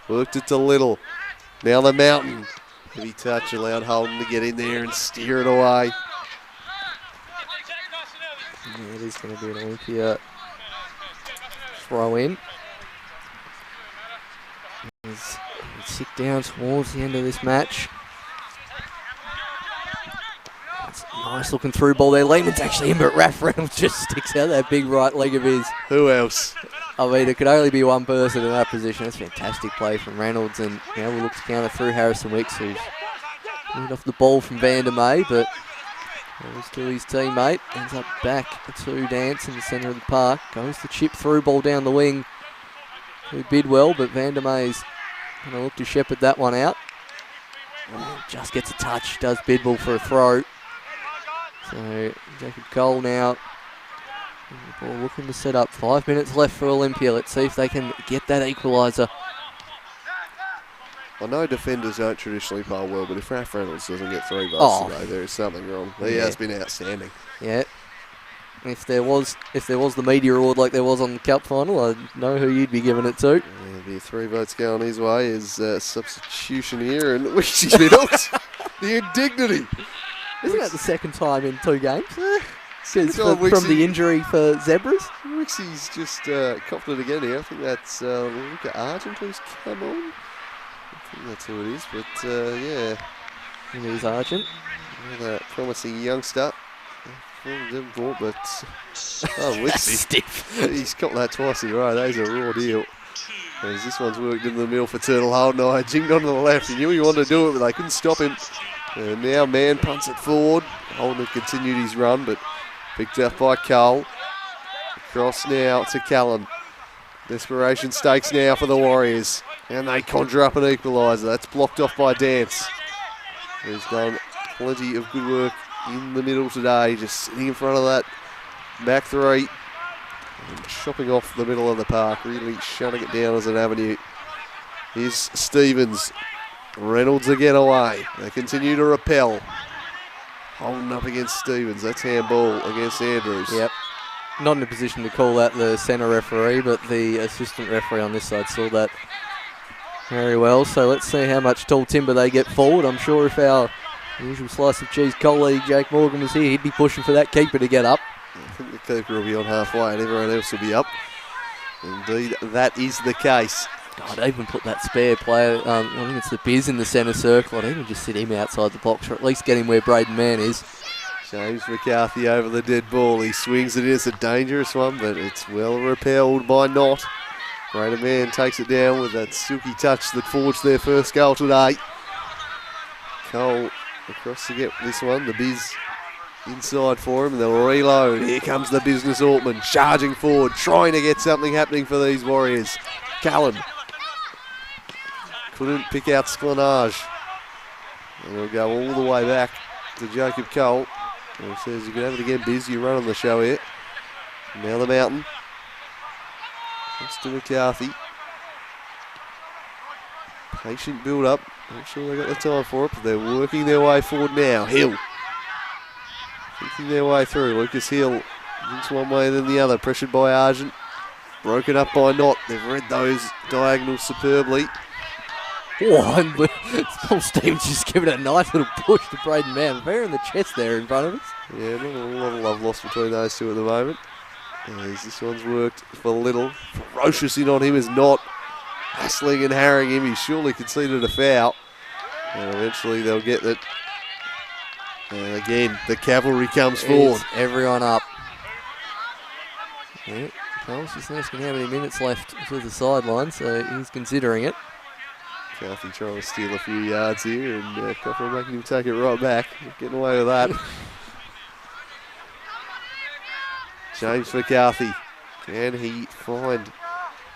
worked it to Little. Now the Mountain. Heavy touch allowed Holden to get in there and steer it away. Yeah, it is going to be an Olympia throw in. Let's sit down towards the end of this match. That's a nice looking through ball there. Lehman's actually in, but Raph Reynolds just sticks out that big right leg of his. Who else? I mean, it could only be one person in that position. That's fantastic play from Reynolds, and now we'll look to counter through Harrison Wicks, who's moved off the ball from Vandermeer, but goes to his teammate, ends up back to Dance in the centre of the park. Goes the chip through ball down the wing to Bidwell, but Vandermeer's going to look to shepherd that one out. And just gets a touch, does Bidwell for a throw. So Jacob Cole now. The ball looking to set up. 5 minutes left for Olympia. Let's see if they can get that equaliser. I know defenders don't traditionally play well, but if Raph Reynolds doesn't get 3 goals today, there is something wrong. He has been outstanding. Yeah. If there was the media award like there was on the Cup final, I know who you'd be giving it to. There'll be 3 votes going his way as substitution here, and Wixie's been hooked. The indignity. Isn't that the second time in 2 games? Good on From Wixie. the injury for Zebras? Wixie's just copped it again here. I think that's Luca Argent who's come on. I think that's who it is, but yeah. It is Argent. Another promising youngster from Devonport, but Wixie. Stiff. He's got that twice in a row. That is a raw deal. As this one's worked in the middle for Turtle Hold. No, I jinked onto the left. He knew he wanted to do it, but they couldn't stop him. And now Mann punts it forward. Holden continued his run, but picked up by Cole. Across now to Callan. Desperation stakes now for the Warriors. And they conjure up an equaliser. That's blocked off by Dance. He's done plenty of good work in the middle today, just sitting in front of that back 3 and chopping off the middle of the park, really shutting it down as an avenue. Here's Stevens. Reynolds again away. They continue to repel. Holding up against Stevens. That's handball against Andrews. Yep. Not in a position to call that the centre referee, but the assistant referee on this side saw that very well. So let's see how much tall timber they get forward. I'm sure if our usual slice of cheese colleague Jake Morgan was here, he'd be pushing for that keeper to get up. I think the keeper will be on halfway and everyone else will be up. Indeed, that is the case. God, I'd even put that spare player, I think it's the Biz in the centre circle. I'd even just sit him outside the box or at least get him where Braden Mann is. James McCarthy over the dead ball. He swings it in. It's a dangerous one, but it's well repelled by Knott. Braden Mann takes it down with that silky touch that forged their first goal today. Cole across to get this one. The Biz inside for him, and they'll reload. Here comes the business Altman charging forward, trying to get something happening for these Warriors. Callan couldn't pick out Sklanage. And he'll go all the way back to Jacob Cole. And he says, you can have it again, Biz. You run on the show here. Now the mountain. Comes to McCarthy. Patient build up. Not sure they got the time for it, but they're working their way forward now. Hill. Thinking their way through. Lucas Hill thinks one way then the other. Pressured by Argent. Broken up by Knott. They've read those diagonals superbly. Oh, and Paul Stevens just giving it a nice little push to Braden Mann. Fair in the chest there in front of us. Yeah, not a lot of love lost between those two at the moment. As this one's worked for Little. Ferocious in on him is Knott. Hassling and harrying him. He surely conceded a foul. And eventually they'll get that. And again, the cavalry comes forward. Everyone up. Yeah, Cole's just asking how many minutes left to the sideline, so he's considering it. Carthy trying to steal a few yards here, and Copper making him take it right back. Getting away with that. James McCarthy. Can he find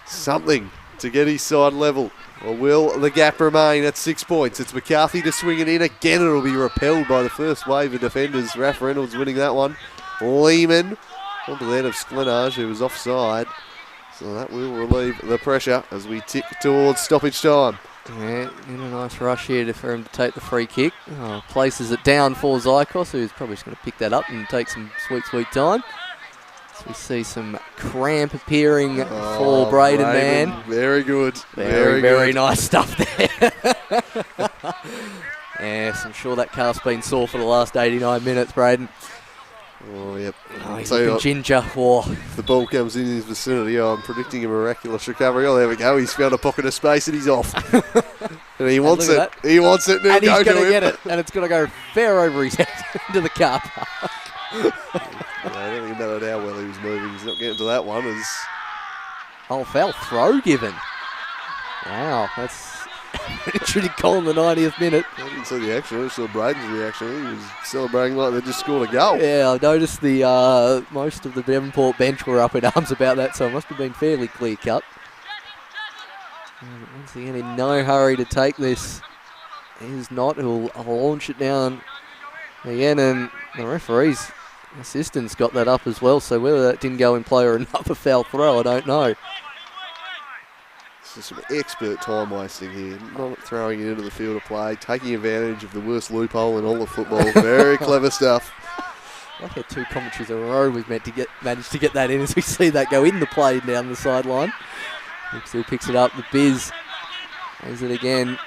something to get his side level? Or will the gap remain at 6 points? It's McCarthy to swing it in. Again, it'll be repelled by the first wave of defenders. Raph Reynolds winning that one. Lehman onto the head of Sklanage, who was offside. So that will relieve the pressure as we tick towards stoppage time. Yeah, in a nice rush here for him to take the free kick. Oh, places it down for Zykos, who's probably just going to pick that up and take some sweet, sweet time. So we see some cramp appearing for Braden Mann. Very good. Very nice stuff there. Yes, I'm sure that calf's been sore for the last 89 minutes, Braden. Oh, yep. Oh, he's looking ginger. Whoa. If the ball comes in his vicinity, I'm predicting a miraculous recovery. Oh, there we go. He's found a pocket of space and he's off. And he wants it. He wants it. And he's going to get it. And it's going to go fair over his head into the car park. I don't think it mattered how well he was moving. He's not getting to that one. Oh, foul throw given. Wow, that's should have called in the 90th minute. I didn't see the action. I saw Braden's reaction. He was celebrating like they just scored a goal. Yeah, I noticed the most of the Devonport bench were up in arms about that, so it must have been fairly clear cut. And once again, in no hurry to take this. He's not. He'll launch it down again, and the referee's assistant's got that up as well, so whether that didn't go in play or another foul throw, I don't know. This is some expert time wasting here, not throwing it into the field of play, taking advantage of the worst loophole in all of football. Very clever stuff. I had 2 commentaries in a row we've managed to get that in as we see that go in the play down the sideline. Still picks it up. The Biz plays it again.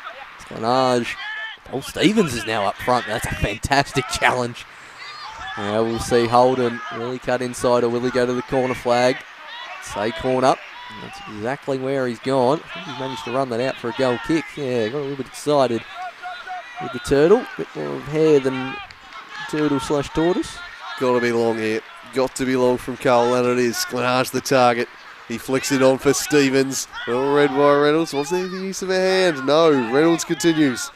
Sklanage. Paul Stevens is now up front. That's a fantastic challenge. Now we'll see Holden really cut inside, or will he go to the corner flag? Say corner. That's exactly where he's gone. I think he's managed to run that out for a goal kick. Yeah, got a little bit excited with the turtle. A bit more of hair than turtle/tortoise. Got to be long here. Got to be long from Cole, and it is. Sklanage the target. He flicks it on for Stevens. Well read by Reynolds. Was there the use of a hand? No. Reynolds continues.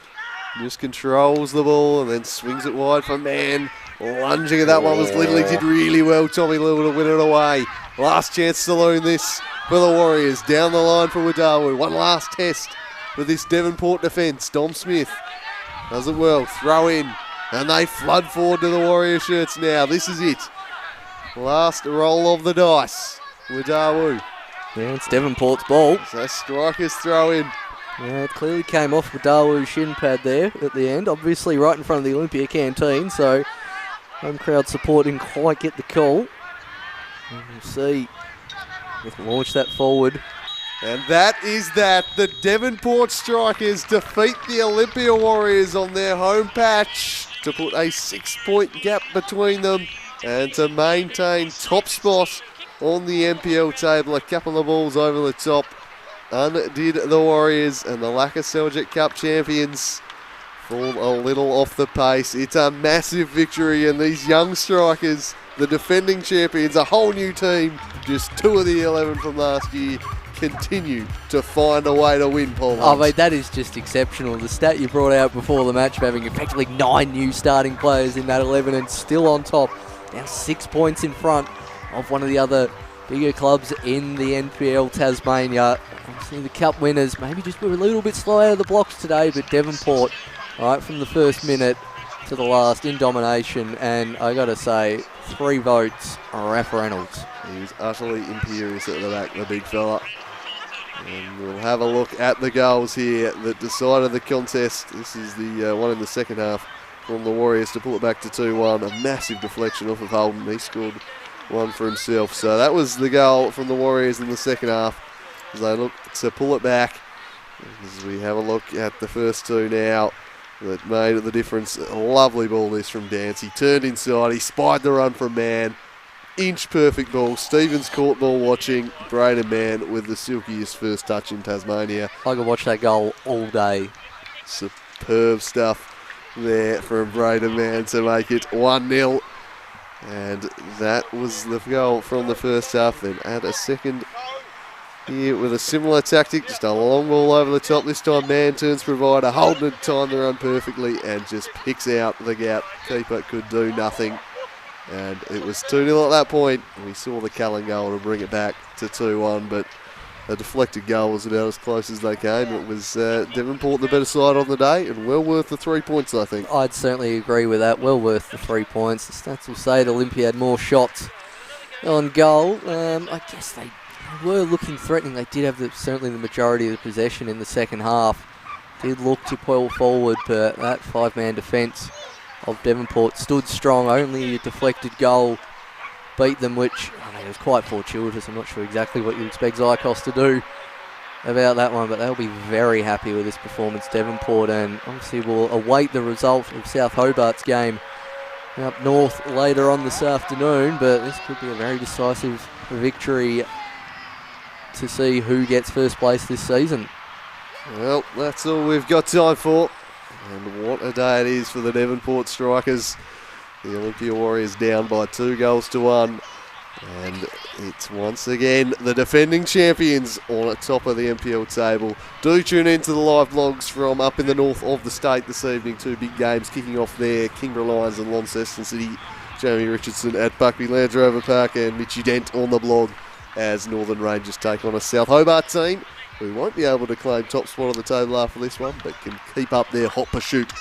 Just controls the ball and then swings it wide for Mann. Lunging at that one was Little. He did really well, Tommy Little, to win it away. Last chance to saloon this for the Warriors. Down the line for Wadawu. One last test for this Devonport defence. Dom Smith does it well. Throw in. And they flood forward to the Warrior shirts now. This is it. Last roll of the dice. Wadawu. Yeah, it's Devonport's ball. So Strikers throw in. Yeah, it clearly came off Wadawu's shin pad there at the end. Obviously right in front of the Olympia canteen, so home crowd support didn't quite get the call. And we'll see. Let's launch that forward. And that is that. The Devonport Strikers defeat the Olympia Warriors on their home patch to put a 6-point gap between them and to maintain top spot on the NPL table. A couple of balls over the top undid the Warriors, and the Lacquer Seljuk Cup champions fall a little off the pace. It's a massive victory, and these young Strikers, the defending champions, a whole new team, just 2 of the 11 from last year, continue to find a way to win, Paul. Oh, mate, that is just exceptional. The stat you brought out before the match, having effectively 9 new starting players in that 11 and still on top. Now 6 points in front of one of the other bigger clubs in the NPL Tasmania. Obviously the cup winners maybe just were a little bit slow out of the blocks today, but Devonport, right from the first minute to the last, in domination. And I got to say, 3 votes, Raph Reynolds. He was utterly imperious at the back, the big fella. And we'll have a look at the goals here that decided the contest. This is the one in the second half from the Warriors to pull it back to 2-1. A massive deflection off of Holden. He scored one for himself. So that was the goal from the Warriors in the second half as they look to pull it back. As we have a look at the first 2 now that made the difference. A lovely ball this from Dance. He turned inside. He spied the run from Mann. Inch perfect ball. Stevens caught ball watching. Braden Mann with the silkiest first touch in Tasmania. I could watch that goal all day. Superb stuff there from Braden Mann to make it 1-0. And that was the goal from the first half. Then add a second here with a similar tactic. Just a long ball over the top. This time Mann turns provider. Holden had timed the run perfectly and just picks out the gap. Keeper could do nothing. And it was 2-0 at that point. We saw the Callan goal to bring it back to 2-1, but a deflected goal was about as close as they came. It was Devonport the better side on the day, and well worth the 3 points, I think. I'd certainly agree with that. Well worth the 3 points. The stats will say that Olympia had more shots on goal. I guess they were looking threatening. They did have certainly the majority of the possession in the second half. Did look to pull forward, but that 5-man defence of Devonport stood strong. Only a deflected goal beat them, which it was quite fortuitous. I'm not sure exactly what you expect Zykos to do about that one, but they'll be very happy with this performance, Devonport, and obviously we'll await the result of South Hobart's game up north later on this afternoon, but this could be a very decisive victory to see who gets first place this season. Well, that's all we've got time for. And what a day it is for the Devonport Strikers. The Olympia Warriors down by 2-1. And it's once again the defending champions on the top of the NPL table. Do tune into the live vlogs from up in the north of the state this evening. 2 big games kicking off there. Kingborough Lions and Launceston City. Jamie Richardson at Buckley Land Rover Park and Mitchie Dent on the blog as Northern Rangers take on a South Hobart team who won't be able to claim top spot on the table after this one, but can keep up their hot pursuit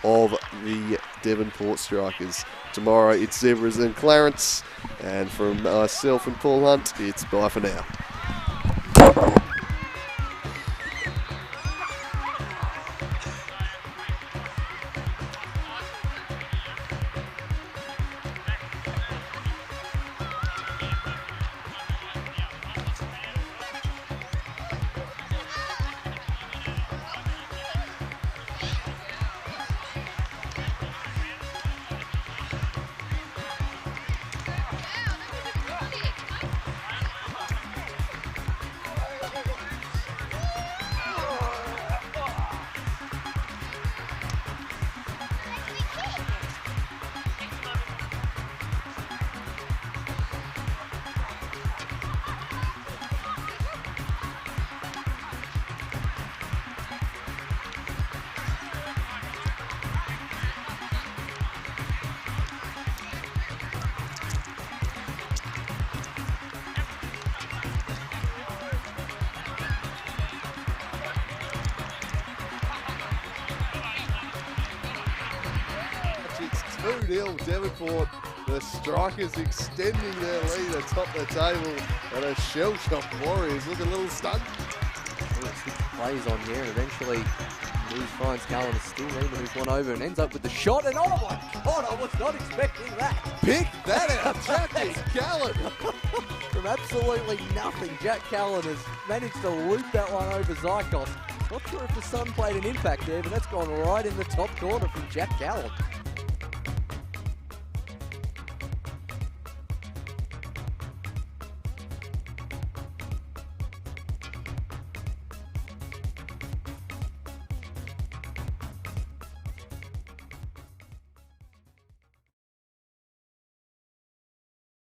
of the Devonport Strikers. Tomorrow it's Zebras and Clarence, and from myself and Paul Hunt, it's bye for now. 2-0 Devonport. The Strikers extending their lead atop the table, and a shell-shocked Warriors look a little stunned. Plays on here, and eventually Lewis finds Callan is still leaving, who's one over and ends up with the shot, and oh my God, I was not expecting that. Pick that out, Jackie Callan. From absolutely nothing, Jack Callan has managed to loop that one over Zykos. Not sure if the sun played an impact there, but that's gone right in the top corner from Jack Callan.